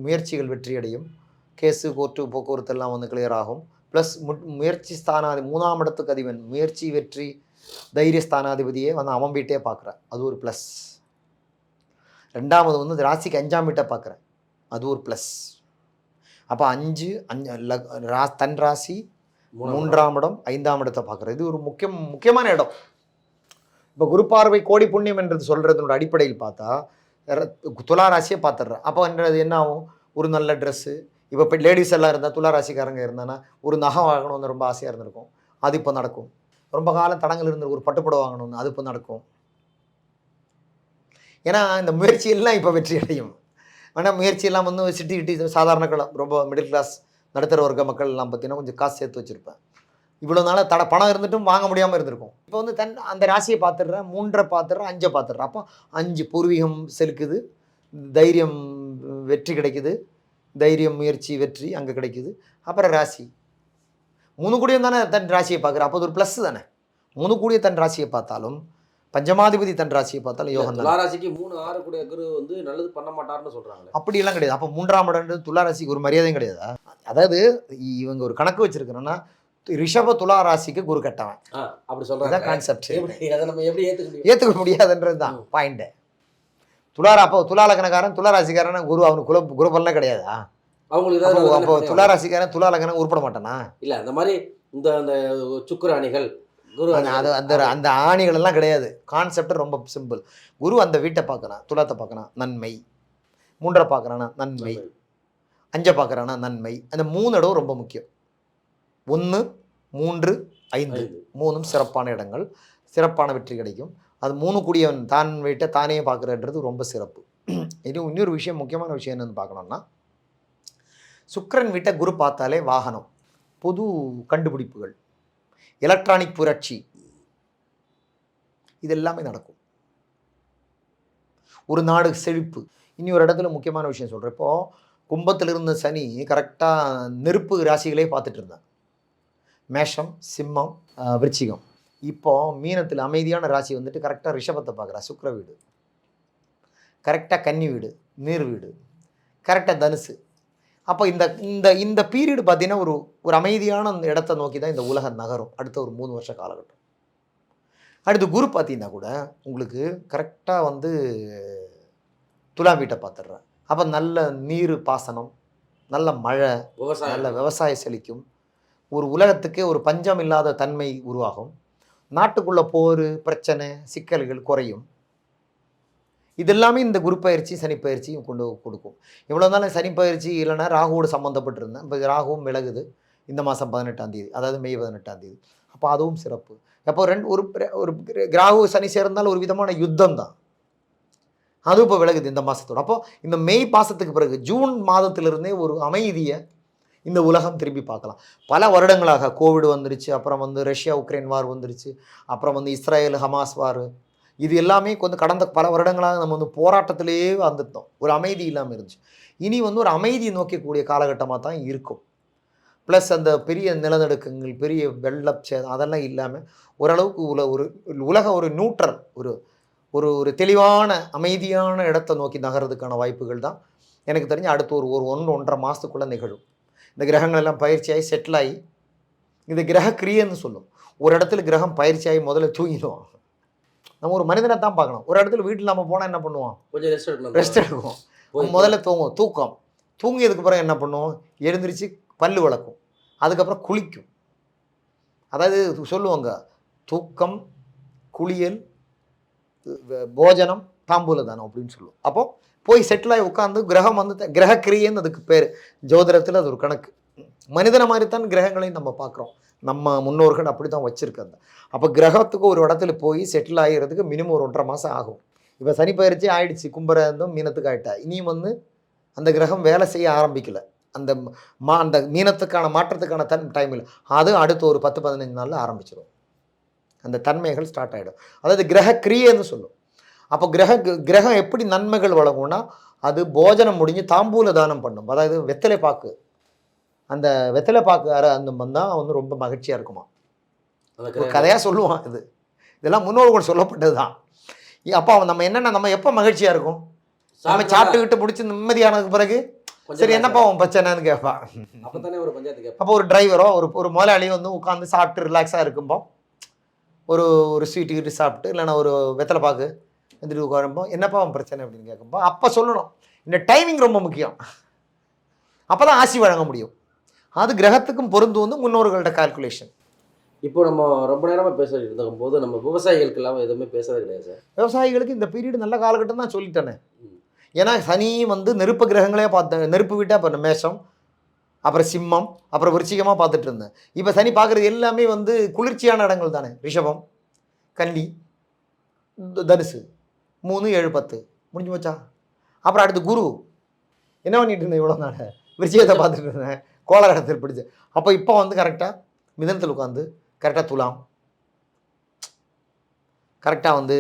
முயற்சிகள் வெற்றி அடையும். கேஸு, கோர்ட்டு, போக்குவரத்து எல்லாம் வந்து கிளியர் ஆகும். ப்ளஸ் முயற்சி ஸ்தானாதி 3ஆம் இடத்துக்கு அதிபன் முயற்சி, வெற்றி, தைரிய ஸ்தானாதிபதியே வந்து அவன் வீட்டையே பார்க்குறேன். அது ஒரு ப்ளஸ். 2வது வந்து ராசிக்கு 5ஆம் வீட்டை பார்க்குறேன். அது ஒரு ப்ளஸ். அப்போ 5 தன் ராசி 3ஆம் இடம் 5ஆம் இடத்தை பார்க்குறது. இது ஒரு முக்கியமான இடம். இப்போ குரு பார்வை கோடி புண்ணியம் என்றது சொல்கிறதனோட அடிப்படையில் பார்த்தா துலா ராசியை பார்த்துட்றேன். அப்போ என்ன ஆகும்? ஒரு நல்ல ட்ரெஸ்ஸு, இப்போ லேடிஸ் எல்லாம் இருந்தால் துலா ராசிக்காரங்க இருந்தானா ஒரு நகை வாங்கணும்னு ரொம்ப ஆசையாக இருந்திருக்கும். அது இப்போ நடக்கும். ரொம்ப காலம் தடங்கள் இருந்திருக்கும். ஒரு பட்டுப்புடவை வாங்கணும்னு அது இப்போ நடக்கும். ஏன்னா இந்த முயற்சி எல்லாம் இப்போ வெற்றி அடையும். ஆனால் முயற்சியெல்லாம் வந்து சிட்டி சாதாரண ரொம்ப மிடில் கிளாஸ் நடுத்தர வர்க்க மக்கள் எல்லாம் பார்த்தீங்கன்னா கொஞ்சம் காசு சேர்த்து வச்சுருப்பேன். இவ்வளோ நாளாக பணம் இருந்துட்டும் வாங்க முடியாமல் இருந்திருக்கும். இப்போ வந்து அந்த ராசியை பார்த்துடுறேன், 3 பார்த்துடுறேன், 5 பார்த்துடுறேன். அப்போ 5 பூர்வீகம் செலுக்குது, தைரியம் வெற்றி கிடைக்குது, தைரியம், முயற்சி, வெற்றி அங்கே கிடைக்குது. அப்புறம் ராசி 3 கூடியும் தானே தன் ராசியை பார்க்குறேன். அப்போ அது ஒரு ப்ளஸ் தானே. 3 கூடிய தன் ராசியை பார்த்தாலும் பஞ்சமாதிபதி தன் ராசியை பார்த்தாலும் யோகம் தான். துளாராசிக்கு 3 6 கூடிய குரு வந்து நல்லது பண்ண மாட்டார்னு சொல்றாங்க. அப்படியெல்லாம் கிடையாது. அப்போ 3ஆம் இடம் துளாராசிக்கு ஒரு மரியாதையும் கிடையாதா? அதாவது இவங்க ஒரு கணக்கு வச்சிருக்கிறோன்னா ரிஷப துலா ராசிக்கு குரு கட்டவன் அப்படி சொல்றாங்க. கான்செப்ட். அதை நம்ம எப்படி ஏற்றுக்க முடியாதுன்றது தான் பாயிண்ட். அப்போ துலா லக்னக்காரன் துலா ராசிக்காரன் குரு அவனுக்கு குருபல்லாம் கிடையாதா? அவங்களுக்கு அப்போ துலா ராசிக்காரன் துலா லக்னம் உருப்பட மாட்டானா? இல்லை அந்த மாதிரி இந்த சுக்கிர அணிகள் குரு அது அந்த ஆணிகள் எல்லாம் கிடையாது. கான்செப்ட் ரொம்ப சிம்பிள். குரு அந்த வீட்டை பார்க்குறான், துலாத்தை பார்க்குறான், நன்மை. 3 பார்க்குறானா நன்மை, 5 பார்க்குறானா நன்மை. அந்த 3 இடம் ரொம்ப முக்கியம். 1 3 5 3ம் சிறப்பான இடங்கள், சிறப்பான வெற்றி கிடைக்கும். அது 3 கூடியவன் தான் வீட்டை தானே பார்க்குறன்றது ரொம்ப சிறப்பு. இன்னொரு விஷயம், முக்கியமான விஷயம் என்னென்னு பார்க்கணும்னா, சுக்கிரன் வீட்டை குரு பார்த்தாலே வாகனம், புது கண்டுபிடிப்புகள், எலக்ட்ரானிக் புரட்சி, இது எல்லாமே நடக்கும். ஒரு நாடு செழிப்பு. இனி ஒரு இடத்துல முக்கியமான விஷயம் சொல்கிறேன். இப்போது கும்பத்தில் இருந்த சனி கரெக்டாக நெருப்பு ராசிகளே பார்த்துட்டு இருந்தேன். மேஷம், சிம்மம், விருச்சிகம். இப்போ மீனத்தில் அமைதியான ராசி வந்துட்டு கரெக்டாக ரிஷபத்தை பார்க்குறா, சுக்கிர வீடு. கரெக்டாக கன்னி வீடு, நீர் வீடு, கரெக்டாக தனுசு. அப்போ இந்த பீரியடு பார்த்தீங்கன்னா ஒரு அமைதியான இடத்தை நோக்கி தான் இந்த உலகம் நகரும் அடுத்த ஒரு 3 வருஷ காலகட்டம். அடுத்து குரு பார்த்தீங்கன்னா கூட உங்களுக்கு கரெக்டாக வந்து துலாம் வீட்டை பார்த்துடுறேன். அப்போ நல்ல நீர் பாசனம், நல்ல மழை, நல்ல விவசாயம் செழிக்கும். ஒரு உலகத்துக்கே ஒரு பஞ்சம் இல்லாத தன்மை உருவாகும். நாட்டுக்குள்ளே போர், பிரச்சனை, சிக்கல்கள் குறையும். இதெல்லாமே இந்த குரு பயிற்சி, சனி பயிற்சியும் கொண்டு கொடுக்கும். இவ்வளோ நாள் சனி பயிற்சி இல்லைன்னா ராகுவோடு சம்மந்தப்பட்டிருந்தேன். இப்போ ராகுவும் விலகுது இந்த மாதம் 18ஆம் தேதி, அதாவது மே 18ஆம் தேதி. அப்போ அதுவும் சிறப்பு. அப்போ ஒரு ராகு சனி சேர்ந்தால் ஒரு விதமான யுத்தம் தான். அதுவும் இப்போ விலகுது இந்த மாதத்தோடு. அப்போ இந்த மே மாதத்துக்கு பிறகு ஜூன் மாதத்திலிருந்தே ஒரு அமைதியை இந்த உலகம் திரும்பி பார்க்கலாம். பல வருடங்களாக கோவிட் வந்துருச்சு, அப்புறம் வந்து ரஷ்யா உக்ரைன் வார் வந்துருச்சு, அப்புறம் வந்து இஸ்ரேல் ஹமாஸ் வார், இது எல்லாமே கொஞ்சம் கடந்த பல வருடங்களாக நம்ம வந்து போராட்டத்திலேயே வந்துட்டோம். ஒரு அமைதி இல்லாமல் இருந்துச்சு. இனி வந்து ஒரு அமைதியை நோக்கக்கூடிய காலகட்டமாக தான் இருக்கும். ப்ளஸ் அந்த பெரிய நிலநடுக்கங்கள், பெரிய வெள்ளச்சேதம் அதெல்லாம் இல்லாமல் ஓரளவுக்கு உலக ஒரு நியூட்ரல் ஒரு தெளிவான அமைதியான இடத்தை நோக்கி நகர்றதுக்கான வாய்ப்புகள் தான் எனக்கு தெரிஞ்சு அடுத்து ஒரு 1-1.5 மாதத்துக்குள்ளே நிகழும். இந்த கிரகங்கள் எல்லாம் பயிற்சியாகி செட்டில் ஆகி இந்த கிரக கிரியன்னு சொல்லும். ஒரு இடத்துல கிரகம் பயிற்சியாகி முதல்ல தூங்கிடுவோம். நம்ம ஒரு மனிதனை தான் பார்க்கணும். ஒரு இடத்துல வீட்டில் நம்ம போனால் என்ன பண்ணுவோம்? கொஞ்சம் ரெஸ்ட் எடுக்கணும். ரெஸ்ட் எடுக்கும். முதல்ல தூக்கம். தூங்கியதுக்கு பிறகு என்ன பண்ணுவோம்? எழுந்திரிச்சு பல்லு விளக்கும், அதுக்கப்புறம் குளிக்கும். அதாவது சொல்லுவாங்க, தூக்கம், குளியல், போஜனம், தாம்பூல தானம் அப்படின்னு சொல்லுவோம். அப்போ போய் செட்டில் ஆகி உட்காந்து கிரகம் வந்து கிரகக்கிரியன்னு அதுக்கு பேர். ஜோதிடத்தில் அது ஒரு கணக்கு. மனிதனை மாதிரி தான் கிரகங்களையும் நம்ம பார்க்குறோம். நம்ம முன்னோர்கள் அப்படி தான் வச்சுருக்காங்க. அப்போ கிரகத்துக்கு ஒரு இடத்துல போய் செட்டில் ஆகிறதுக்கு மினிமம் ஒரு 1.5 மாதம் ஆகும். இப்போ சனி பயிற்சி ஆயிடுச்சு, கும்பரந்தும் மீனத்துக்கு ஆகிட்டா. இனியும் வந்து அந்த கிரகம் வேலை செய்ய ஆரம்பிக்கலை. அந்த அந்த மீனத்துக்கான மாற்றத்துக்கான டைம் இல்லை. அது அடுத்து ஒரு 10-15 நாளில் ஆரம்பிச்சிடும். அந்த தன்மைகள் ஸ்டார்ட் ஆகிடும். அதாவது கிரக கிரியைன்னு சொல்லும். அப்போ கிரகம் எப்படி நன்மைகள் வழங்கும்னா, அது போஜனம் முடிஞ்சு தாம்பூல தானம் பண்ணும். அதாவது வெத்தலை பாக்கு, அந்த வெத்தலை பாக்கு அந்த தான் வந்து ரொம்ப மகிழ்ச்சியாக இருக்குமா. ஒரு கதையாக சொல்லுவான். இதெல்லாம் முன்னோர்கள் சொல்லப்பட்டது தான். அப்போ நம்ம என்னென்ன, நம்ம எப்போ மகிழ்ச்சியாக இருக்கும்? நம்ம சாப்பிட்டுக்கிட்டு முடிச்சு நிம்மதியானதுக்கு பிறகு சரி என்னப்பா உன் பிரச்சனைன்னு கேட்பான். அப்போ ஒரு டிரைவரோ ஒரு முதலாளியோ வந்து உட்காந்து சாப்பிட்டு ரிலாக்ஸாக இருக்கும்போ ஒரு ஸ்வீட்டு கிட்டு சாப்பிட்டு இல்லைன்னா ஒரு வெத்தலை பாக்கு வந்துட்டு உட்காரும்போ என்னப்பா உன் பிரச்சனை அப்படின்னு கேட்கும்போ அப்போ சொல்லணும். இந்த டைமிங் ரொம்ப முக்கியம். அப்போ தான் ஆசி வழங்க முடியும். அது கிரகத்துக்கும் பொருந்து வந்து முன்னோர்கள்ட்ட கால்குலேஷன். இப்போ நம்ம ரொம்ப நேரமாக பேசிட்டு இருக்கும் போது நம்ம விவசாயிகளுக்கு இல்லாமல் எதுவுமே பேசுறது கிடையாது சார். விவசாயிகளுக்கு இந்த பீரியடு நல்ல காலகட்டம் தான் சொல்லிட்டேனே. ஏன்னா சனி வந்து நெருப்பு கிரகங்களே பார்த்தேன். நெருப்பு விட்டால் இப்போ மேஷம், அப்புறம் சிம்மம், அப்புறம் விருச்சிகமாக பார்த்துட்டு இருந்தேன். இப்போ சனி பார்க்குறது எல்லாமே வந்து குளிர்ச்சியான இடங்கள் தானே. ரிஷபம், கன்னி, தனுசு, 3, 7, 10 முடிஞ்சு போச்சா. அப்புறம் அடுத்து குரு. என்ன பண்ணிட்டு இருந்தேன் இவ்வளோ நாள்? விருச்சிகத்தை பார்த்துட்டு இருந்தேன், கோளரகத்தில் பிடிச்சு. அப்போ இப்போ வந்து கரெக்டாக மிதனத்தில் உட்காந்து கரெக்டாக துலாம், கரெக்டாக வந்து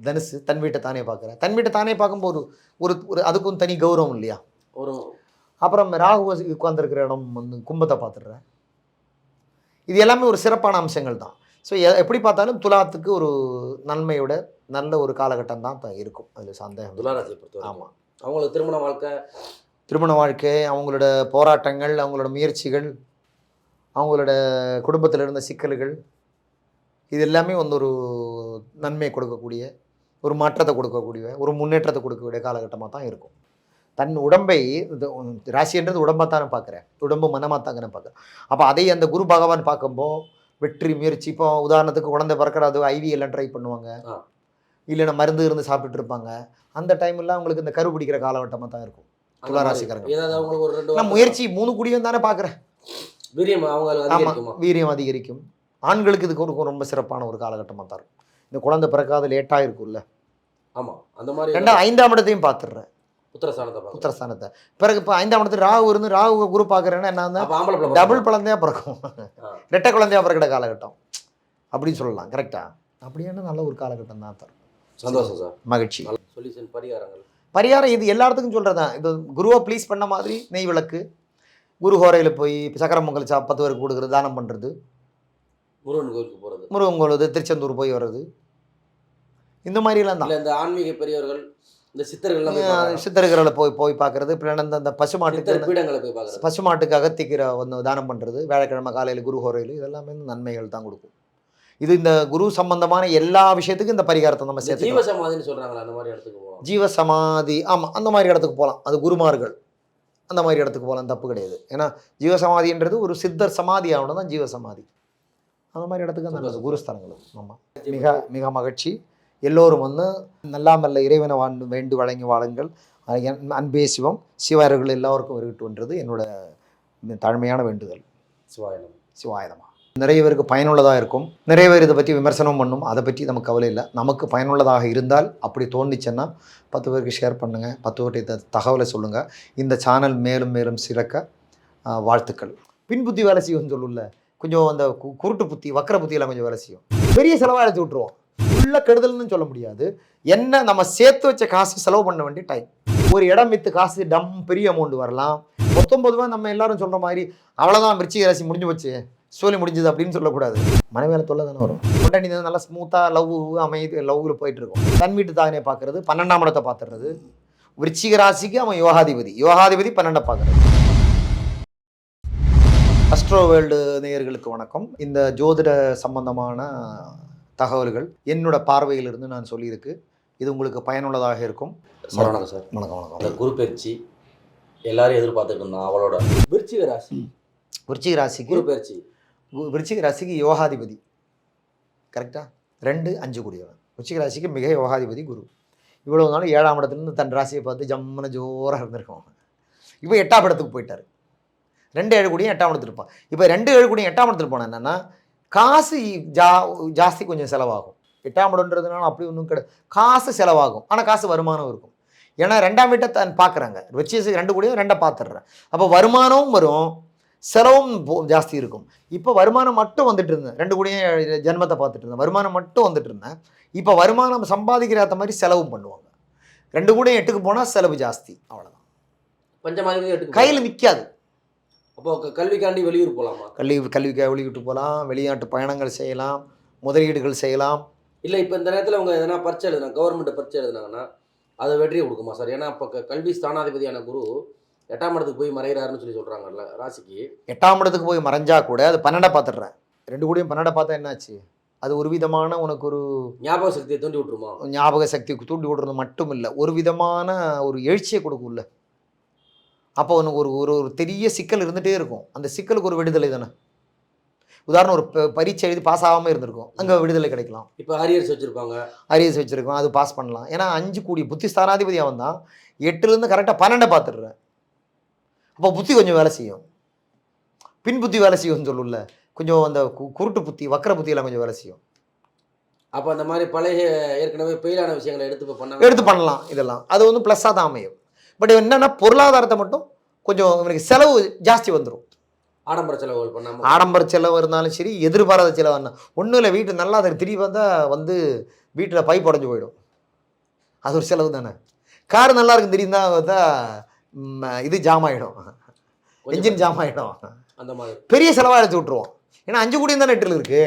தனுசு, தன் வீட்டை தானே பார்க்குறேன். தன் வீட்டை தானே பார்க்கும்போது ஒரு ஒரு அதுக்கும் தனி கௌரவம் இல்லையா. அப்புறம் ராகு உட்காந்துருக்கிற இடம் வந்து கும்பத்தை பார்த்துடுறேன். இது எல்லாமே ஒரு சிறப்பான அம்சங்கள் தான். ஸோ எப்படி பார்த்தாலும் துலாத்துக்கு ஒரு நன்மையோட நல்ல ஒரு காலகட்டம் தான் இப்போ இருக்கும். அதில் சந்தேகம். துளாராசியை பொறுத்தவரை ஆமாம். அவங்களுக்கு திருமண வாழ்க்கை, அவங்களோட போராட்டங்கள், அவங்களோட முயற்சிகள், அவங்களோட குடும்பத்தில் இருந்த சிக்கல்கள், இது எல்லாமே வந்து ஒரு நன்மை கொடுக்கக்கூடிய, ஒரு மாற்றத்தை கொடுக்கக்கூடிய, ஒரு முன்னேற்றத்தை கொடுக்கக்கூடிய காலகட்டமாக தான் இருக்கும். தன் உடம்பை ராசின்றது உடம்பாக தானே பார்க்குறேன், உடம்பு மனமாக தாங்க பார்க்குறேன். அப்போ அதை அந்த குரு பகவான் பார்க்கும்போது வெற்றி முயற்சி. இப்போ உதாரணத்துக்கு குழந்தை பிறக்கிறது ஐவிஎல்லாம் ட்ரை பண்ணுவாங்க, இல்லைன்னா மருந்து இருந்து சாப்பிட்டுட்டு இருப்பாங்க. அந்த டைம்லாம் அவங்களுக்கு இந்த கரு பிடிக்கிற காலகட்டமாக தான் இருக்கும். துளாராசிக்காரங்க முயற்சி 3 குடியும் தானே பார்க்குறேன். வீரியம் அதிகரிக்கும். ஆண்களுக்கு இதுக்கு ரொம்ப சிறப்பான ஒரு காலகட்டமாக தான் இருக்கும். இந்த குழந்தை பிறக்காத லேட்டாக இருக்கும்ல. ஆமாம், அந்த மாதிரி 5ஆம் இடத்தையும் பார்த்துடுறேன், புத்திரஸ்தானத்தை. பிறகு இப்போ 5ஆம் இடத்துல ராகு இருந்து ராகு குரு பார்க்குறேன்னா என்ன, டபுள் குழந்தையாக பிறக்கும், ரெட்டை குழந்தையாக பிறக்கிற காலகட்டம் அப்படின்னு சொல்லலாம். கரெக்டாக அப்படியான நல்ல ஒரு காலகட்டம் தான் தரும். சந்தோஷம் சார், மகிழ்ச்சி. சொல்யூஷன் பரிகாரம் இது எல்லாத்துக்கும் சொல்கிறதான். இது குருவை ப்ளீஸ் பண்ண மாதிரி நெய் விளக்கு, குரு ஹோரையில் போய் சக்கரம் பொங்கல் 10 பேருக்கு கொடுக்குறது, தானம் பண்ணுறது, முருகன் கோயிலுக்கு போகிறது, முருகன் கோயில் திருச்செந்தூர் போய் வர்றது, இந்த மாதிரிலாம் தான். இந்த ஆன்மீக பெரியவர்கள், இந்த சித்தர்களை போய் பார்க்குறது. பின்ன இந்த பசுமாட்டுக்கு அகத்திக்கிற ஒன்று தானம் பண்ணுறது, வியாழக்கிழமை காலையில் குரு ஹோரையில், இதெல்லாமே நன்மைகள் தான் கொடுக்கும். இது இந்த குரு சம்பந்தமான எல்லா விஷயத்துக்கும் இந்த பரிகாரத்தை நம்ம சேர்த்து. ஜீவசமாதின்னு சொல்கிறாங்களா, அந்த மாதிரி இடத்துக்கு போகலாம். ஜீவசமாதி, ஆமாம், அந்த மாதிரி இடத்துக்கு போகலாம். அது குருமார்கள் அந்த மாதிரி இடத்துக்கு போகலாம், தப்பு கிடையாது. ஏன்னா ஜீவசமாதின்றது ஒரு சித்தர் சமாதி ஆகணும் தான் ஜீவசமாதி. அந்த மாதிரி இடத்துக்கு நல்லது குருஸ்தானங்களும். ஆமாம், மிக மிக மகிழ்ச்சி. எல்லோரும் வந்து நல்லாமல்ல இறைவனை வேண்டு வழங்கி வாழுங்கள். அன்பே சிவம், சிவாயர்கள் எல்லோருக்கும் இருக்கட்டும்ன்றது என்னோட தாழ்மையான வேண்டுதல். சிவாயனமா. நிறைய பேருக்கு பயனுள்ளதாக இருக்கும். நிறைய பேர் இதை பற்றி விமர்சனம் பண்ணும், அதை பற்றி நமக்கு கவலை இல்லை. நமக்கு பயனுள்ளதாக இருந்தால் அப்படி தோணுச்சுன்னா 10 பேருக்கு ஷேர் பண்ணுங்கள், 10 பேர்கிட்ட தகவலை சொல்லுங்கள். இந்த சேனல் மேலும் மேலும் சிறக்க வாழ்த்துக்கள். பின்புத்தி வேலை செய்யும்னு சொல்லும்ல, கொஞ்சம் அந்த குருட்டு புத்தி, வக்கர புத்தியெல்லாம் கொஞ்சம் வேலை செய்யும். பெரிய செலவாக எடுத்து விட்ருவோம். உள்ள கெடுதல்னு சொல்ல முடியாது. என்ன நம்ம சேர்த்து வச்ச காசு செலவு பண்ண வேண்டிய டைம். ஒரு இடம் விற்று காசு பெரிய அமௌண்ட் வரலாம். 19 நம்ம எல்லாரும் சொல்கிற மாதிரி அவ்வளோதான் விருச்சிக ராசி முடிஞ்சு போச்சு, சோலி முடிஞ்சது அப்படின்னு சொல்லக்கூடாது. மனைவியால் தொல்லை தானே வரும். கொண்டாடி நல்லா ஸ்மூத்தாக லவ்வில் போயிட்டு இருக்கும். தன் வீட்டு தானே பார்க்கறது, 12ஆம் இடத்தை பார்த்துடுறது. விருச்சிக ராசிக்கு அவன் யோகாதிபதி 12 பார்க்குறது. ஆஸ்ட்ரோ வேர்ல்டு நேயர்களுக்கு வணக்கம். இந்த ஜோதிட சம்பந்தமான தகவல்கள் என்னோட பார்வையிலிருந்து நான் சொல்லியிருக்கு. இது உங்களுக்கு பயனுள்ளதாக இருக்கும். சார் வணக்கம் சார். வணக்கம் அந்த வணக்கம். குரு பயிற்சி எல்லாரும் எதிர்பார்த்துட்டு இருந்தோம் அவளோட விருச்சிக ராசி விருச்சிக ராசிக்கு குரு பயிற்சி விருச்சிக ராசிக்கு யோகாதிபதி கரெக்டாக 2-5 கூடியவன். விருச்சிக ராசிக்கு மிக யோகாதிபதி குரு. இவ்வளோ நாள் 7ஆம் இடத்துலேருந்து தன் ராசியை பார்த்து ஜம்முன ஜோராக இருந்திருக்கோம். இப்போ 8ஆம் இடத்துக்கு போயிட்டார். 2-7 கூடியும் 8ஆம் இடத்துல இருப்பான். இப்போ 2-7 கூடியும் 8ஆம் இடத்துல போனால் என்னென்னா காசு ஜாஸ்தி கொஞ்சம் செலவாகும். 8ஆம் இடம்ன்றதுனால அப்படி ஒன்றும் கிடையாது. காசு செலவாகும், ஆனால் காசு வருமானம் இருக்கும். ஏன்னா 2ஆம் வீட்டை தான் பார்க்குறாங்க. வச்சு 2 கூடியும் 2 பார்த்துடுறேன். அப்போ வருமானமும் வரும், செலவும் ஜாஸ்தி இருக்கும். இப்போ வருமானம் மட்டும் வந்துட்டு இருந்தேன். 2 கூடியும் ஜென்மத்தை பார்த்துட்டு இருந்தேன். வருமானம் மட்டும் வந்துட்டு இருந்தேன். இப்போ வருமானம் சம்பாதிக்கிற மாதிரி செலவும் பண்ணுவாங்க. 2 கூடியும் 8க்கு போனால் செலவு ஜாஸ்தி, அவ்வளோதான். பஞ்சமாதிரி எட்டுக்கு கையில் நிற்காது. அப்போ கல்விக்காண்டி வெளியூர் போகலாமா? கல்விக்காக வெளியிட்டு போகலாம், வெளிநாட்டு பயணங்கள் செய்யலாம், முதலீடுகள் செய்யலாம். இல்லை இப்போ இந்த நேரத்தில் அவங்க எதனா பரீட்சை எழுதுனாங்க, கவர்மெண்ட் பரீட்சை எழுதுனாங்கன்னா அது வெற்றியை கொடுக்குமா சார்? ஏன்னா இப்போ கல்வி ஸ்தானாதிபதியான குரு 8ஆம் இடத்துக்கு போய் மறைகிறாருன்னு சொல்லி சொல்கிறாங்கல்ல ராசிக்கு. 8ஆம் இடத்துக்கு போய் மறைஞ்சா கூட அது 12 பார்த்துடுறேன். 2 கூடியும் 12 பார்த்தா என்னாச்சு? அது ஒரு விதமான உனக்கு ஒரு ஞாபக சக்தியை தூண்டி விட்டுருமா? ஞாபக சக்தி தூண்டி விடுறது மட்டும் இல்லை, ஒரு விதமான ஒரு எழுச்சியை கொடுக்கும்ல. அப்போ உனக்கு ஒரு ஒரு ஒரு பெரிய சிக்கல் இருந்துகிட்டே இருக்கும். அந்த சிக்கலுக்கு ஒரு விடுதலை தானே. உதாரணம், ஒரு பரீட்சை எழுதி பாஸ் ஆகாமல் இருந்திருக்கும், அங்கே விடுதலை கிடைக்கலாம். இப்போ அரியர்ஸ் வச்சுருப்பாங்க, அரியர்ஸ் வச்சுருக்கோம், அது பாஸ் பண்ணலாம். ஏன்னா 5 கூடிய புத்தி ஸ்தானாதிபதி அவன் தான். 8லேருந்து கரெக்டாக 12 பார்த்துடுறேன். அப்போ புத்தி கொஞ்சம் வேலை செய்யும், பின் புத்தி வேலை செய்யும்னு சொல்லும்ல. கொஞ்சம் அந்த குருட்டு புத்தி, வக்கர புத்தியெல்லாம் கொஞ்சம் வேலை செய்யும். அப்போ அந்த மாதிரி பழைய ஏற்கனவே பெயிலான விஷயங்களை எடுத்து பண்ணலாம். இதெல்லாம் அது வந்து ப்ளஸ்ஸாக தான் அமையும். பட் என்னென்னா பொருளாதாரத்தை மட்டும் கொஞ்சம் இவனுக்கு செலவு ஜாஸ்தி வந்துடும். ஆடம்பர செலவுகள் பண்ணாமல், ஆடம்பர செலவு இருந்தாலும் சரி, எதிர்பாராத செலவு இருந்தால் ஒன்றும் இல்லை. வீட்டு நல்லா அதை திரும்பி வந்தால் வந்து வீட்டில் பைப் உடஞ்சி போயிடும், அது ஒரு செலவு தானே. கார் நல்லா இருக்கும் தெரியுந்தா பார்த்தா இது ஜாம் ஆகிடும், என்ஜின் ஜாம் ஆகிடும். அந்த மாதிரி பெரிய செலவாக எடுத்து விட்ருவோம். ஏன்னா 5 கூடியும் தானே 8ல் இருக்குது.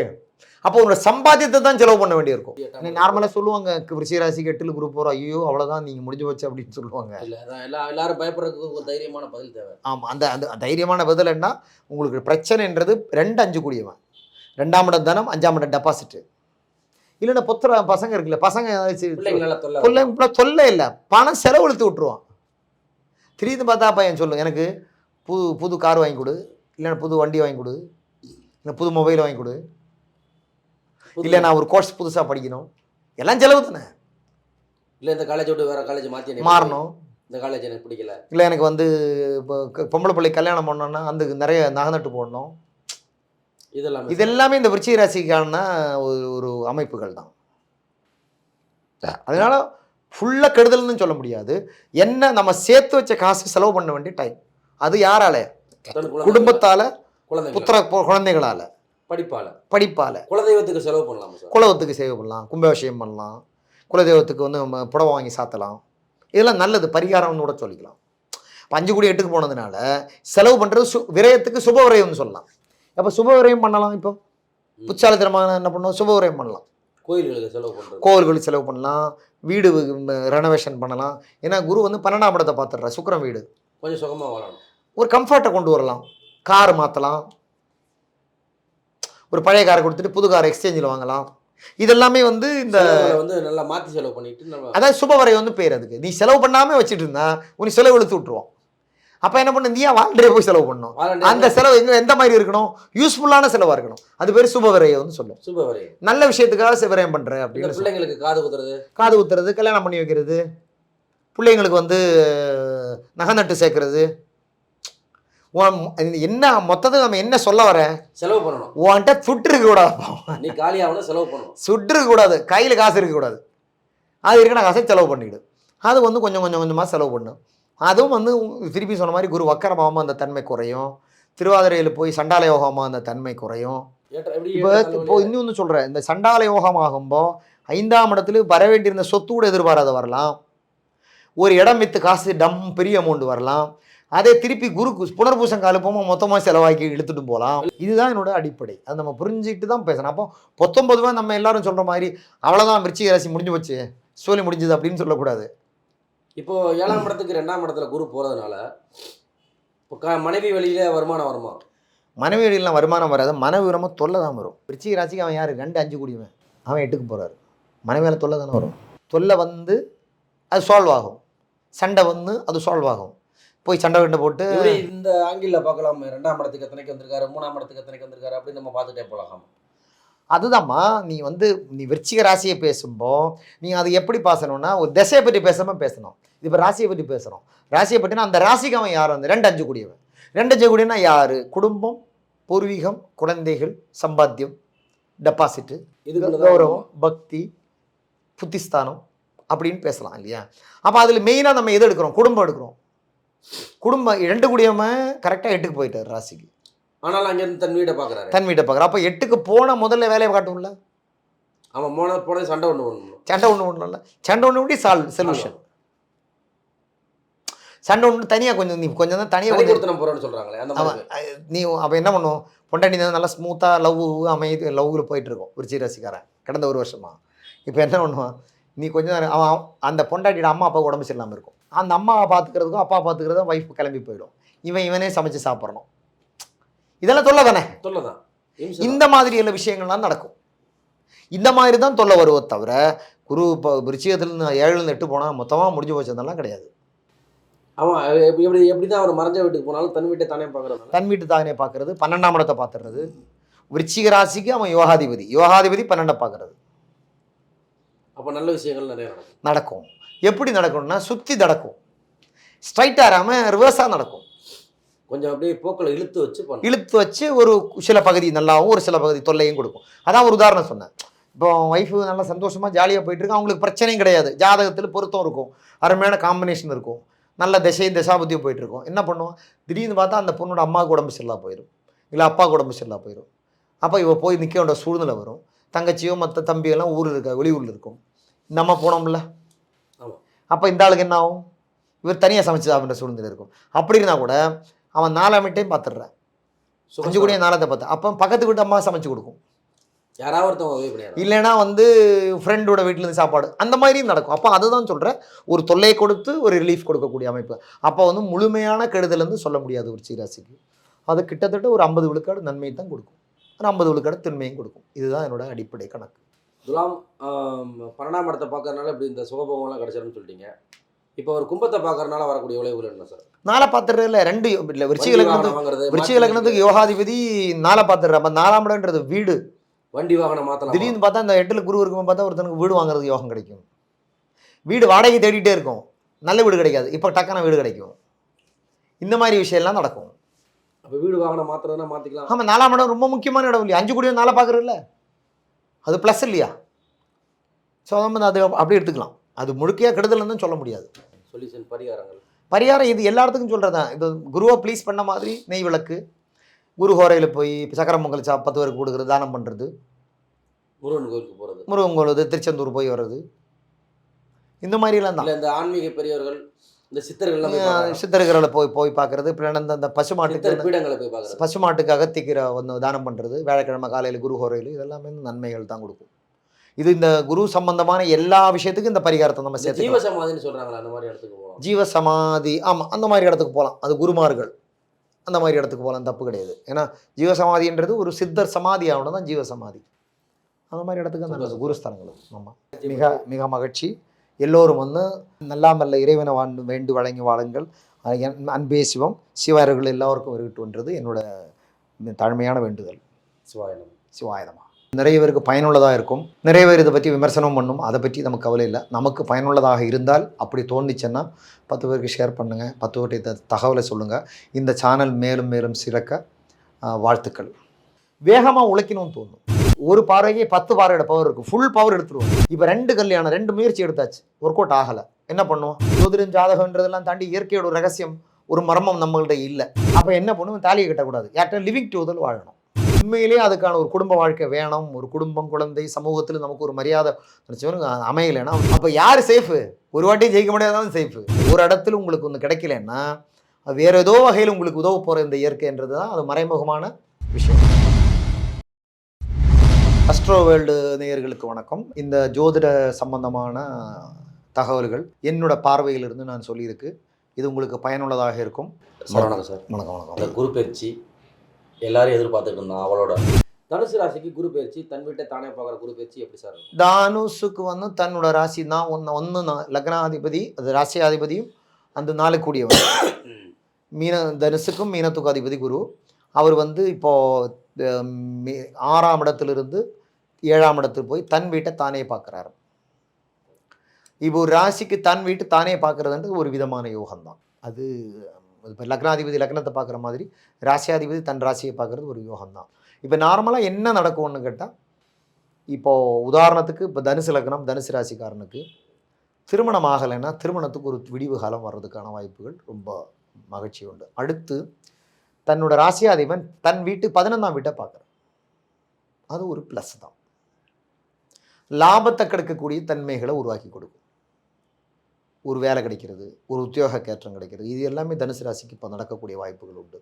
அப்போ உங்களோட சம்பாத்தியத்தை தான் செலவு பண்ண வேண்டியிருக்கும். நார்மலாக சொல்லுவாங்க, விருச்சிக ராசிக்கு 8ல் குரு போகிறோம், ஐயோ அவ்வளோதான் நீங்கள் முடிஞ்சு வச்சு அப்படின்னு சொல்லுவாங்க. இல்லை எல்லாரும் பயப்படுறதுக்கு ஒரு தைரியமான பதில் தேவை. ஆமாம், அந்த அந்த தைரியமான பதில் என்ன? உங்களுக்கு பிரச்சனைன்றது 2-5 கூடியவன். 2ஆம் இடம் தனம், 5ஆம் இடம் டெபாசிட்டு. இல்லைன்னா பொத்துற பசங்க இருக்குல்ல, பசங்க ஏதாச்சும் தொல்லை இல்லை, பணம் செலவு இழுத்து விட்டுருவான். திடீர்னு பார்த்தா பையன் சொல்லும், எனக்கு புது கார் வாங்கி கொடு, இல்லைன்னா புது வண்டி வாங்கி கொடு, இல்லை புது மொபைல் வாங்கி கொடு, இல்லை நான் ஒரு கோர்ஸ் புதுசாக படிக்கணும். எல்லாம் செலவு தானே. இல்லை இந்த காலேஜ் விட்டு வேறு காலேஜ் மாறணும், இந்த காலேஜ் எனக்கு பிடிக்கல, இல்லை எனக்கு வந்து இப்போ பொம்பளை பிள்ளை கல்யாணம் பண்ணோன்னா அந்த நிறைய நகை நட்டு போடணும். இதெல்லாமே இந்த விருச்சிக ராசிக்கான ஒரு அமைப்புகள் தான். அதனால ஃபுல்லாக கெடுதல்னு சொல்ல முடியாது. என்ன நம்ம சேர்த்து வச்ச காசு செலவு பண்ண வேண்டிய டைம். அது யாரால? குடும்பத்தால், குழந்தைகளால், படிப்பால். குலதெய்வத்துக்கு செலவு பண்ணலாம் சார். குலதெய்வத்துக்கு சேவை பண்ணலாம், கும்பாபிஷேகம் பண்ணலாம், குலதெய்வத்துக்கு வந்து நம்ம புடவை வாங்கி சாத்தலாம். இதெல்லாம் நல்லது, பரிகாரம்னு கூட சொல்லிக்கலாம். 5 கூடி 8க்கு போனதுனால செலவு பண்ணுறது விரயத்துக்கு சுப விரயம்னு சொல்லலாம். அப்போ சுப விரயம் பண்ணலாம். இப்போ புச்சாலித்தனமாக என்ன பண்ணுவோம், சுப விரயம் பண்ணலாம். கோவில்களுக்கு செலவு பண்ணலாம், வீடு ரெனோவேஷன் பண்ணலாம். ஏன்னா குரு வந்து 12ஆம் இடத்தை பார்த்துடுற சுக்கிரன் வீடு, கொஞ்சம் சுகமாக வாழணும், ஒரு கம்ஃபர்ட்டை கொண்டு வரலாம். கார் மாற்றலாம், ஒரு பழைய காரை கொடுத்துட்டு புது காரை எக்ஸ்சேஞ்சில் வாங்கலாம். இதெல்லாமே வந்து இந்த நல்லா மாற்றி செலவு பண்ணிட்டு, அதாவது சுபவரை வந்து பேர். அதுக்கு நீ செலவு பண்ணாமல் வச்சுட்டு இருந்தா உனக்கு செலவு இழுத்து விட்டுருவோம். அப்போ என்ன பண்ண, நீ ஏன் வாலண்டரியாக போய் செலவு பண்ணணும்? அந்த செலவு எந்த மாதிரி இருக்கணும்? யூஸ்ஃபுல்லான செலவாக இருக்கணும். அது பேர் சுபவரையை வந்து சொல்லும். சுபவரை நல்ல விஷயத்துக்காக சிவரயம் பண்ணுறேன் அப்படின்னு. பிள்ளைங்களுக்கு காது குத்துறது, கல்யாணம் பண்ணி வைக்கிறது, பிள்ளைங்களுக்கு வந்து நகை நட்டு சேர்க்கறது. என்ன மொத்தத்தை நம்ம என்ன சொல்ல வர, செலவு பண்ணணும். உன்கிட்ட சுட்டு இருக்கக்கூடாது, நீ காலியாகணும், செலவு பண்ணணும். சுட்டு இருக்கக்கூடாது, கையில் காசு இருக்கக்கூடாது. அது இருக்கிற காசை செலவு பண்ணிவிடு. அது வந்து கொஞ்சம் கொஞ்சமாக செலவு பண்ணும். அதுவும் வந்து திருப்பி சொன்ன மாதிரி குரு வக்கரமாகவும் அந்த தன்மை குறையும். திருவாதிரையில் போய் சண்டால யோகமாக அந்த தன்மை குறையும். இப்போ இன்னொன்று சொல்கிறேன், இந்த சண்டால யோகம் ஆகும்போது 5ஆம் இடத்துல வர வேண்டியிருந்த சொத்து கூட எதிர்பாராத வரலாம். ஒரு இடம் விற்று காசு பெரிய அமௌண்ட் வரலாம். அதே திருப்பி குருக்கு புனர்பூசம் காலப்போமா மொத்தமாக செலவாக்கி இழுத்துட்டு போகலாம். இதுதான் என்னோட அடிப்படை. அது நம்ம புரிஞ்சுக்கிட்டு தான் பேசணும். அப்போ 19 நம்ம எல்லாரும் சொல்கிற மாதிரி அவ்வளோதான் விருச்சிக ராசி முடிஞ்சு போச்சு, சோலி முடிஞ்சது அப்படின்னு சொல்லக்கூடாது. இப்போ 7ஆம் இடத்துக்கு 2ஆம் இடத்துல குரு போகிறதுனால இப்போ மனைவி வழியில் வருமானம் வருமா? மனைவி வழியெல்லாம் வருமானம் வராது, மனைவி தொல்லை தான் வரும். விருச்சிக ராசிக்கு அவன் யார்? 2 5 கூடியவன். அவன் 8க்கு போகிறாரு. மனைவியால் தொல்லை தானே வரும். தொல்லை வந்து அது சால்வ் ஆகும், சண்டை வந்து அது சால்வ் ஆகும். போய் சண்டை கண்டு போட்டு இந்த ஆங்கிளில் பார்க்கலாம், 2ஆம் இடத்துக்கு எத்தனைக்கு வந்திருக்காரு, 3ஆம் இடத்துக்கு எத்தனைக்கு வந்திருக்காரு அப்படின்னு நம்ம பார்த்துட்டே போகலாம். அதுதான்மா, நீ விருச்சிக ராசியை பேசும்போ நீ அது எப்படி பேசணும்னா ஒரு திசையை பற்றி பேசாமல் பேசணும். இப்போ ராசியை பற்றி பேசுகிறோம். ராசியை பற்றினா அந்த ராசிக்கு அவன் யார்? வந்து 2 5 கூடியவன். 2 5 கூடியனா யார்? குடும்பம், பூர்வீகம், குழந்தைகள், சம்பாத்தியம், டெபாசிட்டு, கௌரவம், பக்தி, புத்திஸ்தானம் அப்படின்னு பேசலாம் இல்லையா? அப்போ அதில் மெயினாக நம்ம எது எடுக்கிறோம்? குடும்பம் எடுக்கிறோம். குடும்பம் 2 கூடியவன் கரெக்டாக 8க்கு போயிட்டார் ராசிக்கு. ஆனால் அங்கேருந்து தன் வீட்டை பார்க்குறாரு. தன் வீட்டை பார்க்குறான். அப்போ 8க்கு போன முதல்ல வேலையை காட்டும்ல. அவன் போன சண்டை ஒன்று பண்ணணும். சண்டை ஒன்று விட்டு சொல்யூஷன். சண்டை ஒன்று தனியாக நீ கொஞ்சம் தான் தனியாக கொடுத்து போகிறோன்னு சொல்கிறாங்களே அந்த மாதிரி. நீ அப்போ என்ன பண்ணுவோம்? பொண்டாட்டி நல்லா ஸ்மூத்தாக லவ்வில் போயிட்டுருக்கோம் விருச்சிக ராசிக்காரன் கடந்த 1 வருஷமா. இப்போ என்ன பண்ணுவான்? நீ கொஞ்சம் அவன் அந்த பொண்டாட்டியோட அம்மா அப்பா உடம்பு சரியில்லாமல் இருக்கும். அந்த அம்மாவை பார்த்துக்கிறதுக்கும் அப்பா பார்த்துக்கிறதும் ஒய்ஃப் கிளம்பி போயிடும். இவனே சமைச்சு சாப்பிட்றணும். இதெல்லாம் தொல்லை தானே? தொல்லை தான். இந்த மாதிரி எல்லா விஷயங்கள்லாம் நடக்கும். இந்த மாதிரி தான் தொல்லை வருவோ தவிர குரு இப்போ விருச்சிகத்துலேருந்து 7லேருந்து 8 போனால் மொத்தமாக முடிஞ்சு போச்சதெல்லாம் கிடையாது. அவன் எப்படி தான் அவர் மறைஞ்ச வீட்டுக்கு போனாலும் தன் வீட்டை தானே பார்க்குறது. தன் வீட்டு தானே பார்க்குறது, 12ஆம் இடத்தை பார்த்துடுறது. விருச்சிக ராசிக்கு அவன் யோகாதிபதி 12 பார்க்குறது. அப்போ நல்ல விஷயங்கள் நிறைய நடக்கும். எப்படி நடக்கும்னா சுற்றி நடக்கும், ஸ்ட்ரைட்டாக இராமல் ரிவர்ஸாக நடக்கும். கொஞ்சம் அப்படியே போக்கில் இழுத்து வச்சு ஒரு சில பகுதி நல்லாவும் ஒரு சில பகுதி தொல்லையும் கொடுக்கும். அதான் ஒரு உதாரணம் சொன்னேன். இப்போ ஒய்ஃபு நல்லா சந்தோஷமாக ஜாலியாக போயிட்டுருக்கு, அவங்களுக்கு பிரச்சனையும் கிடையாது, ஜாதகத்தில் பொருத்தம் இருக்கும், அருமையான காம்பினேஷன் இருக்கும், நல்ல தசாபுத்தியும் போயிட்டுருக்கும். என்ன பண்ணுவோம்? திடீர்னு பார்த்தா அந்த பொண்ணோட அம்மாவுக்கு உடம்பு சரியில்லாம போயிடும், இல்லை அப்பாவுக்கு உடம்பு சரியில்லாம போயிடும். அப்போ இவ போய் நிற்க வேண்டிய சூழ்நிலை வரும். தங்கச்சியோ மற்ற தம்பியெல்லாம் வெளியூரில் இருக்கும், நம்ம போனோம்ல. அப்போ இந்த ஆளுக்கு என்ன ஆகும்? இவர் தனியாக சமைச்சு சாப்பிட்ற சூழ்நிலை இருக்கும். அப்படி இருந்தால் கூட அவன் 4ஆம் வீட்டையும் பார்த்துடுறான், 5 கூடிய 4ஆத்தை பார்த்து. அப்போ பக்கத்து வீட்டு அம்மா சமைச்சு கொடுக்கும், யாராவது இல்லைன்னா ஃப்ரெண்டோட வீட்டிலேருந்து சாப்பாடு, அந்த மாதிரியும் நடக்கும். அப்போ அதுதான் சொல்கிறேன், ஒரு தொல்லை கொடுத்து ஒரு ரிலீஃப் கொடுக்கக்கூடிய அமைப்பு. அப்போ முழுமையான கெடுதல்னு சொல்ல முடியாது விருச்சிக ராசிக்கு. அது கிட்டத்தட்ட ஒரு 50 விழுக்காடு நன்மையை தான் கொடுக்கும், ஒரு 50 விழுக்காடு திண்மையும் கொடுக்கும். இதுதான் என்னோட அடிப்படை கணக்கு. துலாம் 12ஆம் இடத்தை பார்க்கறதுனால இப்படி இந்த சுகபோகம்லாம் கிடைச்சிருன்னு சொல்லிட்டீங்க. இப்போ ஒரு கும்பத்தை பார்க்கறதுனால வரக்கூடிய விளைவுகள் என்ன சார்? 4 பார்த்துடுறதுல 2 இல்லை. விருச்சிக லக்னத்துக்கு யோகாதிபதி 4 பார்த்துடுற. அப்போ 4ஆம் இடம்ன்றது வீடு, வண்டி வாகனம் மாற்றலாம். திடீர்னு பார்த்தா அந்த 8ல் குரு இருக்கும்போது பார்த்தா ஒருத்தனுக்கு வீடு வாங்குறதுக்கு யோகம் கிடைக்கும். வீடு வாடகை தேடிட்டே இருக்கும், நல்ல வீடு கிடைக்காது, இப்போ டக்கான வீடு கிடைக்கும். இந்த மாதிரி விஷயம்லாம் நடக்கும். அப்போ வீடு வாகனம் மாற்றுறதுனா மாற்றிக்கலாம். ஆமாம், 4ஆம் இடம் ரொம்ப முக்கியமான இடம் இல்லையா? 5 கூடிய 4 பார்க்குறதில்ல, அது ப்ளஸ் இல்லையா? ஸோ அது அப்படி எடுத்துக்கலாம். அது முழுக்கையாக கெடுதல்னு சொல்ல முடியாது. சொல்யூஷன் பரிகாரம் இது எல்லாத்துக்கும் சொல்கிறதான். இது குருவை ப்ளீஸ் பண்ண மாதிரி நெய் விளக்கு, குரு ஹோரையில் போய் சக்கரை பொங்கல் 10 பேருக்கு கொடுக்குறது, தானம் பண்ணுறது, முருகன் கோயிலுக்கு போகிறது, முருகன் கோயில் திருச்செந்தூர் போய் வர்றது, இந்த மாதிரிலாம் தான். இந்த ஆன்மீக பெரியவர்கள், இந்த சித்தர்களை போய் பார்க்குறது. இந்த பசுமாட்டுக்கு பசுமாட்டுக்கு அகத்திக்கிற தானம் பண்ணுறது, வியாழக்கிழமை காலையில் குரு ஹோரையில், இதெல்லாமே நன்மைகள் தான் கொடுக்கும். இது இந்த குரு சம்பந்தமான எல்லா விஷயத்துக்கும் இந்த பரிகாரத்தை நம்ம சேர்த்து. ஜீவசமாதின்னு சொல்கிறாங்களா, அந்த மாதிரி இடத்துக்கு போகலாம். ஜீவசமாதி, ஆமாம், அந்த மாதிரி இடத்துக்கு போகலாம். அது குருமார்கள் அந்த மாதிரி இடத்துக்கு போகலாம், தப்பு கிடையாது. ஏன்னா ஜீவசமாதின்றது ஒரு சித்தர் சமாதி ஆகணும் தான் ஜீவசமாதி. அந்த மாதிரி இடத்துக்கு அந்த குருஸ்தலங்கள். ஆமாம், மிக மிக மகிழ்ச்சி. எல்லோரும் நல்லாமல்ல இறைவனை வேண்டு வழங்கி வாழுங்கள். அன்பே சிவம், சிவாயர்கள் எல்லோருக்கும் வருகிட்டுன்றது என்னோட தாழ்மையான வேண்டுதல். சிவாயனமா. நிறைய பேருக்கு பயனுள்ளதாக இருக்கும். நிறைய பேர் இதை பற்றி விமர்சனம் பண்ணும், அதை பற்றி நமக்கு கவலை இல்லை. நமக்கு பயனுள்ளதாக இருந்தால் அப்படி தோணுச்சுன்னா 10 பேருக்கு ஷேர் பண்ணுங்கள், 10 பேர்கிட்ட தகவலை சொல்லுங்கள். இந்த சேனல் மேலும் மேலும் சிறக்க வாழ்த்துக்கள். வேகமாக உழைக்கணும்னு தோணும். ஒரு பார்வைக்கு 10 பார்வையோட பவர் இருக்கும், ஃபுல் பவர் எடுத்துருவோம். இப்போ 2 கல்யாணம் 2 முயற்சி எடுத்தாச்சு, ஒர்க் அவுட் ஆகலை. என்ன பண்ணுவோம்? ஜோதிடம் ஜாதகன்றதெல்லாம் தாண்டி இயற்கையோட ரகசியம் ஒரு மர்மம் நம்மள்கிட்ட இல்லை. அப்போ என்ன பண்ணுவோம்? தாலியை கட்டக்கூடாது, யார்கிட்ட லிவிங் டுகெதர் வாழணும். உண்மையிலே அதுக்கான ஒரு குடும்ப வாழ்க்கை வேணும். ஒரு குடும்பம், குழந்தை, சமூகத்தில் நமக்கு ஒரு மரியாதை அமையலைன்னா அப்போ யார் சேஃபு? ஒரு வாட்டி ஜெயிக்க முடியாதான் சேஃபு. ஒரு இடத்துல உங்களுக்கு ஒன்று கிடைக்கலன்னா வேறு ஏதோ வகையில் உங்களுக்கு உதவ போகிற இந்த இயற்கைன்றது தான் அது மறைமுகமான விஷயம். அஸ்ட்ரோ வேர்ல்டு நேயர்களுக்கு வணக்கம். இந்த ஜோதிட சம்பந்தமான தகவல்கள் என்னோட பார்வையிலிருந்து நான் சொல்லியிருக்கு. இது உங்களுக்கு பயனுள்ளதாக இருக்கும். வணக்கம் சார். வணக்கம். குரு பயிற்சி எல்லாரும் எதிர்பார்த்துட்டு இருந்தான் அவளோட. தனுசு ராசிக்கு குரு பயிற்சி, தன் வீட்டை தானே பார்க்குற குரு பயிற்சி எப்படி சார் இருக்கும்? தானுசுக்கு வந்து தன்னோட ராசி தான் ஒன்று லக்னாதிபதி, அது ராசியாதிபதியும் அந்த நாலு கூடியவன். மீன தனுசுக்கும் மீனத்துக்கும் அதிபதி குரு. அவர் வந்து இப்போது 6ஆம் இடத்திலிருந்து 7ஆம் இடத்துக்கு போய் தன் வீட்டை தானே பார்க்குறாரு. இப்போ ஒரு ராசிக்கு தன் வீட்டு தானே பார்க்குறதுன்றது ஒரு விதமான யோகம்தான். அது இப்போ லக்னாதிபதி லக்னத்தை பார்க்குற மாதிரி ராசியாதிபதி தன் ராசியை பார்க்குறது ஒரு யோகம்தான். இப்போ நார்மலாக என்ன நடக்கும்னு கேட்டால், இப்போது உதாரணத்துக்கு இப்போ தனுசு லக்னம் தனுசு ராசிக்காரனுக்கு திருமணம் ஆகலைன்னா திருமணத்துக்கு ஒரு விடிவு காலம் வர்றதுக்கான வாய்ப்புகள் ரொம்ப மகிழ்ச்சி உண்டு. அடுத்து தன்னோட ராசியாதிபன் தன் வீட்டு 11ஆம் வீட்டை பார்க்குறான். அது ஒரு ப்ளஸ் தான். லாபத்தை கிடைக்கக்கூடிய தன்மைகளை உருவாக்கி கொடுக்கும். ஒரு வேலை கிடைக்கிறது, ஒரு உத்தியோக கேற்றம் கிடைக்கிறது, இது எல்லாமே தனுசு ராசிக்கு இப்போ நடக்கக்கூடிய வாய்ப்புகள் உண்டு.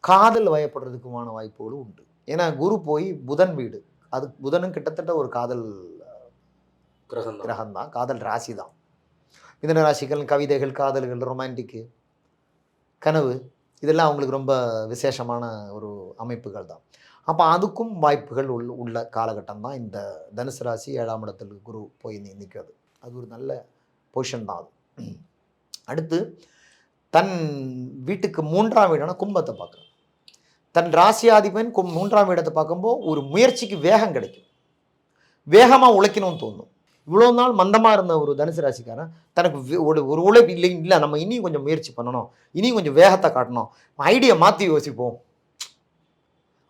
காதல் வயப்படுறதுக்குமான வாய்ப்புகளும் உண்டு. ஏன்னா குரு போய் புதன் வீடு, அது புதனும் கிட்டத்தட்ட ஒரு காதல் கிரகம் தான், காதல் ராசி தான். மிதன ராசிகள் கவிதைகள், காதல்கள், ரொமான்டிக்கு, கனவு, இதெல்லாம் அவங்களுக்கு ரொம்ப விசேஷமான ஒரு அமைப்புகள் தான். அப்போ அதுக்கும் வாய்ப்புகள் உள்ள காலகட்டம் தான் இந்த தனுசு ராசி 7ஆம் இடத்துல குரு போய் நிற்கிறது. அது ஒரு நல்ல பொசிஷன் தான் அது. அடுத்து தன் வீட்டுக்கு 3ஆம் வீடான கும்பத்தை பார்க்குறோம். தன் ராசியாதிபன் 3ஆம் இடத்தை பார்க்கும்போது ஒரு முயற்சிக்கு வேகம் கிடைக்கும், வேகமாக உழைக்கணும்னு தோணும். இவ்வளோ நாள் மந்தமாக இருந்த ஒரு தனுசு ராசிக்காரன் தனக்கு ஒரு உழைப்பு இல்லை, நம்ம இனியும் கொஞ்சம் முயற்சி பண்ணணும், இனியும் கொஞ்சம் வேகத்தை காட்டணும், ஐடியா மாற்றி யோசிப்போம்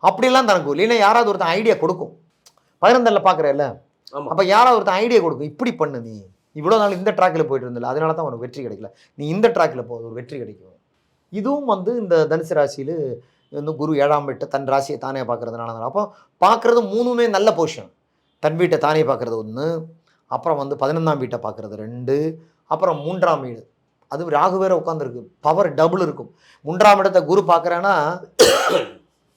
அப்படிலாம் தனக்கு இல்லைன்னா யாராவது ஒருத்தன் ஐடியா கொடுக்கும். 11 பார்க்குறேல்ல, அப்போ யாராவது ஒருத்தன் ஐடியா கொடுக்கும், இப்படி பண்ணு, நீ இவ்வளோ நாள் இந்த ட்ராக்கில் போயிட்டு இருந்தில்ல, அதனால தான் உனக்கு வெற்றி கிடைக்கல, நீ இந்த ட்ராக்கில் போ, ஒரு வெற்றி கிடைக்கும். இதுவும் வந்து இந்த தனுசு ராசியில் வந்து குரு 7ஆம் வீட்டை தன் ராசியை தானே பார்க்குறதுனால. அப்போ பார்க்குறது 3மே நல்ல பொசிஷன். தன் வீட்டை தானே பார்க்குறது 1, அப்புறம் வந்து 11ஆம் வீட்டை பார்க்குறது 2, அப்புறம் 3ஆம் வீடு, அது ராகு வேற உட்காந்துருக்கு, பவர் டபுள் இருக்கும். 3ஆம் இடத்தை குரு பார்க்குறேன்னா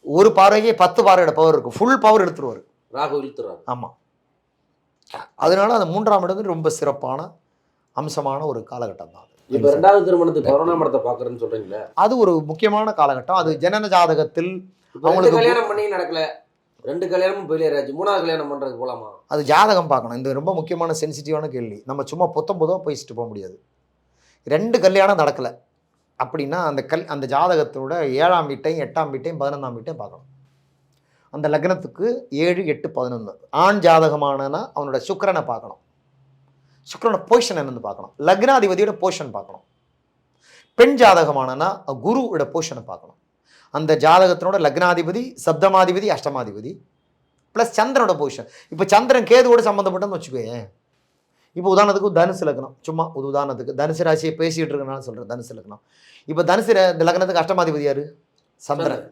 ஒரு பார்வையே 10 பார்வையோட பவர் இருக்கும், ஃபுல் பவர் எடுத்துருவார், ராகு இழுத்துருவார். ஆமாம். அதனால அந்த 3ஆம் இடம் ரொம்ப சிறப்பான அம்சமான ஒரு காலகட்டம் தான். இப்போ 2வது திருமணத்துக்கு 11ஆம் இடத்தை பார்க்குறேன்னு சொல்கிறீங்களே, அது ஒரு முக்கியமான காலகட்டம். அது ஜனன ஜாதகத்தில் அவங்களுக்கு கல்யாணம் பண்ணி நடக்கல, 2 கல்யாணமும் ஃபெயிலியர் ஆச்சு, 3வது கல்யாணம் பண்ணுறதுக்கு போகலாமா? அது ஜாதகம் பார்க்கணும். இந்த ரொம்ப முக்கியமான சென்சிட்டிவான கேள்வி. நம்ம சும்மா பொத்தம்பொதுவாக பேசிட்டு போக முடியாது. 2 கல்யாணம் நடக்கலை அப்படின்னா அந்த ஜாதகத்தோட 7ஆம் வீட்டையும் 8ஆம் வீட்டையும் 11ஆம் வீட்டையும் பார்க்கணும். அந்த லக்னத்துக்கு 7, 8, 11 ஆண் ஜாதகமானனா அவனோட சுக்கிரனை பார்க்கணும், சுக்கிரனோட பொசிஷன் என்னன்னு பார்க்கணும், லக்னாதிபதியோட பொசிஷன் பார்க்கணும். பெண் ஜாதகமானனா குருவோட பொசிஷனை பார்க்கணும். அந்த ஜாதகத்தினோட லக்னாதிபதி, சப்தமாதிபதி, அஷ்டமாதிபதி ப்ளஸ் சந்திரனோட பொசிஷன். இப்போ சந்திரன் கேதுவோடு சம்மந்தப்பட்டன்னு வச்சுக்கோயேன். இப்போ உதாரணத்துக்கு தனுசு லக்னம், சும்மா ஒரு உதாரணத்துக்கு தனுசு ராசியை பேசிகிட்டு இருக்கனால சொல்கிறேன், தனுசு லக்னம். இப்போ தனுசு லக்னத்துக்கு அஷ்டமாதிபதி யார்? சந்திரன்.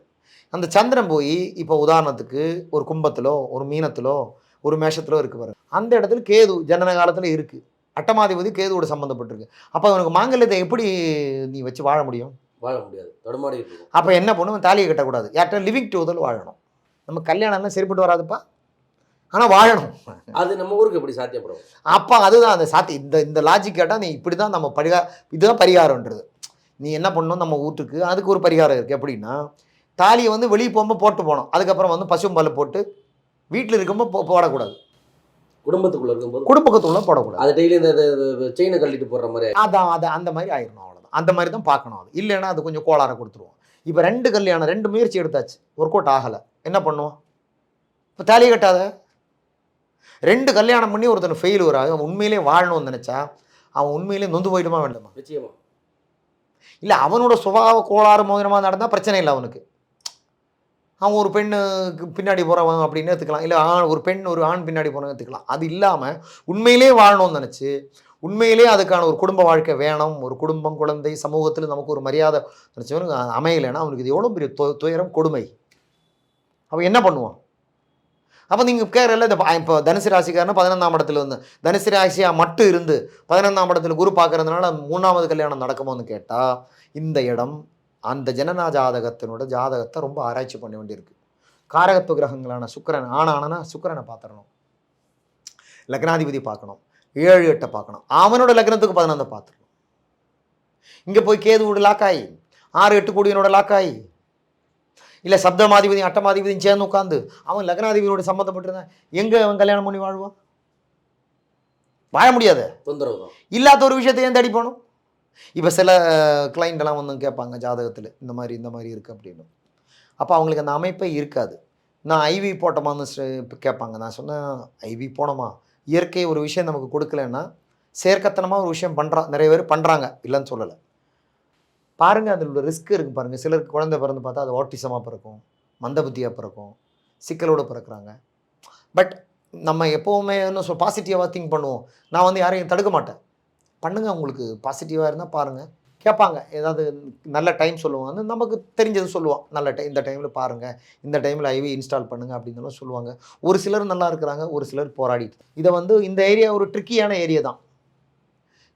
அந்த சந்திரன் போய் இப்போ உதாரணத்துக்கு ஒரு கும்பத்திலோ ஒரு மீனத்திலோ ஒரு மேஷத்திலோ இருக்கு பாரு, அந்த இடத்துல கேது ஜனன காலத்தில் இருக்குது, அட்டமாதிபதி கேதுவோட சம்மந்தப்பட்டிருக்கு. அப்போ அவனுக்கு மாங்கல்யத்தை எப்படி நீ வச்சு வாழ முடியும்? வாழ முடியாது, தடுமாறி இருக்கும். அப்போ என்ன பண்ணுவோம், தாலியை கட்டக்கூடாது, யார்கிட்ட லிவிங் டுகெதர் வாழணும். நம்ம கல்யாணம்லாம் சரிப்பட்டு வராதுப்பா, ஆனால் வாழணும். அது நம்ம ஊருக்கு எப்படி சாத்தியப்படும்? அப்போ அதுதான் அந்த இந்த லாஜிக் கேட்டால் நீ இப்படி தான் நம்ம இதுதான் பரிகாரம்ன்றது. நீ என்ன பண்ணணும், நம்ம வீட்டுக்கு அதுக்கு ஒரு பரிகாரம் இருக்குது. எப்படின்னா, தாலியை வந்து வெளியே போகும்போது போட்டு போகணும், அதுக்கப்புறம் வந்து பசும்பால் போட்டு வீட்டில் இருக்கும்போது போடக்கூடாது, குடும்பத்துக்குள்ளே இருக்கும்போது குடும்பத்துக்குள்ள போடக்கூடாது. அது டெய்லி இந்த செயினை கழட்டிட்டு போடுற மாதிரி அதான் அந்த மாதிரி ஆயிடணும், அவ்வளோதான். அந்த மாதிரி தான் பார்க்கணும். அது இல்லைன்னா அது கொஞ்சம் கோளாறை கொடுத்துருவோம். இப்போ 2 கல்யாணம் 2 முயற்சி எடுத்தாச்சு, ஒர்க் அவுட் ஆகலை, என்ன பண்ணுவோம்? இப்போ தாலியை கட்டாத 2 கல்யாணம் பண்ணி ஒருத்தன் ஃபெயிலியர் ஆகும், அவன் உண்மையிலே வாழணும்னு நினச்சா அவன் உண்மையிலே நொந்து போயிடுமா வேண்டாமா? நிச்சயமா இல்லை, அவனோட சுபாவ கோளாறு மோதிரமாக நடந்தால் பிரச்சனை இல்லை அவனுக்கு. அவன் ஒரு பெண்ணுக்கு பின்னாடி போகிறவன் அப்படின்னு எடுத்துக்கலாம், இல்லை ஒரு பெண் ஒரு ஆண் பின்னாடி போகிறவங்க எடுத்துக்கலாம். அது இல்லாமல் உண்மையிலே வாழணும்னு நினச்சி உண்மையிலே அதுக்கான ஒரு குடும்ப வாழ்க்கை வேணும், ஒரு குடும்பம், குழந்தை, சமூகத்தில் நமக்கு ஒரு மரியாதை நினச்சவனுக்கு அமையலைன்னா அவனுக்கு இது எவ்வளோ பெரிய துயரம், கொடுமை. அவன் என்ன பண்ணுவான்? அப்போ நீங்கள் கேட்கல, இப்போ தனுசு ராசிக்காரனா 11ஆம் இடத்துல வந்து தனுசு ராசியாக மட்டும் இருந்து 11ஆம் இடத்துல குரு பார்க்கறதுனால 3வது கல்யாணம் நடக்குமோன்னு கேட்டால், இந்த இடம் அந்த ஜனனா ஜாதகத்தினோட ஜாதகத்தை ரொம்ப ஆராய்ச்சி பண்ண வேண்டியிருக்கு. காரகத்துவ கிரகங்களான சுக்கிரன், ஆனானா சுக்கிரனை பார்த்துடணும், லக்னாதிபதி பார்க்கணும், 7, 8 பார்க்கணும், அவனோட லக்னத்துக்கு 11 பார்த்துடணும். இங்கே போய் கேதுவோட லாக்காயி 6, 8 கூடியனோட லாக்காயி இல்லை சப்தமாதிபதியும் அட்டமாதிபதியும் சேர்ந்து உட்காந்து அவன் லக்னாதிபதியோட சம்மந்தப்பட்டிருந்தான் எங்கே அவன் கல்யாணம் பண்ணி வாழ்வான்? வாழ முடியாது. தொந்தரவு தான். இல்லாத ஒரு விஷயத்தை ஏன் தேடி போகணும்? இப்போ சில கிளைண்டெல்லாம் வந்து கேட்பாங்க ஜாதகத்தில் இந்த மாதிரி இருக்குது அப்படின்னு. அப்போ அவங்களுக்கு அந்த அமைப்பே இருக்காது. நான் ஐவி போட்டோமான்னு கேட்பாங்க. நான் சொன்னேன், ஐவி போனோமா, இயற்கை ஒரு விஷயம் நமக்கு கொடுக்கலன்னா செயற்கத்தனமாக ஒரு விஷயம் நிறைய பேர் பண்ணுறாங்க, இல்லைன்னு சொல்லலை. பாருங்கள், அதில் உள்ள ரிஸ்க் இருக்குது பாருங்கள். சிலருக்கு குழந்தை பிறந்து பார்த்தா அது ஆட்டிசமாக பிறக்கும், மந்தபுத்தியாக பிறக்கும், சிக்கலோடு பிறக்கிறாங்க. பட் நம்ம எப்போவுமே என்ன பாசிட்டிவாக திங்க் பண்ணுவோம். நான் வந்து யாரையும் தடுக்க மாட்டேன். பண்ணுங்கள், உங்களுக்கு பாசிட்டிவாக இருந்தால் பாருங்கள். கேட்பாங்க ஏதாவது நல்ல டைம் சொல்லுவாங்க, நமக்கு தெரிஞ்சது சொல்லுவான். நல்ல இந்த டைமில் பாருங்கள், இந்த டைமில் ஐவி இன்ஸ்டால் பண்ணுங்கள் அப்படின்னுலாம் சொல்லுவாங்க. ஒரு சிலர் நல்லா இருக்கிறாங்க, ஒரு சிலர் போராடிட்டு. இதை வந்து இந்த ஏரியா ஒரு ட்ரிக்கியான ஏரியா தான்.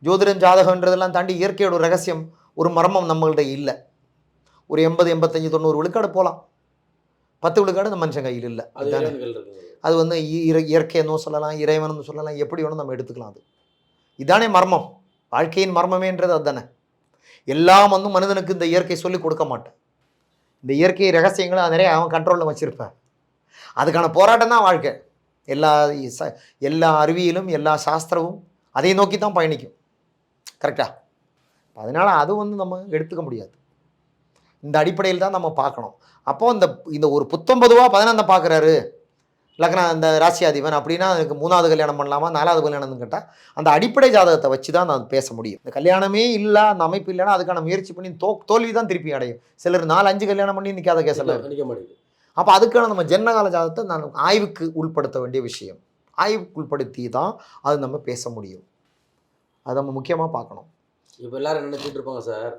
ஜோதிடம் ஜாதகன்றதெல்லாம் தாண்டி இயற்கையோட ரகசியம், ஒரு மர்மம் நம்மள்கிட்ட இல்லை. ஒரு 80 85 90 விழுக்காடு போகலாம், 10 விழுக்காடு இந்த மனுஷன் கையில் இல்லை. அது வந்து இயற்கைன்னு சொல்லலாம், இறைவன் சொல்லலாம், எப்படி வேணும் நம்ம எடுத்துக்கலாம். அது இதானே மர்மம், வாழ்க்கையின் மர்மமேன்றது அதுதானே. எல்லாம் வந்து மனிதனுக்கு இந்த இயற்கை சொல்லி கொடுக்க மாட்டேன். இந்த இயற்கை ரகசியங்களை நிறைய அவன் கண்ட்ரோலில் வச்சுருப்பேன். அதுக்கான போராட்டம் தான் வாழ்க்கை. எல்லா அறிவியலும் எல்லா சாஸ்திரமும் அதை நோக்கி தான் பயணிக்கும். கரெக்டாக? அதனால் அது வந்து நம்ம எடுத்துக்க முடியாது. இந்த அடிப்படையில் தான் நம்ம பார்க்கணும். அப்போது இந்த ஒரு 19 14 பார்க்குறாரு லக்னா இந்த ராசியாதிபன் அப்படின்னா அதுக்கு 3வது கல்யாணம் பண்ணலாமா 4வது கல்யாணம்னு கேட்டால் அந்த அடிப்படை ஜாதகத்தை வச்சு தான் நான் பேச முடியும். இந்த கல்யாணமே இல்லை, அந்த அமைப்பு இல்லைன்னா அதுக்கான முயற்சி பண்ணி தோல்வி தான் திருப்பி அடையும். சிலர் 4-5 கல்யாணம் பண்ணி நிற்காத கேஸெல்லாம் நிற்க முடியுது. அப்போ அதுக்கான நம்ம ஜென்மகால ஜாதகத்தை நான் ஆய்வுக்கு உட்படுத்த வேண்டிய விஷயம். ஆய்வுக்கு உட்படுத்தி தான் அது நம்ம பேச முடியும். அதை நம்ம முக்கியமாக பார்க்கணும். இப்போ எல்லாரும் நினைச்சிட்டு இருப்பாங்க சார்,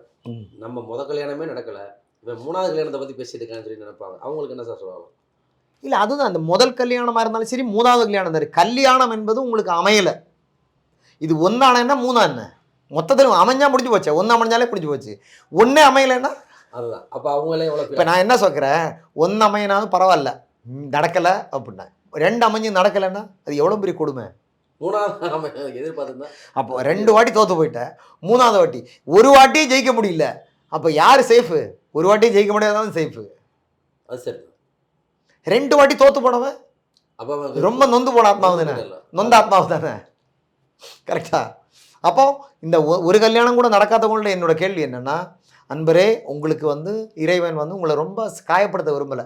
நம்ம கல்யாணமே நடக்கலை, இப்போ 3வது கல்யாணத்தை பற்றி பேசிட்டு இருக்கான்னு சொல்லி நினைப்பாங்க. அவங்களுக்கு என்ன சார் சொல்லுவாங்க? இல்லை, அதுதான் அந்த முதல் கல்யாணமாக இருந்தாலும் சரி, 3வது கல்யாணம் சரி, கல்யாணம் என்பது உங்களுக்கு அமையலை. இது ஒன்றானா 3 என்ன மொத்தத்தில் அமைஞ்சா முடிஞ்சு போச்சு. 1 அமைஞ்சாலே முடிஞ்சு போச்சு. 1 அமையலைன்னா அதுதான். அப்போ அவங்களே எவ்வளோ. இப்போ நான் என்ன சொல்கிறேன், 1 அமையினாலும் பரவாயில்ல, நடக்கலை அப்படின்னா. 2 அமைஞ்சு நடக்கலைன்னா அது எவ்வளோ பெரிய கொடுமை. 3வது எதிர்பார்த்துருந்தா அப்போ 2 வாட்டி தோற்று போயிட்டேன், 3வது வாட்டி ஒரு வாட்டியும் ஜெயிக்க முடியல. அப்போ யார் சேஃபு? ஒரு வாட்டியும் ஜெயிக்க முடியாதான் சேஃபு. அது சரி. 2 வாட்டி தோற்று போனவன் அப்போ ரொம்ப நொந்து போன ஆத்மாவு தானே, நொந்த ஆத்மாவு தானே. கரெக்டா? அப்போ இந்த ஒரு கல்யாணம் கூட நடக்காதவங்களோட என்னோட கேள்வி என்னென்னா, அன்பரே, உங்களுக்கு வந்து இறைவன் வந்து உங்களை ரொம்ப காயப்படுத்த விரும்பலை,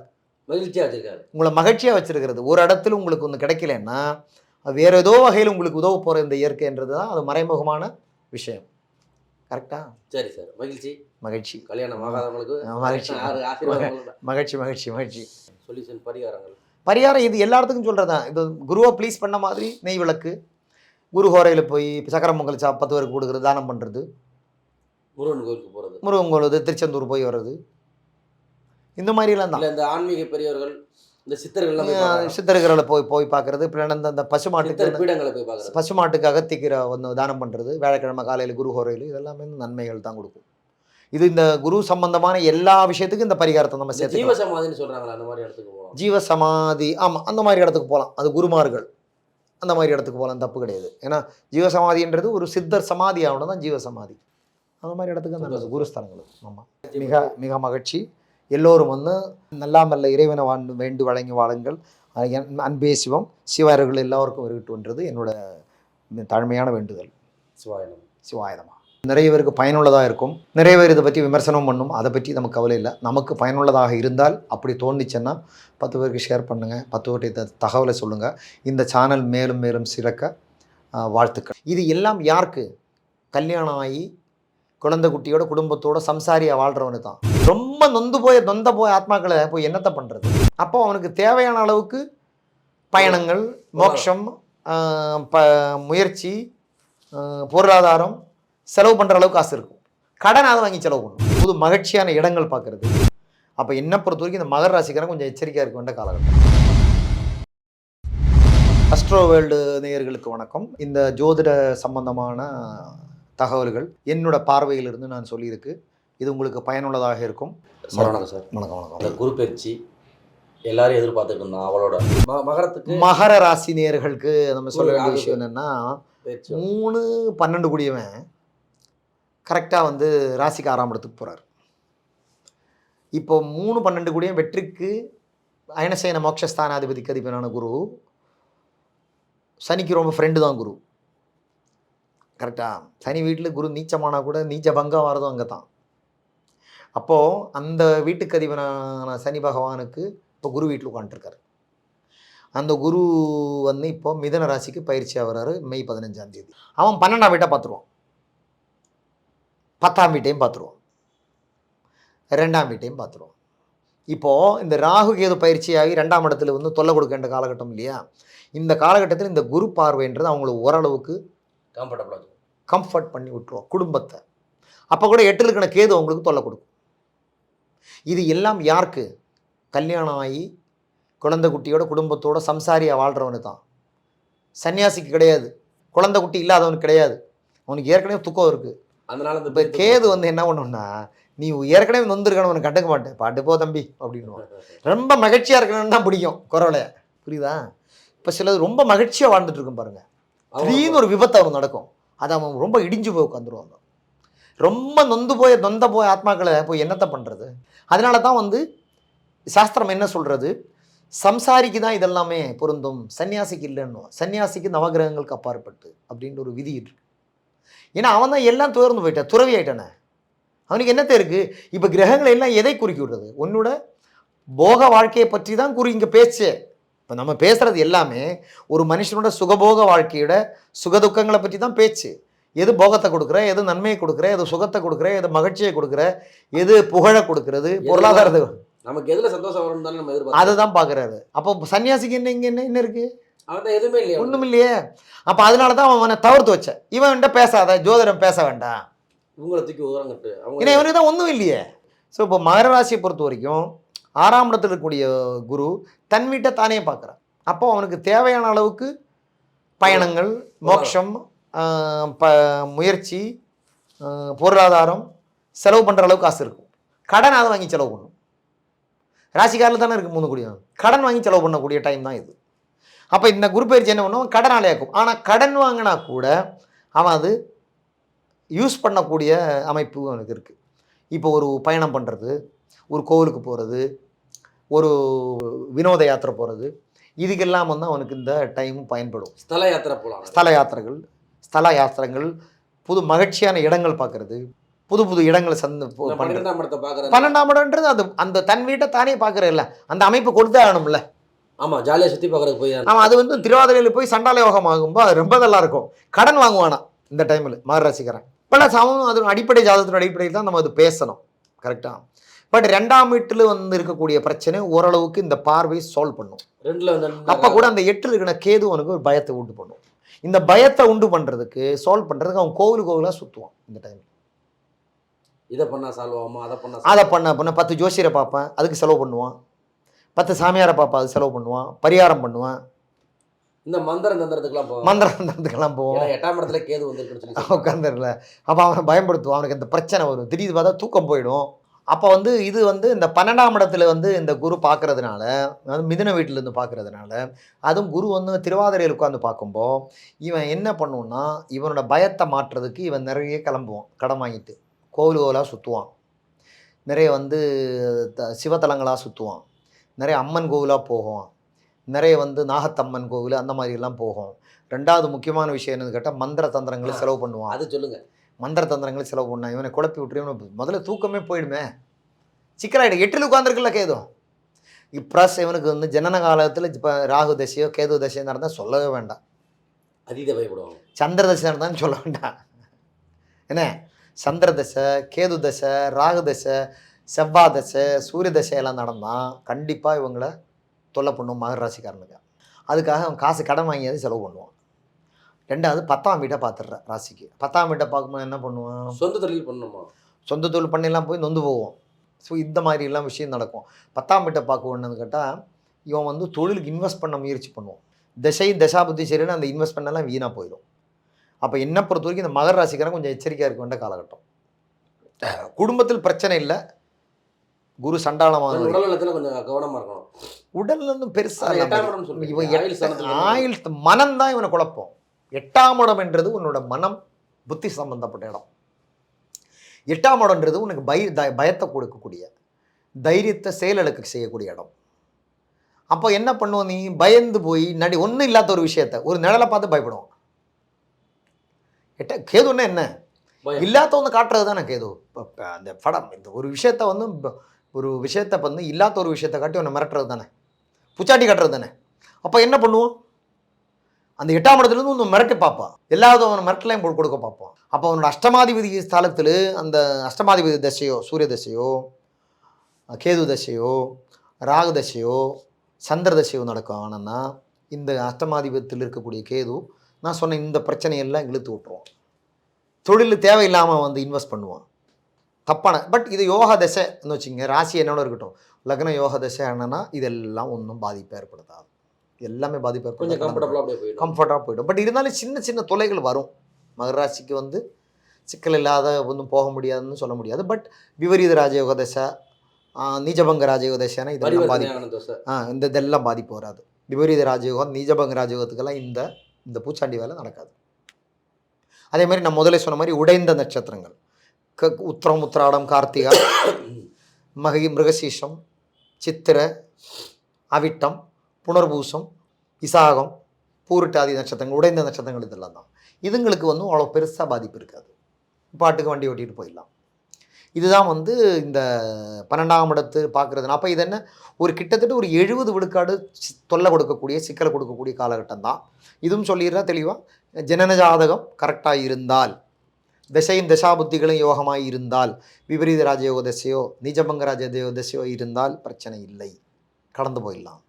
மகிழ்ச்சியாக வச்சுருக்காரு, உங்களை மகிழ்ச்சியாக வச்சுருக்கிறது. ஒரு இடத்துல உங்களுக்கு ஒன்று கிடைக்கலன்னா வேறு ஏதோ வகையில் உங்களுக்கு உதவ போகிற இந்த இயற்கைன்றது தான் அது மறைமுகமான விஷயம். கரெக்டா? சரி சார், மகிழ்ச்சி மகிழ்ச்சி. கல்யாணம் ஆகாதவங்களுக்கு மகிழ்ச்சி மகிழ்ச்சி மகிழ்ச்சி மகிழ்ச்சி. சொல்யூஷன் பரிகாரம் இது எல்லாத்துக்கும் சொல்கிறது தான். இது குருவை ப்ளீஸ் பண்ண மாதிரி நெய் விளக்கு, குரு ஹோரையில் போய் சக்கரம் பொங்கல் 10 பேருக்கு கொடுக்குறது, தானம் பண்ணுறது, முருகன் கோயிலுக்கு போகிறது, முருகன் கோயில் திருச்செந்தூர் போய் வர்றது, இந்த மாதிரிலாம் தான். இந்த ஆன்மீக பெரியவர்கள், இந்த சித்தர்களை போய் பார்க்குறது. இந்த பசுமாட்டுக்கு போய் பசுமாட்டுக்கு அகத்திக்கிற ஒன்று தானம் பண்ணுறது, வியாழக்கிழமை காலையில் குரு ஹோரையில், இதெல்லாமே நன்மைகள் தான் கொடுக்கும். இது இந்த குரு சம்பந்தமான எல்லா விஷயத்துக்கும் இந்த பரிகாரத்தை நம்ம சேர்த்து. ஜீவசமாதின்னு சொல்கிறாங்களா, அந்த மாதிரி இடத்துக்கு போகலாம். ஜீவசமாதி, ஆமாம், அந்த மாதிரி இடத்துக்கு போகலாம். அது குருமார்கள் அந்த மாதிரி இடத்துக்கு போகலாம், தப்பு கிடையாது. ஏன்னா ஜீவசமாதின்றது ஒரு சித்தர் சமாதி ஆகணும் தான் ஜீவசமாதி. அந்த மாதிரி இடத்துக்கு நல்லது குருஸ்தலங்கள். ஆமாம், மிக மிக மகிழ்ச்சி. எல்லோரும் வந்து நல்லாமல்ல இறைவனை வேண்டு வழங்கி வாழுங்கள். அன்பே சிவம், சிவாயர்கள் எல்லோருக்கும் இருக்கட்டும்ன்றது என்னோட தாழ்மையான வேண்டுதல். சிவாயனமா. நிறைய பேருக்கு பயனுள்ளதாக இருக்கும். நிறைய பேர் இதை பற்றி விமர்சனம் பண்ணும், அதை பற்றி நமக்கு கவலை இல்லை. நமக்கு பயனுள்ளதாக இருந்தால் அப்படி தோணுச்சுன்னா 10 பேருக்கு ஷேர் பண்ணுங்கள், 10 பேர்கிட்ட தகவலை சொல்லுங்கள். இந்த சேனல் மேலும் மேலும் சிறக்க வாழ்த்துக்கள். இது எல்லாம் யாருக்கு? கல்யாணம் ஆகி குழந்தை குட்டியோட குடும்பத்தோட சம்சாரியாக வாழ்கிறவனு தான். ரொம்ப நொந்த போய் ஆத்மாக்களை போய் என்னத்தை பண்ணுறது? அப்போ அவனுக்கு தேவையான அளவுக்கு பயணங்கள், மோட்சம், முயற்சி, பொருளாதாரம் செலவு பண்ணுற அளவுக்கு காசு இருக்கும். கடனாக வாங்கி செலவு பண்ணணும். புது மகிழ்ச்சியான இடங்கள் பார்க்குறது. அப்போ என்ன பொறுத்த வரைக்கும் இந்த மகர ராசிக்காரன் கொஞ்சம் எச்சரிக்கையாக இருக்க வேண்டிய காலகட்டம். அஸ்ட்ரோ வேர்ல்டு நேயர்களுக்கு வணக்கம். இந்த ஜோதிட சம்பந்தமான தகவல்கள் என்னோட பார்வையிலிருந்து நான் சொல்லியிருக்கு. இது உங்களுக்கு பயனுள்ளதாக இருக்கும். வணக்கம் சார். வணக்கம். குரு பயிற்சி எல்லாரும் எதிர்பார்த்துட்டு இருந்தோம் அவளோட மகரத்துக்கு. மகர ராசி நேயர்களுக்கு நம்ம சொல்ல வேண்டிய விஷயம் என்னென்னா, 3-12 கூடியவன் கரெக்டாக வந்து ராசிக்கு 6ஆம் இடத்துக்கு போகிறார். இப்போ 3-12 கூடிய வெற்றிக்கு அயனசேன மோட்சஸ்தானாதிபதிக்கு அதிபதியான குரு சனிக்கு ரொம்ப ஃப்ரெண்டு தான் குரு. கரெக்டா? சனி வீட்டில் குரு நீச்சமானா கூட நீச்ச பங்கம் வரதும் அங்கே தான். அப்போது அந்த வீட்டுக்கு அதிபனான சனி பகவானுக்கு இப்போ குரு வீட்டில் உட்காந்துருக்காரு. அந்த குரு வந்து இப்போ மிதன ராசிக்கு பயிற்சி ஆகிறாரு மே 15ஆம் தேதி. அவன் 12ஆம் வீட்டை பார்த்துருவான், 10ஆம் வீட்டையும் பார்த்துருவான், 2ஆம் வீட்டையும் பார்த்துருவான். இப்போது இந்த ராகு கேது பயிற்சியாகி 2ஆம் இடத்துல வந்து தொல்லை கொடுக்கின்ற காலகட்டம் இல்லையா? இந்த காலகட்டத்தில் இந்த குரு பார்வைன்றது அவங்களுக்கு ஓரளவுக்கு கம்ஃபர்ட் பண்ணி விட்டுருவோம் குடும்பத்தை. அப்போ கூட 8 இருக்கிற கேது அவங்களுக்கு தொல்லை கொடுக்கும். இது எல்லாம் யாருக்கு? கல்யாணம் ஆகி குழந்தை குட்டியோட குடும்பத்தோட சம்சாரியாக வாழ்கிறவனு தான். சன்னியாசிக்கு கிடையாது, குழந்தை குட்டி இல்லாதவனுக்கு கிடையாது. அவனுக்கு ஏற்கனவே துக்கம் இருக்குது. அதனால இப்போ கேது வந்து என்ன பண்ணுன்னா, நீ ஏற்கனவே நொந்திருக்கணும், உனக்கு கண்டுக்க மாட்டேன், பாட்டு போ தம்பி அப்படின்னுவான். ரொம்ப மகிழ்ச்சியாக இருக்கணும்னு தான் பிடிக்கும் குறவலை, புரியுதா? இப்போ சிலது ரொம்ப மகிழ்ச்சியாக வாழ்ந்துட்டு இருக்கும் பாருங்கள், திடீர்னு ஒரு விபத்து அவனுக்கு நடக்கும், அது அவன் ரொம்ப இடிஞ்சு போய் உட்காந்துருவாங்க. ரொம்ப நொந்த போய் ஆத்மாக்களை போய் என்னத்தை பண்ணுறது? அதனால தான் வந்து சாஸ்திரம் என்ன சொல்கிறது, சம்சாரிக்கு தான் இதெல்லாமே பொருந்தும், சன்னியாசிக்கு இல்லைன்னு. சன்னியாசிக்கு நவகிரகங்களுக்கு அப்பாற்பட்டு அப்படின்ற ஒரு விதி இருக்கு. ஏன்னா அவன் தான் எல்லாம் துறந்து போயிட்டான், துறவி ஆயிட்டானே, அவனுக்கு என்னத்தை இருக்குது? இப்போ கிரகங்கள் எல்லாம் எதை குறிக்கி விடுறது? உன்னோட போக வாழ்க்கையை பற்றி தான் இங்கே பேச்சு. இப்போ நம்ம பேசுகிறது எல்லாமே ஒரு மனுஷனோட சுகபோக வாழ்க்கையோட சுகதுக்கங்களை பற்றி தான் பேச்சு. எது போகத்தை கொடுக்குற, எது நன்மையை கொடுக்குற, எது சுகத்தை கொடுக்குற, எது மகிழ்ச்சியை கொடுக்குற, எது புகழை கொடுக்கறது, பொருளாதாரத்தை, நமக்கு எதில் சந்தோஷம் வரும்னு தானே நம்ம எதிர்பார்க்கறோம். அதை தான் பார்க்குறாரு. அப்போ சன்னியாசிக்கு என்ன இருக்குது? அவன் எதுவுமே இல்லையா? ஒன்றும் இல்லையே. அப்போ அதனால தான் அவனை தவிர்த்து வச்ச. இவன்கிட்ட பேசாத, ஜோதிடம் பேச வேண்டாம், உங்களை தூக்கி ஓரங்கட்டு. ஏன்னா இவனுக்கு தான் ஒன்றும் இல்லையே. ஸோ இப்போ மகர ராசியை பொறுத்த வரைக்கும் 6ஆம் இடத்துல இருக்கக்கூடிய குரு தன் வீட்டை தானே பார்க்குறான். அப்போ அவனுக்கு தேவையான அளவுக்கு பயணங்கள், மோட்சம், முயற்சி, பொருளாதாரம், செலவு பண்ணுற அளவுக்கு காசு இருக்கும். கடன் அதை வாங்கி செலவு பண்ணும். ராசிக்காரில் தானே இருக்குது 3 கூடிய, கடன் வாங்கி செலவு பண்ணக்கூடிய டைம் தான் இது. அப்போ இந்த குரு பயிற்சி என்ன பண்ணுவோம், கடனாலே ஆக்கும். ஆனால் கடன் வாங்கினா கூட அவன் அது யூஸ் பண்ணக்கூடிய அமைப்பு அவனுக்கு இருக்குது. இப்போ ஒரு பயணம் பண்ணுறது, ஒரு கோவிலுக்கு போகிறது, ஒரு வினோத யாத்திரை போகிறது, இதுக்கெல்லாம் வந்து அவனுக்கு இந்த டைம் பயன்படும். ஸ்தல யாத்திரை போகலாம், ஸ்தல யாத்திரைகள், புது மகிழ்ச்சியான இடங்கள் பார்க்குறது, புது புது இடங்களை 12ஆம் இடம்ன்றது அது அந்த தன் வீட்டை தானே பார்க்குறதில்ல, அந்த அமைப்பு கொடுத்தே ஆகணும்ல. ஆமாம், ஜாலியாக சுற்றி பார்க்குறதுக்கு போய் ஆமாம், அது வந்து திருவாதிரையில் போய் சண்டால யோகம் ஆகும்போது அது ரொம்ப நல்லா இருக்கும். கடன் வாங்குவானா இந்த டைமில் மகர ராசிக்காரன். பட் அவன் அது அடிப்படை ஜாதகத்தின் அடிப்படையில் தான் நம்ம அது பேசணும், கரெக்டாக. பட் 2ஆம் வீட்டில் வந்து இருக்கக்கூடிய பிரச்சனை ஓரளவுக்கு இந்த பார்வை சால்வ் பண்ணும். அப்போ கூட அந்த 8 இருக்கிற கேது அவனுக்கு ஒரு பயத்தை உண்டு பண்ணும். இந்த பயத்தை உண்டு பண்ணுறதுக்கு, சால்வ் பண்ணுறதுக்கு அவன் கோவிலாக சுற்றுவான் இந்த டைமில். இதை பண்ணால் சால்வ் ஆகுமா, அதை பண்ண 10 ஜோசியரை பார்ப்பேன், அதுக்கு செலவு பண்ணுவான். 10 சாமியாரை பார்ப்பேன், அது செலவு பண்ணுவான். பரிகாரம் பண்ணுவான். இந்த மந்திரம் தந்திரத்துக்கெல்லாம் போவோம். 8ஆம் இடத்துல கேது வந்து உட்காந்துருல. அப்போ அவனை பயன்படுத்துவான், அவனுக்கு அந்த பிரச்சனை வரும், திடீர்னு பார்த்தா தூக்கம் போயிடும். அப்போ வந்து இது வந்து இந்த 12ஆம் இடத்துல வந்து இந்த குரு பார்க்கறதுனால, அதாவது மிதுன வீட்டிலேருந்து பார்க்கறதுனால, அதுவும் குரு வந்து திருவாதிரையில் உட்காந்து பார்க்கும்போது இவன் என்ன பண்ணுவான்னா, இவனோட பயத்தை மாற்றுறதுக்கு இவன் நிறைய கிளம்புவான், கடன் வாங்கிட்டு கோவிலாக சுற்றுவான், நிறைய வந்து சிவத்தலங்களாக சுற்றுவான், நிறைய அம்மன் கோவிலாக போகும், நிறைய வந்து நாகத்தம்மன் கோவில் அந்த மாதிரிலாம் போகும். 2வது முக்கியமான விஷயம் என்னன்னு கேட்டால் மந்திர தந்திரங்களை செலவு பண்ணுவான். அது சொல்லுங்கள். மந்திர தந்திரங்களை செலவு பண்ணான், இவனை குழப்பி விட்டுரு, இவனை முதல்ல தூக்கமே போயிடுமே, சிக்கலாயிடும். 8ல் உட்காந்துருக்குல்ல கேது. ப்ளஸ் இவனுக்கு வந்து ஜனன காலத்தில் இப்போ ராகு தசையோ கேது தசையோ நடந்தால் சொல்லவே வேண்டாம், அதீத பயப்படுவாங்க. சந்திர தசை நடந்தான்னு சொல்ல வேண்டாம். என்ன, சந்திர தசை, கேது தசை, ராகு தசை, செவ்வாய் தசை, சூரிய தசையெல்லாம் நடந்தால் கண்டிப்பாக இவங்களை தொல்லை பண்ணும் மகர ராசிக்காரனுக்கு. அதுக்காக அவன் காசு கடன் வாங்கியாவது செலவு பண்ணுவான். 2வது 10ஆம் வீட்டை பார்த்துடுற ராசிக்கு. 10ஆம் வீட்டை பார்க்கும்போது என்ன பண்ணுவான், சொந்த தொழில் பண்ணணுமா, சொந்த தொழில் பண்ணிலாம் போய் நொந்து போவோம். ஸோ இந்த மாதிரிலாம் விஷயம் நடக்கும். 10ஆம் வீட்டை பார்க்க ஒன்றுன்னு கேட்டால் இவன் வந்து தொழிலுக்கு இன்வெஸ்ட் பண்ண முயற்சி பண்ணுவான். தசாபுத்தி சரியில்லை, அந்த இன்வெஸ்ட்மெண்ட்லாம் வீணாக போயிடும். அப்போ என்ன பொறுத்த வரைக்கும் இந்த மகர ராசிக்காரன் கொஞ்சம் எச்சரிக்கையாக இருக்க வேண்டிய காலகட்டம். குடும்பத்தில் பிரச்சனை இல்லை, குரு சண்டாளமாக, உடல்நலத்தில் கொஞ்சம் கவனமாக இருக்கணும். உடல்நலம் பெருசாக இவன் ஆயுள் மனம் தான் இவனை குழப்பம். 8ஆம் இடம் என்றது உன்னோட மனம், புத்தி சம்பந்தப்பட்ட இடம். 8ஆம் இடம்ன்றது உனக்கு பயத்தை கொடுக்கக்கூடிய, தைரியத்தை செயலிழக்க செய்யக்கூடிய இடம். அப்போ என்ன பண்ணுவோம், நீ பயந்து போய் ஒன்றும் இல்லாத ஒரு விஷயத்த ஒரு நிழலை பார்த்து பயப்படுவோம். கேதுன்னா என்ன, இல்லாத ஒன்று காட்டுறது தானே கேது. இப்போ அந்த படம் இந்த ஒரு விஷயத்த வந்து இல்லாத ஒரு விஷயத்தை காட்டி ஒன்று மிரட்டுறது தானே, புச்சாட்டி காட்டுறது தானே. அப்போ என்ன பண்ணுவோம், அந்த 8ஆம் இடத்துலேருந்து ஒன்று மிரட்டி பார்ப்பான், எல்லாவது அவனை மிரட்டலையும் கொடுக்க பார்ப்பான். அப்போ அவனோட அஷ்டமாதிபதி ஸ்தலத்தில் அந்த அஷ்டமாதிபதி தசையோ, சூரிய தசையோ, கேது தசையோ, ராகு தசையோ, சந்திர தசையோ நடக்கும். ஆனால் இந்த அஷ்டமாதிபதியில் இருக்கக்கூடிய கேது நான் சொன்ன இந்த பிரச்சனையெல்லாம் இழுத்து விட்டுருவான். தொழில் தேவையில்லாமல் வந்து இன்வெஸ்ட் பண்ணுவான், தப்பான. பட் இது யோகா தசைன்னு வச்சுங்க, ராசி என்னோட இருக்கட்டும், லக்ன யோக தசை என்னன்னா இதெல்லாம் ஒன்றும் பாதிப்பு ஏற்படுத்தாது, எல்லாமே பாதிப்பு ஏற்படுத்தாது, கம்ஃபர்ட்டாக போய்டும். பட் இருந்தாலும் சின்ன சின்ன தொலைகள் வரும். மகர ராசிக்கு வந்து சிக்கல் இல்லாத ஒன்றும் போக முடியாதுன்னு சொல்ல முடியாது. பட் விபரீத ராஜயோக தசை, நீஜபங்க ராஜயோக தசைனா இதெல்லாம் பாதிப்பு, இதெல்லாம் பாதிப்பு வராது. விபரீத ராஜயோகம், நீஜபங்க ராஜயோகத்துக்கெல்லாம் இந்த பூச்சாண்டி வேலை நடக்காது. அதே மாதிரி நான் முதல்ல சொன்ன மாதிரி உடைந்த நட்சத்திரங்கள் உத்திரம், உத்திராடம், கார்த்திகா, மிருகசீஷம், சித்திரை, அவிட்டம், புனர்பூசம், விசாகம், பூரிட்டாதி நட்சத்திரங்கள், உடைந்த நட்சத்திரங்கள் இதெல்லாம் தான். இதுங்களுக்கு வந்து அவ்வளோ பெருசாக பாதிப்பு இருக்காது, பாட்டுக்கு வண்டி ஓட்டிகிட்டு போயிடலாம். இதுதான் வந்து இந்த 12ஆம் இடத்து பார்க்குறதுனா. அப்போ இது என்ன, ஒரு கிட்டத்தட்ட ஒரு 70 விழுக்காடு தொல்லை கொடுக்கக்கூடிய, சிக்கலை கொடுக்கக்கூடிய காலகட்டம் தான். இதுவும் சொல்லிடுறா தெளிவாக, ஜனன ஜாதகம் கரெக்டாக இருந்தால், திசையின் தசாபுத்திகளும் யோகமாக இருந்தால், விபரீத ராஜயோக தசையோ நீஜபங்க ராஜயோக தசையோ இருந்தால் பிரச்சனை இல்லை, கடந்து போயிடலாம்.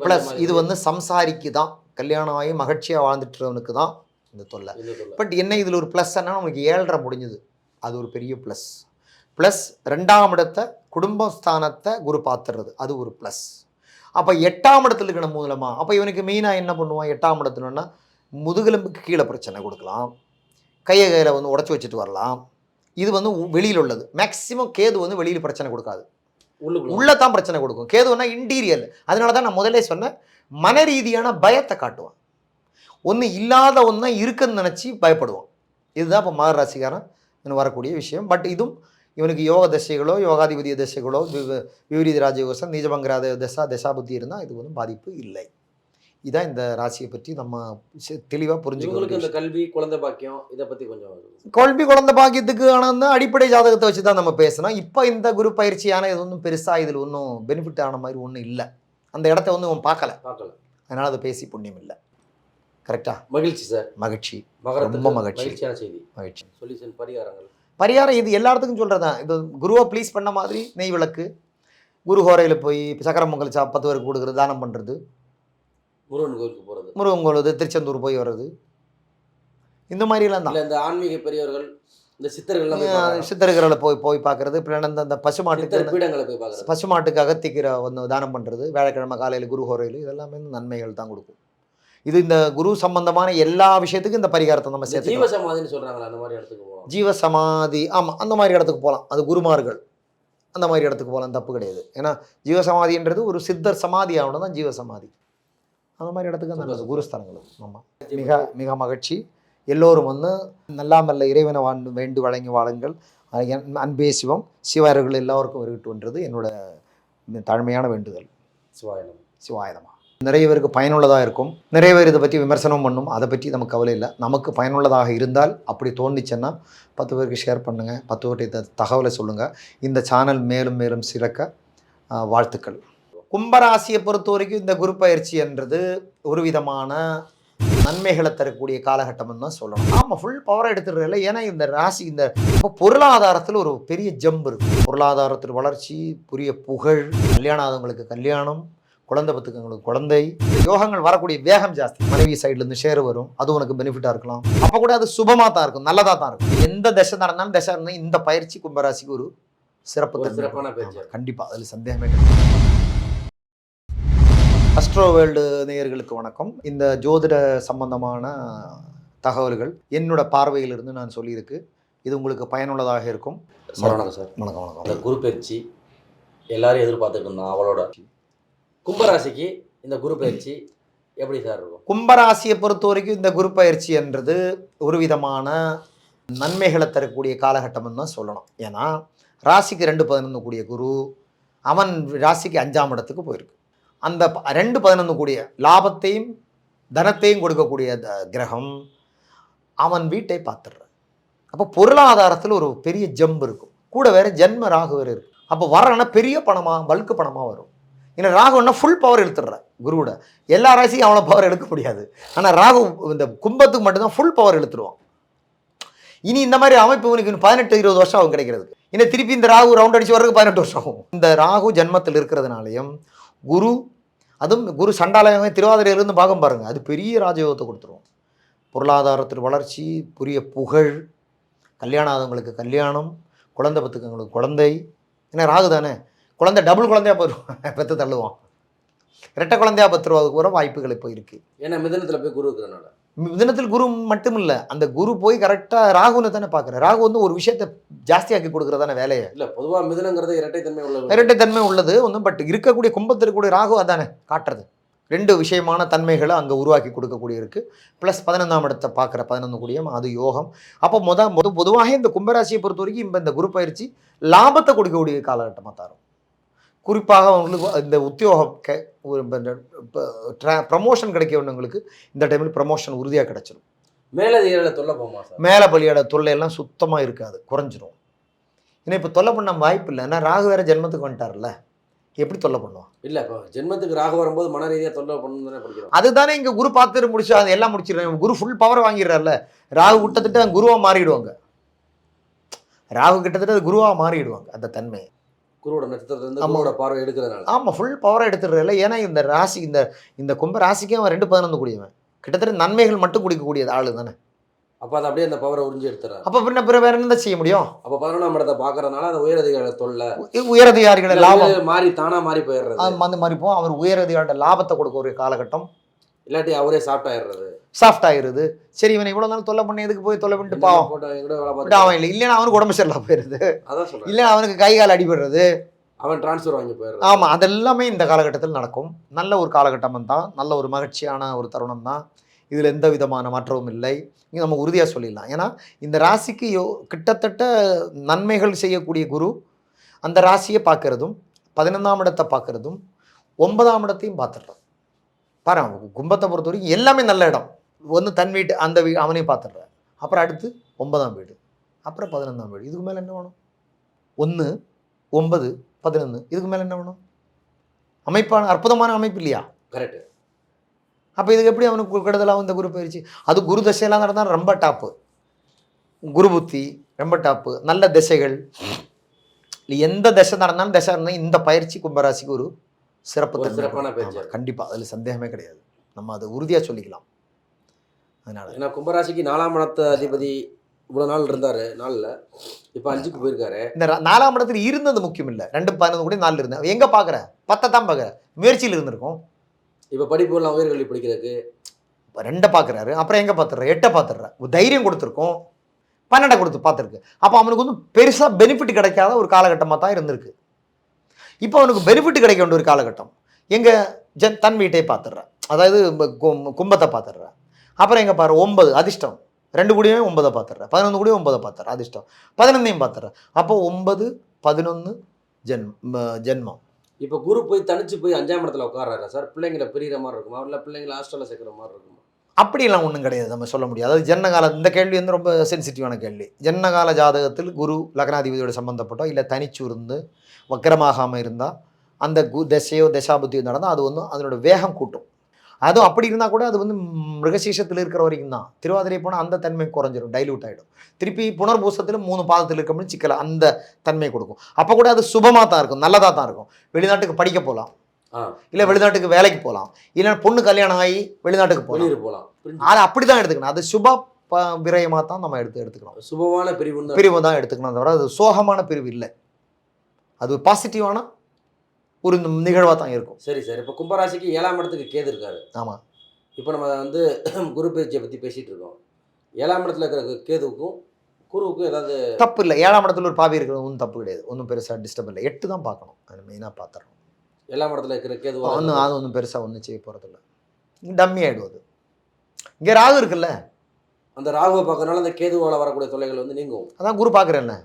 ப்ளஸ் இது வந்து சம்சாரிக்கு தான், கல்யாணம் ஆகி மகிழ்ச்சியாக வாழ்ந்துட்டுறவனுக்கு தான் இந்த தொல்லை. பட் என்ன இதில் ஒரு ப்ளஸ் என்ன, நமக்கு 7.5 முடிஞ்சுது, அது ஒரு பெரிய ப்ளஸ். ப்ளஸ் 2ஆம் இடத்தை குடும்பஸ்தானத்தை குரு பார்த்துறது, அது ஒரு ப்ளஸ். அப்போ 8ஆம் இடத்துல இருக்கிற மூலமாக அப்போ இவனுக்கு மெயினாக என்ன பண்ணுவான், 8ஆம் இடத்துலன்னா முதுகெலும்புக்கு கீழே பிரச்சனை கொடுக்கலாம், கையில் வந்து உடச்சி வச்சுட்டு வரலாம். இது வந்து வெளியில் உள்ளது. மேக்சிமம் கேது வந்து வெளியில் பிரச்சனை கொடுக்காது, உள்ளதான் பிரச்சனை கொடுக்கும். கேதுன்னா இன்டீரியல். அதனால தான் நான் முதலே சொன்னேன், மன ரீதியான பயத்தை காட்டுவான், ஒன்று இல்லாத ஒன்று இருக்குன்னு நினச்சி பயப்படுவான். இதுதான் இப்போ மகர ராசிக்காரன் வரக்கூடிய விஷயம். பட் இதுவும் இவனுக்கு யோக தசைகளோ, யோகாதிபதிய தசைகளோ, விபரீத ராஜயோகம், நீஜபங்க தசாபுத்தி இருந்தால் இது வந்து பாதிப்பு இல்லை. இதான் இந்த ராசியை பற்றி நம்ம தெளிவாக புரிஞ்சுக்கணும். இந்த கல்வி, குழந்தை பாக்கியம், இதை பற்றி கொஞ்சம். கல்வி, குழந்தை பாக்கியத்துக்கு ஆனால் அடிப்படை ஜாதகத்தை வச்சு தான் நம்ம பேசணும். இப்போ இந்த குரு பயிற்சியான இது ஒன்றும் பெருசாக இதில் ஒன்றும் பெனிஃபிட் ஆன மாதிரி ஒன்றும் இல்லை. அந்த இடத்த வந்து அவன் பார்க்கல, அதனால் அதை பேசி புண்ணியம் இல்லை. கரெக்டா? மகிழ்ச்சி சார், மகிழ்ச்சி, ரொம்ப மகிழ்ச்சி, மகிழ்ச்சி. சொல்யூஷன், பரிகாரம் இது எல்லா இடத்துக்கும் சொல்கிறது தான். இது குருவை ப்ளீஸ் பண்ண மாதிரி நெய் விளக்கு, குரு ஹோரையில் போய் சக்கரம் பொங்கல் 10 பேருக்கு கொடுக்குறது, தானம் பண்ணுறது, முருகன் கோயிலுக்கு போகிறது, முருகன் கோயில் திருச்செந்தூர் போய் வர்றது, இந்த மாதிரிலாம் தான். இந்த ஆன்மீக பெரியவர்கள், இந்த சித்தர்களை போய் பார்க்குறது. இந்த பசுமாட்டுக்கு அகத்திக்கிற வந்து தானம் பண்ணுறது, வியாழக்கிழமை காலையில் குரு ஹோரையில், இதெல்லாமே நன்மைகள் தான் கொடுக்கும். இது இந்த குரு சம்பந்தமான எல்லா விஷயத்துக்கும் இந்த பரிகாரத்தை நம்ம சேர்த்து. ஜீவசமாதின்னு சொல்கிறாங்களா, அந்த மாதிரி இடத்துக்கு போகலாம். ஜீவசமாதி, ஆமாம், அந்த மாதிரி இடத்துக்கு போகலாம். அது குருமார்கள் அந்த மாதிரி இடத்துக்கு போகலாம், தப்பு கிடையாது. ஏன்னா ஜீவசமாதின்றது ஒரு சித்தர் சமாதி ஆகணும் தான் ஜீவசமாதி. அந்த மாதிரி இடத்துக்கு அந்த குருஸ்தானங்கள். ஆமாம், மிக மிக மகிழ்ச்சி. எல்லோரும் வந்து நல்லாமல்ல இறைவனை வேண்டு வழங்கி வாழுங்கள். அன்பே சிவம், சிவாயர்கள் எல்லோருக்கும் இருக்கட்டும்ன்றது என்னோட தாழ்மையான வேண்டுதல். சிவாயனமா. நிறைய பேருக்கு பயனுள்ளதாக இருக்கும். நிறைய பேர் இதை பற்றி விமர்சனம் பண்ணும், அதை பற்றி நமக்கு கவலை இல்லை. நமக்கு பயனுள்ளதாக இருந்தால், அப்படி தோணுச்சுன்னா 10 பேருக்கு ஷேர் பண்ணுங்கள், 10 பேர்கிட்ட தகவலை சொல்லுங்கள். இந்த சேனல் மேலும் மேலும் சிறக்க வாழ்த்துக்கள். கும்பராசியை பொறுத்த வரைக்கும் இந்த குரு பயிற்சி என்றது ஒரு விதமான நன்மைகளை தரக்கூடிய காலகட்டம்னு தான் சொல்லணும். ஆமாம், ஃபுல் பவரை எடுத்துடுறதில்ல. ஏன்னா இந்த ராசி இந்த இப்போ பொருளாதாரத்தில் ஒரு பெரிய ஜம்ப் இருக்குது. பொருளாதாரத்தில் வளர்ச்சி, புதிய புகழ், கல்யாணம் ஆதவங்களுக்கு கல்யாணம், குழந்தை பத்துக்கங்களுக்கு குழந்தை, யோகங்கள் வரக்கூடிய வேகம் ஜாஸ்தி. மனைவி சைட்லேருந்து ஷேர் வரும், அது உனக்கு பெனிஃபிட்டாக இருக்கலாம். அப்போ கூட அது சுபமாக தான் இருக்கும், நல்லதாக தான் இருக்கும். எந்த தசை நடந்தாலும் தசை இருந்தால் இந்த பயிற்சி கும்பராசிக்கு ஒரு சிறப்பான பயிற்சி கண்டிப்பாக, அதில் சந்தேகமே கிடையாது. அஸ்ட்ரோ வேர்ல்டு நேயர்களுக்கு வணக்கம். இந்த ஜோதிட சம்பந்தமான தகவல்கள் என்னோட பார்வையிலிருந்து நான் சொல்லியிருக்கு. இது உங்களுக்கு பயனுள்ளதாக இருக்கும். வணக்கம் சார். வணக்கம் வணக்கம். இந்த குரு பயிற்சி எல்லாரும் எதிர்பார்த்துட்டு இருந்தோம் அவளோட. கும்பராசிக்கு இந்த குரு பயிற்சி எப்படி சார் இருக்கும்? கும்பராசியை பொறுத்த வரைக்கும் இந்த குரு பயிற்சி என்றது ஒரு விதமான நன்மைகளை தரக்கூடிய காலகட்டம்னு தான் சொல்லணும். ஏன்னா ராசிக்கு 2-11 கூடிய குரு அவன் ராசிக்கு 5ஆம் இடத்துக்கு போயிருக்கு. அந்த 2-11 கூடிய லாபத்தையும் தனத்தையும் கொடுக்கக்கூடிய கிரகம் அவன் வீட்டை பார்த்துடுறான். அப்போ பொருளாதாரத்தில் ஒரு பெரிய ஜம்ப் இருக்கும். கூட வேற ஜென்ம ராகு வேறு இருக்கு. அப்போ வரனா பெரிய பணமாக பல்க்கு பணமாக வரும். ஏன்னா ராகுன்னா ஃபுல் பவர் எடுத்துடுற குருவோட. எல்லா ராசியும் அவனை பவர் எடுக்க முடியாது. ஆனால் ராகு இந்த கும்பத்துக்கு மட்டும்தான் ஃபுல் பவர் எடுத்துருவான். இனி இந்த மாதிரி அமைப்பு உனக்கு 18-20 வருஷம் ஆகும் கிடைக்கிறதுக்கு. இன்னும் திருப்பி இந்த ராகு ரவுண்ட் அடிச்சு வர்றதுக்கு 18 வருஷம் ஆகும். இந்த ராகு ஜென்மத்தில் இருக்கிறதுனாலையும் குரு, அதுவும் குரு சண்டாலயமே திருவாதிரையிலிருந்து பாகம் பாருங்கள், அது பெரிய ராஜயோகத்தை கொடுத்துருவோம். பொருளாதாரத்தில் வளர்ச்சி, புரிய புகழ், கல்யாணம் ஆதவங்களுக்கு கல்யாணம், குழந்தை பத்துக்கங்களுக்கு குழந்தை. ஏன்னா ராகு தானே, குழந்தை டபுள் குழந்தையாக போயிடுவான், பெற்று தள்ளுவான். இரட்டை குழந்தையாக பத்துருவாதுக்கு கூட வாய்ப்புகள் இப்போ இருக்குது. ஏன்னா மிதனத்தில் போய் குரு இருக்கிறனால. மிதனத்தில் குரு மட்டும் இல்லை, அந்த குரு போய் கரெக்டாக ராகுன்னு தானே பார்க்குறேன். ராகு வந்து ஒரு விஷயத்தை ஜாஸ்தியாக்கி கொடுக்குறதான வேலையை. இல்லை, பொதுவாக மிதனங்கிறது இரட்டைத்தன்மை உள்ளது. இரட்டைத்தன்மை உள்ளது ஒன்றும், பட் இருக்கக்கூடிய கும்பத்தில் இருக்கக்கூடிய ராகு அதானே காட்டுறது. 2 விஷயமான தன்மைகளை அங்கே உருவாக்கி கொடுக்கக்கூடிய இருக்குது. ப்ளஸ் 11ஆம் இடத்தை பார்க்குற 11 கூடியம் அது யோகம். அப்போ பொதுவாக இந்த கும்பராசியை பொறுத்த வரைக்கும் இப்போ இந்த குரு பயிற்சி லாபத்தை கொடுக்கக்கூடிய காலகட்டமாக தரும். குறிப்பாக அவங்களுக்கு இந்த உத்தியோகம் ப்ரமோஷன் கிடைக்கவங்களுக்கு இந்த டைமில் ப்ரமோஷன் உறுதியாக கிடைச்சிடும். மேலதிகாரிகளை தொல்லை போமா சார்? மேலே பலியோட தொல்லையெல்லாம் சுத்தமாக இருக்காது, குறைஞ்சிரும். ஏன்னா இப்போ தொல்லை பண்ண வாய்ப்பு இல்லை. ஏன்னா ராகு வேறு ஜென்மத்துக்கு வந்துட்டார்ல, எப்படி தொல்லை பண்ணுவான்? இல்லை, இப்போ ஜென்மத்துக்கு ராகு வரும்போது மன ரீதியாக தொல்லை பண்ணணும் தானே படிக்கிறோம். அதுதானே இங்கே குரு பார்த்துட்டு முடிச்சு அது எல்லாம் முடிச்சிடுறேன். குரு ஃபுல் பவர் வாங்கிடுறாருல. ராகு கிட்டத்தட்ட குருவாக மாறிடுவாங்க. ராகு கிட்டத்தட்ட அது குருவாக மாறிடுவாங்க அந்த தன்மை. குருவோட நட்சத்திரத்திலிருந்து குருவோட பார்வை எடுக்கிறதுனால. ஆமாம், ஃபுல் பவரை எடுத்துடுறதில்ல. ஏன்னா இந்த ராசி இந்த கும்ப ராசிக்கே அவன் 2-11 கூடியவன். கிட்டத்தட்ட நன்மைகள் மட்டும் குடிக்கக்கூடிய ஆளு தானே. அப்போ அது அப்படியே அந்த பவரை உறிஞ்சி எடுத்துறாரு. அப்போ பிற வேற என்ன செய்ய முடியும்? அப்போ 11ஆம் இடத்தை பார்க்கறதுனால அந்த உயரதிகாரிகளை தொல்லை, உயரதிகாரிகளை லாபம் மாறி தானா மாறி போயிடுறது. அந்த மாதிரி போகும். அவர் உயரதிகாரியோட லாபத்தை கொடுக்க ஒரு காலகட்டம். இல்லாட்டி அவரே சாஃப்ட் ஆயிடுறது, சாஃப்ட் ஆயிடுது. சரி, இவனை இவ்வளோ நாள் தொல்லை பண்ணி எதுக்கு போய் தொல்லை பண்ணிட்டு பாவம் அவன் இல்லை, இல்லைன்னா அவனுக்கு உடம்பு சரியில்லாம போயிடுது. அதான் சொல்றேன். இல்லைன்னா அவனுக்கு கை கால் அடிபடுறது, அவன் டிரான்ஸ்ஃபர் வாங்கி போயிடுறான். ஆமாம், அதெல்லாமே இந்த காலகட்டத்தில் நடக்கும். நல்ல ஒரு காலகட்டம் தான், நல்ல ஒரு மகிழ்ச்சியான ஒரு தருணம் தான். இதில் எந்த விதமான மாற்றமும் இல்லை, இங்கே நம்ம உறுதியாக சொல்லிடலாம். ஏன்னா இந்த ராசிக்கு கிட்டத்தட்ட நன்மைகள் செய்யக்கூடிய குரு அந்த ராசியை பார்க்கறதும் 11ஆம் இடத்தை பார்க்கறதும் 9ஆம் இடத்தையும் பார்த்துடுறான். பாரு, கும்பத்தை பொறுத்த வரைக்கும் எல்லாமே நல்ல இடம். ஒன்று தன் வீட்டு அந்த அவனையும் பார்த்துடுறான். அப்புறம் அடுத்து 9ஆம் வீடு, அப்புறம் 11ஆம் வீடு. இதுக்கு மேலே என்ன வேணும்? 1, 9, 11, இதுக்கு மேலே என்ன வேணும்? அமைப்பான அற்புதமான அமைப்பு இல்லையா? கரெக்டு. அப்போ இதுக்கு எப்படி அவனுக்கு கெடுதலாக இந்த குரு பயிற்சி? அது குரு தசையெல்லாம் நடந்தால் ரொம்ப டாப்பு. குரு புத்தி ரொம்ப டாப்பு. நல்ல திசைகள் எந்த திசை நடந்தாலும் திசை இருந்தால் இந்த பயிற்சி கும்பராசிக்கு ஒரு சிறப்பான பயிற்சி. கண்டிப்பாக, அதில் சந்தேகமே கிடையாது. நம்ம அதை உறுதியாக சொல்லிக்கலாம். அதனால ஏன்னா கும்பராசிக்கு 4ஆம் இடத்த அதிபதி இவ்வளோ நாள் இருந்தார், நாளில் இப்போ 5க்கு போயிருக்காரு. இந்த 4ஆம் இடத்துல இருந்தது முக்கியம் இல்லை. 2-11 கூட 4 இருந்தேன். எங்கே பார்க்குற? 10 தான் பார்க்குற, முயற்சியில் இருந்திருக்கும். இப்போ படிப்புலாம் உயர்கல்வி படிக்கிறதுக்கு 2 பார்க்குறாரு. அப்புறம் எங்கே பார்த்துடுற? 8 பார்த்துடுற. தைரியம் கொடுத்துருக்கோம், 12 கொடுத்து பார்த்துருக்கு. அப்போ அவனுக்கு வந்து பெருசாக பெனிஃபிட் கிடைக்காத ஒரு காலகட்டமாக தான் இருந்திருக்கு. இப்போ அவனுக்கு பெனிஃபிட் கிடைக்க வேண்டிய ஒரு காலகட்டம். எங்கே தன் வீட்டை பார்த்துடுற, அதாவது கும்பத்தை பார்த்துடுற. அப்புறம் எங்கே பாரு, 9 அதிர்ஷ்டம். 2 கூடயுமே 9 பார்த்துடுற, 11 கூடயும் 9 பார்த்துற அதிர்ஷ்டம், 11ஐயும் பார்த்துற. அப்போ 9, 11 ஜென்மம். இப்போ குரு போய் தனிச்சு போய் 5ஆம் இடத்துல உட்கார்றாரு சார். பிள்ளைங்களை பிரிகிற மாதிரி இருக்குமா, இல்லை பிள்ளைங்களை ஹாஸ்டலில் சேர்க்குற மாதிரி இருக்குமா? அப்படிலாம் ஒன்றும் கிடையாது, நம்ம சொல்ல முடியாது. அதாவது ஜன்னகால இந்த கேள்வி வந்து ரொம்ப சென்சிட்டிவான கேள்வி. ஜன்னகால ஜாதகத்தில் குரு லக்னாதிபதியோடு சம்மந்தப்பட்டோ இல்லை தனிச்சு இருந்து வக்கரமாகாமல் இருந்தால் அந்த திசையோ தசாபுத்தியோ நடந்தால் அது வந்து அதனோட வேகம் கூட்டும். அதுவும் அப்படி இருந்தால் கூட அது வந்து மிருகசீஷத்தில் இருக்கிற வரைக்கும் தான். திருவாதிரை போனால் அந்த தன்மை குறைஞ்சிடும், டைல்யூட் ஆகிடும். திருப்பி புனர்பூசத்தில் 3 பாதத்தில் இருக்க சிக்கலை அந்த தன்மை கொடுக்கும். அப்போ கூட அது சுபமாக தான் இருக்கும், நல்லதாக தான் இருக்கும். வெளிநாட்டுக்கு படிக்க போகலாம், இல்லை வெளிநாட்டுக்கு வேலைக்கு போகலாம், இல்லை பொண்ணு கல்யாணம் ஆகி வெளிநாட்டுக்கு போகலாம். அது அப்படி தான் எடுத்துக்கணும். அது சுப விரயமாக தான் நம்ம எடுத்துக்கணும். சுபமான பிரிவு தான் எடுத்துக்கணும், தவிர அது சோகமான பிரிவு இல்லை. அது பாசிட்டிவான ஒரு நிகழ்வாக தான் இருக்கும். சரி சார், இப்போ கும்பராசிக்கு 7ஆம் இடத்துக்கு கேது இருக்காரு. ஆமாம். இப்போ நம்ம வந்து குரு பயிற்சியை பற்றி பேசிகிட்டு இருக்கோம். 7ஆம் இடத்துல இருக்கிற கேதுவுக்கும் குருவுக்கும் ஏதாவது தப்பு இல்லை. 7ஆம் இடத்துல ஒரு பாவி இருக்கிறது ஒன்றும் தப்பு கிடையாது, ஒன்றும் பெருசாக டிஸ்டர்ப் இல்லை. 8 தான் பார்க்கணும், அது மெயினாக பார்த்துறோம். 7ஆம் இடத்துல இருக்கிற கேது அது ஒன்றும் பெருசாக ஒன்றும் செய்ய போகிறதில்ல, டம்மி ஆகிடுவது. இங்கே ராகு இருக்குல்ல, அந்த ராகுவை பார்க்கறதுனால அந்த கேதுவால் வரக்கூடிய தொல்லைகள் வந்து நீங்கும். அதான் குரு பார்க்குறேன்ல,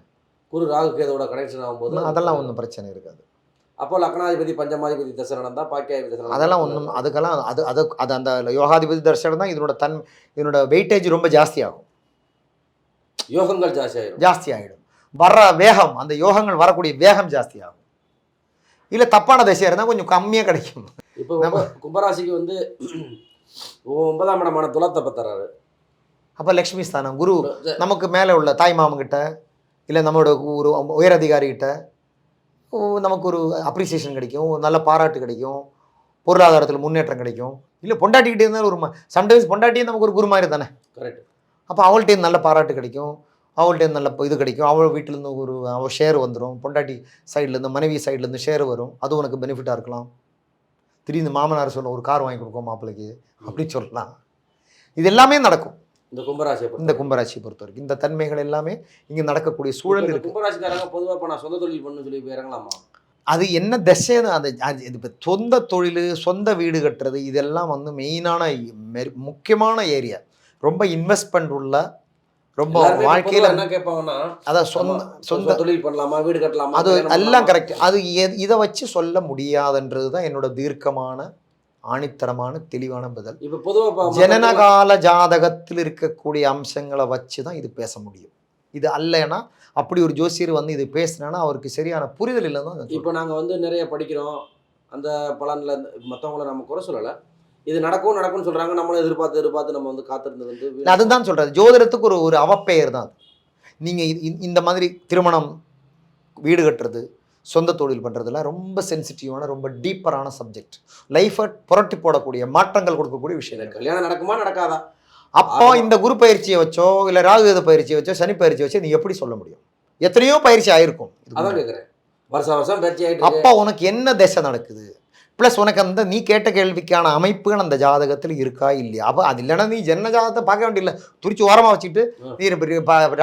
குரு ராகு கேதுவோட கனெக்ஷன் ஆகும்போது அதெல்லாம் ஒன்றும் பிரச்சனை இருக்காது. அப்போ லக்னாதிபதி பஞ்சமாதிபதி தசை நடந்தா பாக்கியாதிபதி தசை நடந்தா அதெல்லாம் ஒன்றும் அதுக்கெல்லாம் அது அது அது அந்த யோகாதிபதி தர்ஷனம் தான் இதனோட வெயிட்டேஜ் ரொம்ப ஜாஸ்தி ஆகும், யோகங்கள் ஜாஸ்தி ஆயிரும். ஜாஸ்தி ஆகிடும். வர்ற வேகம், அந்த யோகங்கள் வரக்கூடிய வேகம் ஜாஸ்தி ஆகும். இல்லை தப்பான திசையாக இருந்தால் கொஞ்சம் கம்மியாக கிடைக்கும். இப்போ கும்பராசிக்கு வந்து 9ஆம் இடமான துலத்தை பத்தறாரு. அப்போ லக்ஷ்மி ஸ்தானம் குரு நமக்கு மேலே உள்ள தாய் மாமன்கிட்ட இல்லை நம்மளோட ஒரு உயர் அதிகாரிகிட்ட நமக்கு ஒரு அப்ரிசியேஷன் கிடைக்கும், ஒரு நல்ல பாராட்டு கிடைக்கும், பொருளாதாரத்தில் முன்னேற்றம் கிடைக்கும். இல்லை பொண்டாட்டிக்கிட்டே இருந்தாலும் ஒரு சம்டைம்ஸ் பொண்டாட்டியும் நமக்கு ஒரு குரு மாதிரி தானே. கரெக்ட். அப்போ அவள்கிட்ட நல்ல பாராட்டு கிடைக்கும், அவள்கிட்ட நல்ல இது கிடைக்கும், அவள் வீட்டிலேருந்து அவள் ஷேர் வந்துடும், பொண்டாட்டி சைட்லேருந்து மனைவி சைட்லேருந்து ஷேர் வரும், அது உனக்கு பெனிஃபிட்டாக இருக்கலாம். திடீர்னு மாமனார் சொல்ல ஒரு கார் வாங்கி கொடுக்கும் மாப்பிள்ளைக்கு அப்படின்னு சொல்லலாம். இது எல்லாமே நடக்கும் இந்த கும்பராசியை பொறுத்த வரைக்கும். இந்த தன்மைகள் எல்லாமே இங்கே நடக்கக்கூடிய சூழல் இருக்குது. கும்பராசிக்காரங்க பொதுவாக இப்போ நான் சொந்த தொழில் பண்ணு சொல்லி இறங்கலாமா? அது என்ன திசைன்னு அது இப்போ சொந்த தொழில், சொந்த வீடு கட்டுறது, இதெல்லாம் வந்து மெயினான முக்கியமான ஏரியா. ரொம்ப இன்வெஸ்ட்மெண்ட் உள்ள, ரொம்ப வாழ்க்கையில் என்ன கேட்பாங்கன்னா அதான் சொந்த தொழில் பண்ணலாமா, வீடு கட்டலாமா, அது எல்லாம் கரெக்ட். அது இதை வச்சு சொல்ல முடியாதுன்றது தான் என்னோட தீர்க்கமான ஆணித்தரமான தெளிவான பதில். இப்போ பொதுவாக ஜனனகால ஜாதகத்தில் இருக்கக்கூடிய அம்சங்களை வச்சு தான் இது பேச முடியும். இது அல்லைன்னா அப்படி ஒரு ஜோசியர் வந்து இது பேசினா அவருக்கு சரியான புரிதல் இல்லைன்னு தான். இப்போ நாங்கள் வந்து நிறைய படிக்கிறோம், அந்த பலனில் மற்றவங்கள நம்ம குறை சொல்லலை, இது நடக்கும்னு சொல்கிறாங்க, நம்மளும் எதிர்பார்த்து நம்ம வந்து காத்திருந்தது வந்து அதுதான் சொல்கிறது. ஜோதிடத்துக்கு ஒரு அவப்பெயர் தான் அது. நீங்கள் இந்த மாதிரி திருமணம், வீடு கட்டுறது, சொந்த தொழில் பண்ணுறதுலாம் ரொம்ப சென்சிட்டிவான, ரொம்ப டீப்பரான சப்ஜெக்ட். லைஃபை புரட்டி போடக்கூடிய, மாற்றங்கள் கொடுக்கக்கூடிய விஷயம். கல்யாணம் நடக்குமா நடக்காதா? அப்போ இந்த குரு பயிற்சியை வச்சோ இல்லை ராகுகேது பயிற்சியை வச்சோ சனி பயிற்சி வச்சோ நீ எப்படி சொல்ல முடியும்? எத்தனையோ பயிற்சி ஆயிருக்கும். அதான் கேட்குறேன், வருஷம் பயிற்சி ஆகிட்டு. அப்போ உனக்கு என்ன திசை நடக்குது, ப்ளஸ் உனக்கு அந்த நீ கேட்ட கேள்விக்கான அமைப்புகள் அந்த ஜாதகத்தில் இருக்கா இல்லையா? அப்போ அது இல்லைன்னா நீ ஜென்ம ஜாதகத்தை பார்க்க வேண்டியதில்லை, துரிச்சு ஓரமாக வச்சுட்டு நீ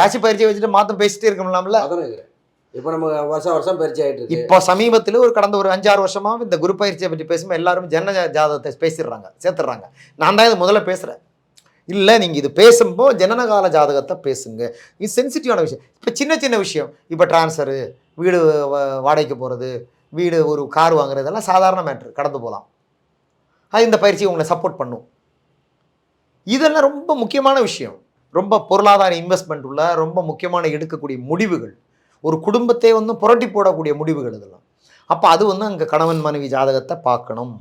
ராசி பயிற்சியை வச்சுட்டு மாற்றம் பேசிட்டே இருக்கலாம்ல. அதான் கேட்குறேன். இப்போ நம்ம வருஷம் பயிற்சி ஆகிட்டு இப்போ சமீபத்தில் கடந்த ஒரு 5-6 வருஷமாக இந்த குரு பயிற்சியை பற்றி பேசும்போது எல்லாரும் ஜென்ம ஜாதகத்தை பேசிடுறாங்க, சேர்த்துடுறாங்க. நான் தான் இது முதல்ல பேசுகிறேன். இல்லை, நீங்கள் இது பேசும்போது ஜனனகால ஜாதகத்தை பேசுங்க. இது சென்சிட்டிவான விஷயம். இப்போ சின்ன விஷயம், இப்போ ட்ரான்ஸ்ஃபரு, வீடு வாடகைக்கு போகிறது, வீடு ஒரு கார் வாங்குறது, இதெல்லாம் சாதாரண மேட்ரு, கடந்து போகலாம். அது இந்த பயிற்சி உங்களை சப்போர்ட் பண்ணும். இதெல்லாம் ரொம்ப முக்கியமான விஷயம். ரொம்ப பொருளாதார இன்வெஸ்ட்மெண்ட் உள்ள, ரொம்ப முக்கியமான எடுக்கக்கூடிய முடிவுகள், ஒரு குடும்பத்தை வந்து புரட்டி போடக்கூடிய முடிவுகள் இதெல்லாம். அப்போ அது வந்து அங்கே கணவன் மனைவி ஜாதகத்தை பார்க்கணும்.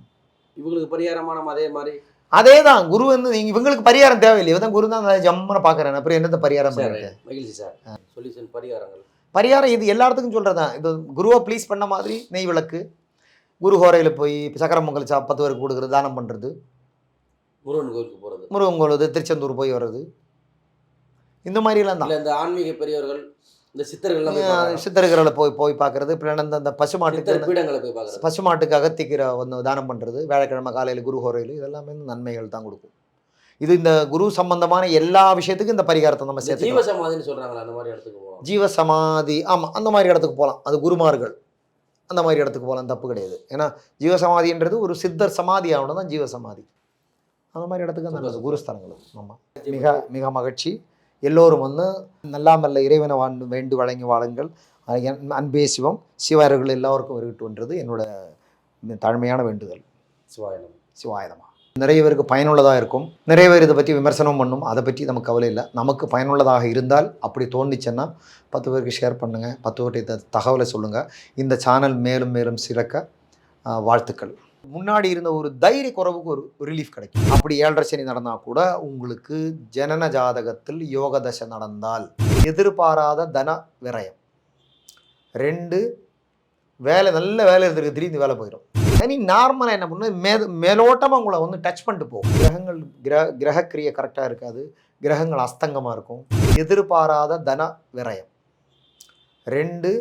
இவங்களுக்கு பரிகாரமான அதே மாதிரி அதே தான் குரு வந்து இவங்களுக்கு பரிகாரம் தேவையில்லை. இவன் தான் குரு தான் ஜம்மனை பார்க்குறேன், அப்புறம் என்னத்தை பரிகாரம் பண்ணிட்டு. மகிழ்ச்சி சார். சொல்யூஷன் பரிகாரம் இது எல்லா இடத்துக்கும் சொல்கிறதான். இது குருவை ப்ளீஸ் பண்ண மாதிரி நெய் விளக்கு, குரு ஹோரையில் போய் சக்கரம் பொங்கல் 10 பேருக்கு கொடுக்குறது, தானம் பண்ணுறது, முருகன் கோயிலுக்கு போகிறது, முருகன் கோயில் திருச்செந்தூர் போய் வர்றது, இந்த மாதிரிலாம் தான். இந்த ஆன்மீக பெரியவர்கள், இந்த சித்தர்களை போய் பார்க்குறது. இப்போ இந்த பசுமாட்டுக்கு பசுமாட்டுக்கு அகத்திக்கிற வந்து தானம் பண்ணுறது, வியாழக்கிழமை காலையில் குரு ஹோரையில், இதெல்லாமே நன்மைகள் தான் கொடுக்கும். இது இந்த குரு சம்பந்தமான எல்லா விஷயத்துக்கும் இந்த பரிகாரத்தை நம்ம சேர்த்து. ஜீவசமாதின்னு சொல்கிறாங்களா, அந்த மாதிரி இடத்துக்கு போகலாம். ஜீவசமாதி, ஆமாம், அந்த மாதிரி இடத்துக்கு போகலாம். அது குருமார்கள் அந்த மாதிரி இடத்துக்கு போகலாம், தப்பு கிடையாது. ஏன்னா ஜீவசமாதின்றது ஒரு சித்தர் சமாதி ஆகணும் தான் ஜீவசமாதி. அந்த மாதிரி இடத்துக்கு நல்லது குருஸ்தானங்களும். ஆமாம், மிக மிக மகிழ்ச்சி. எல்லோரும் வந்து நல்லாமல்ல இறைவனை வேண்டு வழங்கி வாழுங்கள். அன்பே சிவம், சிவாயர்கள் எல்லோருக்கும் இருக்கட்டும்ன்றது என்னோட தாழ்மையான வேண்டுதல். சிவாயனமா. நிறைய பேருக்கு பயனுள்ளதாக இருக்கும். நிறைய பேர் இதை பற்றி விமர்சனம் பண்ணும், அதை பற்றி நமக்கு கவலை இல்லை. நமக்கு பயனுள்ளதாக இருந்தால், அப்படி தோணுச்சுன்னா 10 பேருக்கு ஷேர் பண்ணுங்கள், 10 பேர்கிட்ட தகவலை சொல்லுங்கள். இந்த சேனல் மேலும் மேலும் சிறக்க வாழ்த்துக்கள். முன்னாடி இருந்த ஒரு தைரிய குறைவுக்கு ஒரு ரிலீஃப் கிடைக்கும். அப்படி 7.5 சனி நடந்தால் கூட உங்களுக்கு ஜனன ஜாதகத்தில் யோக தசை நடந்தால் எதிர்பாராத தன விரயம், 2 வேலை, நல்ல வேலை இருந்திருக்கு, திடீர்னு வேலை போயிடும். சனி நார்மலாக என்ன பண்ணு, மேலோட்டமாக உங்களை வந்து டச் பண்ணிட்டு போகும். கிரகங்கள் கிரகக்கிரியை கரெக்டாக இருக்காது, கிரகங்கள் அஸ்தங்கமாக இருக்கும். எதிர்பாராத தன விரயம், 2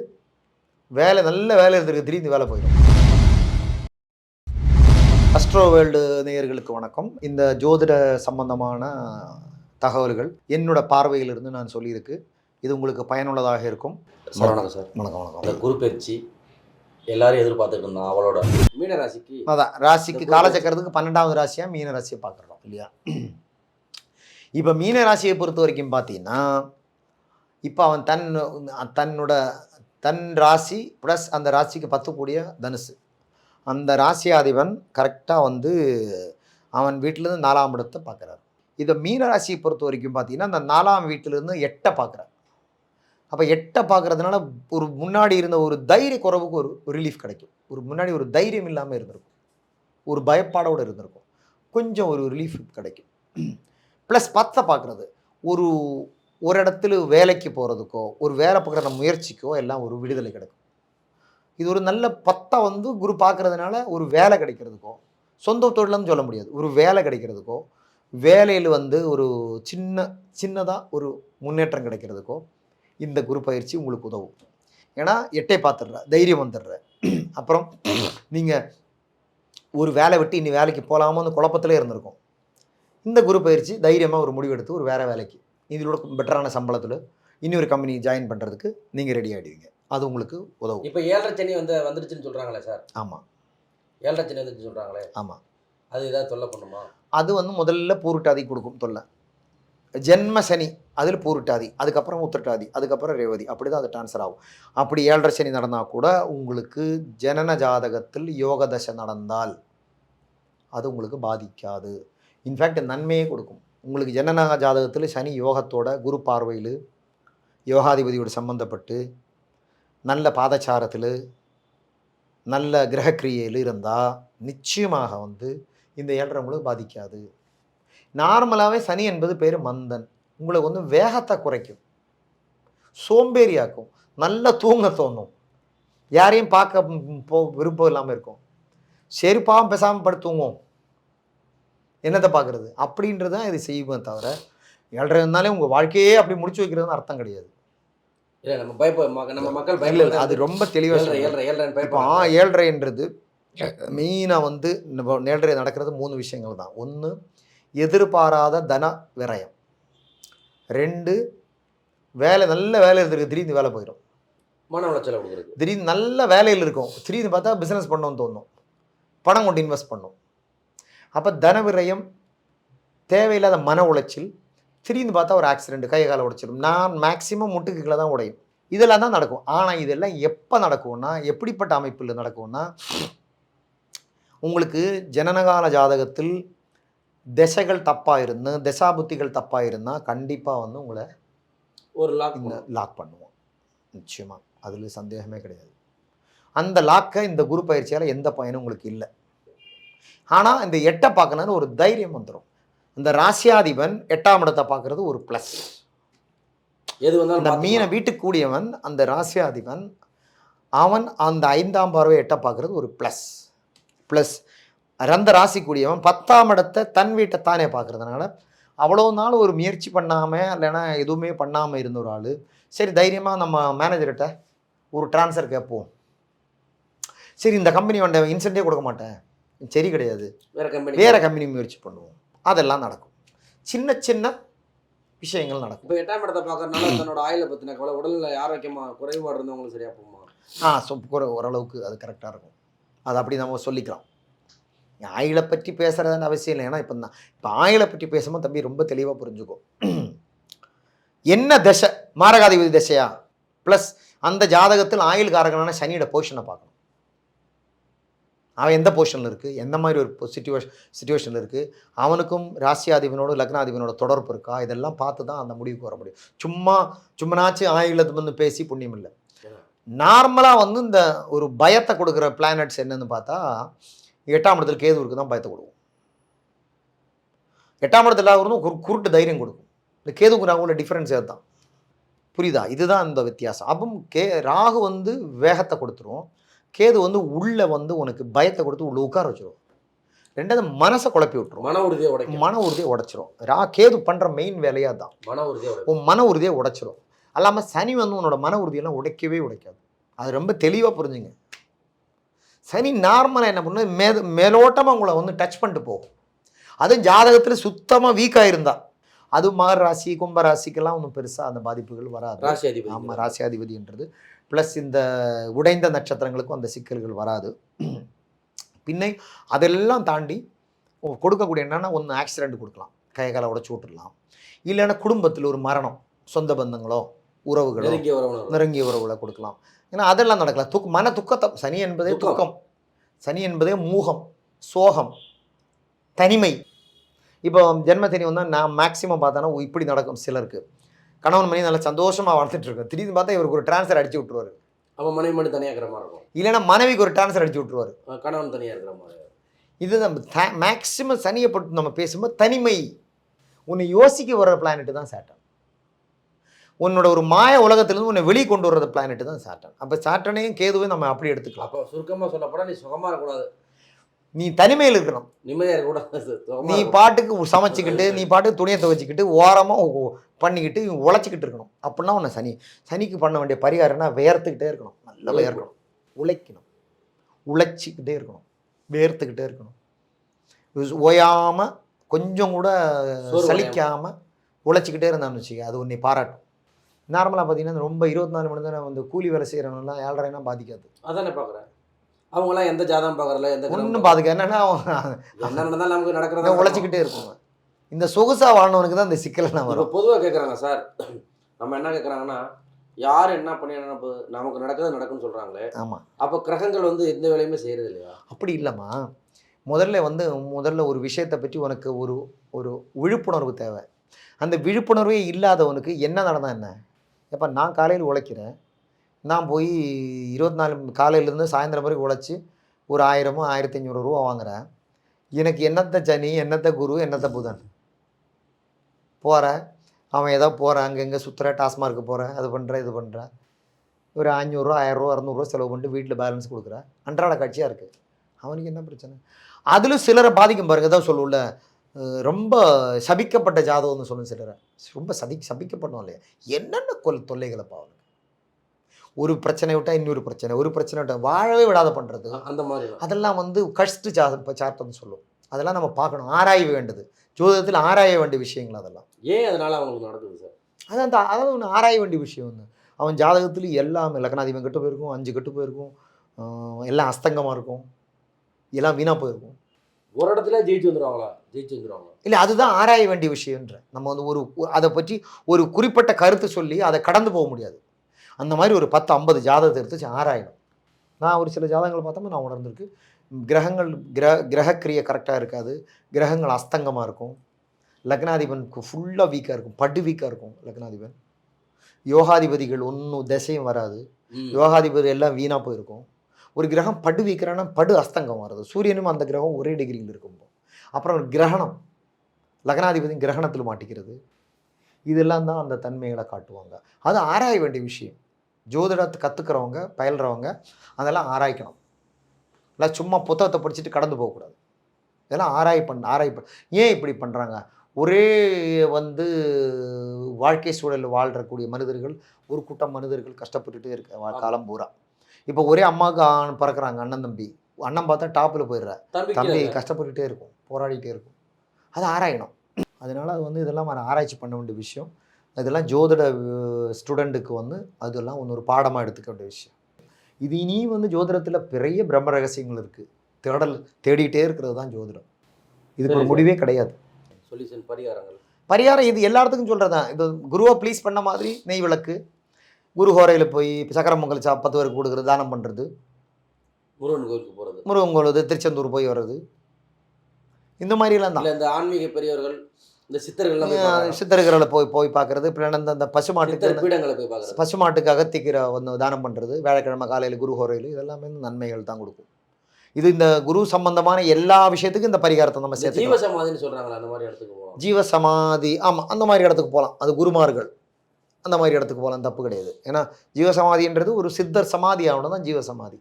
வேலை, நல்ல வேலை இருந்திருக்கு, திடீர்னு வேலை போயிடும். அஸ்ட்ரோ வேர்ல்டு நேயர்களுக்கு வணக்கம். இந்த ஜோதிட சம்பந்தமான தகவல்கள் என்னோட பார்வையிலிருந்து நான் சொல்லியிருக்கு. இது உங்களுக்கு பயனுள்ளதாக இருக்கும். வணக்கம் சார். வணக்கம். அந்த குரு பயிற்சி எல்லாரும் எதிர்பார்த்துட்டு இருந்தோம். அவளோட மீன ராசிக்கு, அதான் ராசிக்கு காலச்சக்கரத்துக்கு 12வது ராசியாக மீன ராசியை பார்க்குறோம் இல்லையா? இப்போ மீன ராசியை பொறுத்த வரைக்கும் பார்த்தீங்கன்னா, இப்போ அவன் தன்னோட தன் ராசி ப்ளஸ் அந்த ராசிக்கு 10 கூடிய தனுசு. அந்த ராசியாதிபன் கரெக்டாக வந்து அவன் வீட்டிலேருந்து 4ஆம் இடத்தை பார்க்குறாரு. இதை மீன ராசியை பொறுத்த வரைக்கும் பார்த்தீங்கன்னா, அந்த 4ஆம் வீட்டிலேருந்து 8 பார்க்குறாரு. அப்போ 8 பார்க்குறதுனால ஒரு முன்னாடி இருந்த ஒரு தைரிய குறைவுக்கு ஒரு ரிலீஃப் கிடைக்கும். ஒரு முன்னாடி ஒரு தைரியம் இல்லாமல் இருந்திருக்கும், ஒரு பயப்பாடோடு இருந்திருக்கும், கொஞ்சம் ஒரு ரிலீஃப் கிடைக்கும். ப்ளஸ் 10 பார்க்குறது ஒரு ஒரு இடத்துல வேலைக்கு போகிறதுக்கோ ஒரு வேலை பார்க்குற முயற்சிக்கோ எல்லாம் ஒரு விடுதலை கிடைக்கும். இது ஒரு நல்ல 10 வந்து குரு பார்க்குறதுனால ஒரு வேலை கிடைக்கிறதுக்கோ, சொந்த தொழில்னு சொல்ல முடியாது, ஒரு வேலை கிடைக்கிறதுக்கோ, வேலையில் வந்து ஒரு சின்னதாக ஒரு முன்னேற்றம் கிடைக்கிறதுக்கோ இந்த குரு பயிற்சி உங்களுக்கு உதவும். ஏன்னா 8 பார்த்துடுற தைரியம் வந்துடுற. அப்புறம் நீங்கள் ஒரு வேலை விட்டு இனி வேலைக்கு போகலாமான்னு குழப்பத்திலே இருந்திருக்கும். இந்த குரு பயிற்சி தைரியமாக ஒரு முடிவெடுத்து ஒரு வேறு வேலைக்கு இதோட பெட்டரான சம்பளத்தில் இன்னொரு கம்பெனி ஜாயின் பண்ணுறதுக்கு நீங்கள் ரெடி ஆகிடுவீங்க. அது உங்களுக்கு உதவும். இப்போ 7.5 சனி வந்துடுச்சுன்னு சொல்கிறாங்களே சார். ஆமாம், 7.5 சனி வந்துச்சுன்னு சொல்கிறாங்களே. ஆமாம், அது ஏதாவது தொல்லை பண்ணுமா? அது வந்து முதல்ல பூருட்டாதி கொடுக்கும் தொல்லை. ஜென்ம சனி அதில் பூருட்டாதி, அதுக்கப்புறம் உத்திரட்டாதி, அதுக்கப்புறம் ரேவதி, அப்படி தான் அது ட்ரான்ஸ்ஃபர் ஆகும். அப்படி 7.5 சனி நடந்தால் கூட உங்களுக்கு ஜனன ஜாதகத்தில் யோக தசை நடந்தால் அது உங்களுக்கு பாதிக்காது. இன்ஃபேக்ட் நன்மையே கொடுக்கும். உங்களுக்கு ஜனன ஜாதகத்தில் சனி யோகத்தோட குரு பார்வையில் யோகாதிபதியோடு சம்மந்தப்பட்டு நல்ல பாதச்சாரத்தில் நல்ல கிரகக்கிரியையில் இருந்தால் நிச்சயமாக வந்து இந்த 7.5 உங்களுக்கு பாதிக்காது. நார்மலாகவே சனி என்பது பேர் மந்தன். உங்களுக்கு வந்து வேகத்தை குறைக்கும், சோம்பேறியாக்கும், நல்லா தூங்க தோணும், யாரையும் பார்க்க விருப்பம் இல்லாமல் இருக்கும். சரிப்பாவும் பேசாமல் படுத்து தூங்குவோம், என்னத்தை பார்க்குறது அப்படின்றது தான் இது செய்வோம். தவிர 7.5 இருந்தாலே உங்கள் வாழ்க்கையே அப்படி முடிச்சு வைக்கிறதுன்னு அர்த்தம் கிடையாது. இல்லை நம்ம மக்கள் இல்லை, அது ரொம்ப தெளிவாக 7.5ன்றது மெயினாக வந்து 7.5 நடக்கிறது 3 விஷயங்கள் தான். 1 எதிர்பாராத தன விரயம், 2 வேலை நல்ல வேலை இருந்திருக்கு திடீர்னு வேலை போயிடும், மன உளைச்சலை கொடுக்குறது. திடீர்னு நல்ல வேலையில் இருக்கும் திடீர்னு பார்த்தா பிஸ்னஸ் பண்ணணும்னு தோணும், பணம் கொண்டு இன்வெஸ்ட் பண்ணும். அப்போ தன விரயம், தேவையில்லாத மன உளைச்சல், திடீர்னு பார்த்தா ஒரு ஆக்சிடென்ட், கை காலை உடைச்சிடும். நான் மேக்சிமம் முட்டுக்குகளை தான் உடையும், இதெல்லாம் தான் நடக்கும். ஆனால் இதெல்லாம் எப்போ நடக்கும்னா, எப்படிப்பட்ட அமைப்பில் நடக்கும்னா, உங்களுக்கு ஜனனகால ஜாதகத்தில் திசைகள் தப்பாக இருந்து திசாபுத்திகள் தப்பாக இருந்தால் கண்டிப்பாக வந்து உங்களை ஒரு லாக் பண்ணுவோம் நிச்சயமாக, அதில் சந்தேகமே கிடையாது. அந்த லாக்கை இந்த குரு பயிற்சியால் எந்த பயனும் உங்களுக்கு இல்லை. ஆனால் இந்த 8 பார்க்கணுன்னு ஒரு தைரியம் வந்துடும். இந்த ராசியாதிபன் 8ஆம் இடத்தை பார்க்குறது ஒரு ப்ளஸ். எது வந்தாலும் இந்த மீனை வீட்டுக்கு கூடியவன் அந்த ராசியாதிபன், அவன் அந்த 5ஆம் பார்வை 8 பார்க்குறது ஒரு ப்ளஸ். அந்த ராசி கூடியவன் 10ஆம் இடத்தை தன் வீட்டை தானே பார்க்குறதுனால அவ்வளோ நாள் ஒரு முயற்சி பண்ணாமல் இல்லைன்னா எதுவுமே பண்ணாமல் இருந்த ஒரு ஆள், சரி தைரியமாக நம்ம மேனேஜர்கிட்ட ஒரு ட்ரான்ஸ்ஃபர் கேட்போம், சரி இந்த கம்பெனி வந்த இன்சென்டே கொடுக்க மாட்டேன், சரி கிடையாது வேறு கம்பெனி முயற்சி பண்ணுவோம், அதெல்லாம் நடக்கும். சின்ன சின்ன விஷயங்கள் நடக்கும். இப்போ 8ஆம் இடத்தை பார்க்கறதுனால தன்னோட ஆயிலை பற்றின கவலை, உடலில் ஆரோக்கியமாக குறைபாடு இருந்தவங்களுக்கு சரியாக போகுமா? ஓரளவுக்கு அது கரெக்டாக இருக்கும். அது அப்படி நம்ம சொல்லிக்கலாம். ஆயிலை பற்றி பேசுகிறதுன்னு அவசியம் இல்லை. ஏன்னா இப்போ ஆயிலை பற்றி பேசும்போது தம்பி ரொம்ப தெளிவாக புரிஞ்சுக்கும். என்ன தசை, மாரகாதிபதி தசையா, ப்ளஸ் அந்த ஜாதகத்தில் ஆயுள் காரகனான சனியோட பொசிஷனை பார்க்கணும். அவன் எந்த பொசிஷனில் இருக்குது, எந்த மாதிரி ஒரு சிச்சுவேஷனில் இருக்குது, அவனுக்கும் ராசியாதிபனோட லக்னாதிபனோட தொடர்பு இருக்கா, இதெல்லாம் பார்த்து தான் அந்த முடிவுக்கு வர முடியும். சும்மனாச்சு ஆயுளத்து வந்து பேசி புண்ணியம் இல்லை. நார்மலாக வந்து இந்த ஒரு பயத்தை கொடுக்குற பிளானட்ஸ் என்னன்னு பார்த்தா 8ஆம் இடத்துல கேது இருக்கு தான் பயத்தை கொடுக்கும். 8ஆம் இடத்துல குருட்டு தைரியம் கொடுக்கும். இந்த கேதுக்கு ராகுல டிஃப்ரென்ஸ் அதுதான். புரியுதா? இதுதான் இந்த வித்தியாசம். அப்போ ராகு வந்து வேகத்தை கொடுத்துரும், கேது வந்து உள்ளே வந்து உனக்கு பயத்தை கொடுத்து உள்ள உட்கார வச்சிடும். ரெண்டாவது மனசை குழப்பி விட்டுரும், மன உறுதியை உடைச்சிரும். கேது பண்ணுற மெயின் வேலையாக தான் உன் மன உறுதியை உடைச்சிரும். அல்லாமல் சனி வந்து உன்னோட மன உறுதியெல்லாம் உடைக்கவே உடைக்காது. அது ரொம்ப தெளிவாக புரிஞ்சுங்க. சனி நார்மலாக என்ன பண்ணு, மேலோட்டமாக உங்களை வந்து டச் பண்ணிட்டு போகும். அதுவும் ஜாதகத்தில் சுத்தமாக வீக்காக இருந்தால், அது மகர ராசி கும்ப ராசிக்கெல்லாம் ஒன்றும் பெருசாக அந்த பாதிப்புகள் வராது. ஆமாம், ராசியாதிபதின்றது ப்ளஸ் இந்த உடைந்த நட்சத்திரங்களுக்கும் அந்த சிக்கல்கள் வராது. பின்னை அதெல்லாம் தாண்டி கொடுக்கக்கூடிய என்னென்னா, ஒன்று ஆக்சிடெண்ட் கொடுக்கலாம், கை காலை உடச்சி விட்டுடலாம், இல்லைன்னா குடும்பத்தில் ஒரு மரணம், சொந்த பந்தங்களோ உறவுகளோ நெருங்கிய உறவுகளை கொடுக்கலாம், ஏன்னா அதெல்லாம் நடக்கல. மன துக்கத்தை, சனி என்பதே துக்கம். துக்கம், சனி என்பதே மூகம், சோகம், தனிமை. இப்போ ஜென்மசனி வந்தால் நான் மேக்ஸிமம் பார்த்தோன்னா இப்படி நடக்கும் சிலருக்கு. கணவன் மணி நல்லா சந்தோஷமாக வாழ்ந்துட்டு இருக்கோம், திடீர்னு பார்த்தா இவருக்கு ஒரு ட்ரான்ஸ்ஃபர் அடிச்சு விட்ருவாரு. அப்போ மனைவி மட்டும் தனியாக இருக்கிற மாதிரி இருக்கும், இல்லைன்னா மனைவிக்கு ஒரு ட்ரான்ஸ்ஃபர் அடிச்சு விட்ருவாரு, கணவன் தனியாக இருக்கிற மாதிரி. இது நம்ம மேக்ஸிமம் சனியை பற்றி நம்ம பேசும்போது தனிமை. உன்னை யோசிக்க வர்ற பிளானெட்டு தான் சாட்டன். உன்னோட ஒரு மாய உலகத்திலிருந்து உன்னை வெளியே கொண்டு வர்ற பிளானெட்டு தான் சாட்டன். அப்போ சாட்டனையும் கேதுவையும் நம்ம அப்படி எடுத்துக்கலாம். அப்போ சுருக்கமாக சொல்லப்போனால் நீ சுகமாக இருக்கக்கூடாது, நீ தனிமையில் இருக்கணும். நிம்மதியாக இருக்கக்கூடாது. நீ பாட்டுக்கு சமைச்சிக்கிட்டு, நீ பாட்டுக்கு துணியை துவைச்சிக்கிட்டு, ஓரமாக பண்ணிக்கிட்டு உழைச்சிக்கிட்டு இருக்கணும். அப்படின்னா உன்னை சனிக்கு பண்ண வேண்டிய பரிகாரம்னா வேர்த்துக்கிட்டே இருக்கணும், நல்லா வேர்க்கணும், உழைக்கணும், உழைச்சிக்கிட்டே இருக்கணும், வேர்த்துக்கிட்டே இருக்கணும், ஓயாமல் கொஞ்சம் கூட சலிக்காமல் உழைச்சிக்கிட்டே இருந்தான்னு வச்சுக்க, அது உன்னை பாராட்டும். நார்மலாக பார்த்தீங்கன்னா ரொம்ப 24 மணி நேரம் வந்து கூலி வேலை செய்கிறவங்கலாம் 7:30 பாதிக்காது. அதானே பார்க்குறேன். அவங்களாம் எந்த ஜாதகம் பார்க்குறல, எந்த ஒன்றும் பாதிக்காது. என்னென்னா என்ன நடந்தாலும் நமக்கு நடக்கிறத உழைச்சிக்கிட்டே இருக்குங்க. இந்த சொகுசாக வாழ்னவனுக்கு தான் இந்த சிக்கல்லாம் வரும். பொதுவாக கேட்குறாங்க சார், நம்ம என்ன கேட்குறாங்கன்னா, யார் என்ன பண்ணி நமக்கு நடக்கிறது நடக்குன்னு சொல்கிறாங்களே. ஆமாம். அப்போ கிரகங்கள் வந்து எந்த வேலையுமே செய்கிறது இல்லையா? அப்படி இல்லைம்மா. முதல்ல ஒரு விஷயத்தை பற்றி உனக்கு ஒரு ஒரு விழிப்புணர்வு தேவை. அந்த விழிப்புணர்வே இல்லாதவனுக்கு என்ன நடந்தால் என்ன? எப்போ நான் காலையில் உழைக்கிறேன், நான் போய் 24 காலையிலேருந்து சாயந்தரம் வரைக்கும் உழைச்சி ஒரு 1000 1500 ரூபா வாங்குகிறேன். எனக்கு என்னத்த சனி, என்னத்த குரு, என்னத்த புதன்? போகிறேன், அவன் ஏதோ போகிறேன், அங்கே எங்கே சுற்றுற, டாஸ்மார்க்கு போகிறேன், அது பண்ணுறேன், இது பண்ணுறேன், ஒரு 500 1000 600 செலவு பண்ணிட்டு வீட்டில் பேலன்ஸ் கொடுக்குறேன், அன்றாட காட்சியாக இருக்குது. அவனுக்கு என்ன பிரச்சனை? அதிலும் சிலரை பாதிக்கும் பாருங்க. தான் சொல்லுள்ள ரொம்ப சபிக்கப்பட்ட ஜாதகம்னு சொல்லும் சிலரை. ரொம்ப சபிக்கப்பட்டோம் இல்லையா, என்னென்ன தொல்லைகளை அவனுக்கு. ஒரு பிரச்சனை விட்டால் இன்னொரு பிரச்சனை, ஒரு பிரச்சனை விட்டால் வாழவே விடாத பண்ணுறது, அந்த மாதிரி அதெல்லாம் வந்து கஷ்டு சார்ட்டம்னு சொல்லும். அதெல்லாம் நம்ம பார்க்கணும், ஆராய வேண்டியது. ஜோதிடத்தில் ஆராய வேண்டிய விஷயங்கள் அதெல்லாம். ஏன் அதனால் அவங்களுக்கு நடக்குது சார்? அதாவது ஒன்று ஆராய வேண்டிய விஷயம் வந்து, அவன் ஜாதகத்தில் எல்லாமே லக்னாதிபன் கெட்டு போயிருக்கும், 5 கெட்டு போயிருக்கும், எல்லாம் அஸ்தங்கமாக இருக்கும், எல்லாம் வீணாக போயிருக்கும். ஒரு இடத்துல ஜெயிச்சு வந்துடுவாங்களா? இல்லை, அதுதான் ஆராய வேண்டிய விஷயம்ன்ற. நம்ம வந்து அதை பற்றி ஒரு குறிப்பிட்ட கருத்து சொல்லி அதை கடந்து போக முடியாது. அந்த மாதிரி ஒரு 10-50 ஜாதகத்தை எடுத்து ஆராயணும். நான் ஒரு சில ஜாதகங்கள் பார்த்தோம்னா நான் உணர்ந்திருக்கு, கிரகங்கள் கிரகக்கிரியை கரெக்டாக இருக்காது, கிரகங்கள் அஸ்தங்கமாக இருக்கும், லக்னாதிபனுக்கு ஃபுல்லாக வீக்காக இருக்கும், படு வீக்காக இருக்கும் லக்னாதிபன், யோகாதிபதிகள் ஒன்றும் திசையும் வராது, யோகாதிபதி எல்லாம் வீணாக போயிருக்கும். ஒரு கிரகம் படு வீக்கிறான்னா படு அஸ்தங்கம் வருது, சூரியனும் அந்த கிரகம் ஒரே டிகிரியில் இருக்கும். அப்புறம் கிரகணம், லக்னாதிபதி கிரகணத்தில் மாட்டிக்கிறது, இதெல்லாம் தான் அந்த தன்மைகளை காட்டுவாங்க. அது ஆராய வேண்டிய விஷயம். ஜோதிடத்தை கற்றுக்கிறவங்க, பயில்றவங்க அதெல்லாம் ஆராய்க்கணும். இல்லை சும்மா புத்தகத்தை படிச்சுட்டு கடந்து போகக்கூடாது. இதெல்லாம் ஆராய் ஏன் இப்படி பண்ணுறாங்க? ஒரே வந்து வாழ்க்கை சூழலில் வாழ்கிறக்கூடிய மனிதர்கள், ஒரு கூட்டம் மனிதர்கள் கஷ்டப்பட்டுகிட்டே இருக்க காலம் பூரா. இப்போ ஒரே அம்மாவுக்கு பிறக்கிறாங்க அண்ணன் தம்பி, அண்ணன் பார்த்தா டாப்பில் போயிடுற, தம்பி கஷ்டப்பட்டுகிட்டே இருக்கும், போராடிட்டே இருக்கும். அதை ஆராயணும். அதனால் அது வந்து இதெல்லாம் ஆராய்ச்சி பண்ண வேண்டிய விஷயம். இதெல்லாம் ஜோதிட ஸ்டூடெண்ட்டுக்கு வந்து அதெல்லாம் ஒரு பாடமாக எடுத்துக்க வேண்டிய விஷயம். இது இனி வந்து ஜோதிடத்தில் பெரிய பிரம்ம ரகசியங்கள் இருக்குது, தேடிட்டே இருக்கிறது தான் ஜோதிடம். இதுக்கு ஒரு முடிவே கிடையாது. சொல்யூஷன் பரிகாரம் இது எல்லா இடத்துக்கும் சொல்கிறது தான். இது குருவை ப்ளீஸ் பண்ண மாதிரி நெய் விளக்கு, குரு ஹோரையில் போய் சக்கரம் பொங்கல் 10 பேருக்கு கொடுக்குறது, தானம் பண்ணுறது, முருகன் கோயிலுக்கு போகிறது, முருகன் கோயில் திருச்செந்தூர் போய் வர்றது, இந்த மாதிரிலாம் தான். இந்த ஆன்மீக பெரியவர்கள், இந்த சித்தர்களை போய் பார்க்குறது, அந்த பசுமாட்டுக்கு பசுமாட்டுக்கு அகத்திக்கிற வந்து தானம் பண்ணுறது, வியாழக்கிழமை காலையில் குரு ஹோரையில், இதெல்லாமே நன்மைகள் தான் கொடுக்கும். இது இந்த குரு சம்பந்தமான எல்லா விஷயத்துக்கும் இந்த பரிகாரத்தை நம்ம சேர்த்து. ஜீவசமாதின்னு சொல்கிறாங்களா, அந்த மாதிரி இடத்துக்கு போகலாம். ஜீவசமாதி, ஆமாம், அந்த மாதிரி இடத்துக்கு போகலாம். அது குருமார்கள் அந்த மாதிரி இடத்துக்கு போகலாம், தப்பு கிடையாது. ஏன்னா ஜீவசமாதின்றது ஒரு சித்தர் சமாதி ஆகணும் தான் ஜீவசமாதி.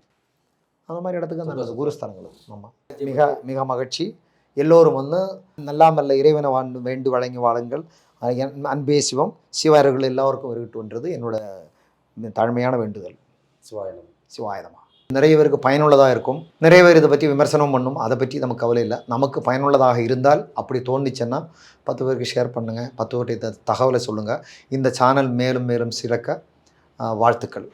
அந்த மாதிரி இடத்துக்கு அந்த குருஸ்தலங்கள். ஆமாம், மிக மிக மகிழ்ச்சி. எல்லோரும் வந்து நல்லாமல்ல இறைவனை வேண்டு வழங்கி வாழுங்கள். அன்பே சிவம், சிவாயர்கள் எல்லோருக்கும் வருகிட்டுன்றது என்னோட தாழ்மையான வேண்டுதல். சிவாயனமா. நிறைய பேருக்கு பயனுள்ளதாக இருக்கும், நிறைய பேர் இதை பற்றி விமர்சனம் பண்ணும், அதை பற்றி நமக்கு கவலை இல்லை. நமக்கு பயனுள்ளதாக இருந்தால் அப்படி தோணுச்சுன்னா 10 பேருக்கு ஷேர் பண்ணுங்கள், 10 பேர்கிட்ட தகவலை சொல்லுங்கள். இந்த சேனல் மேலும் மேலும் சிறக்க வாழ்த்துக்கள்.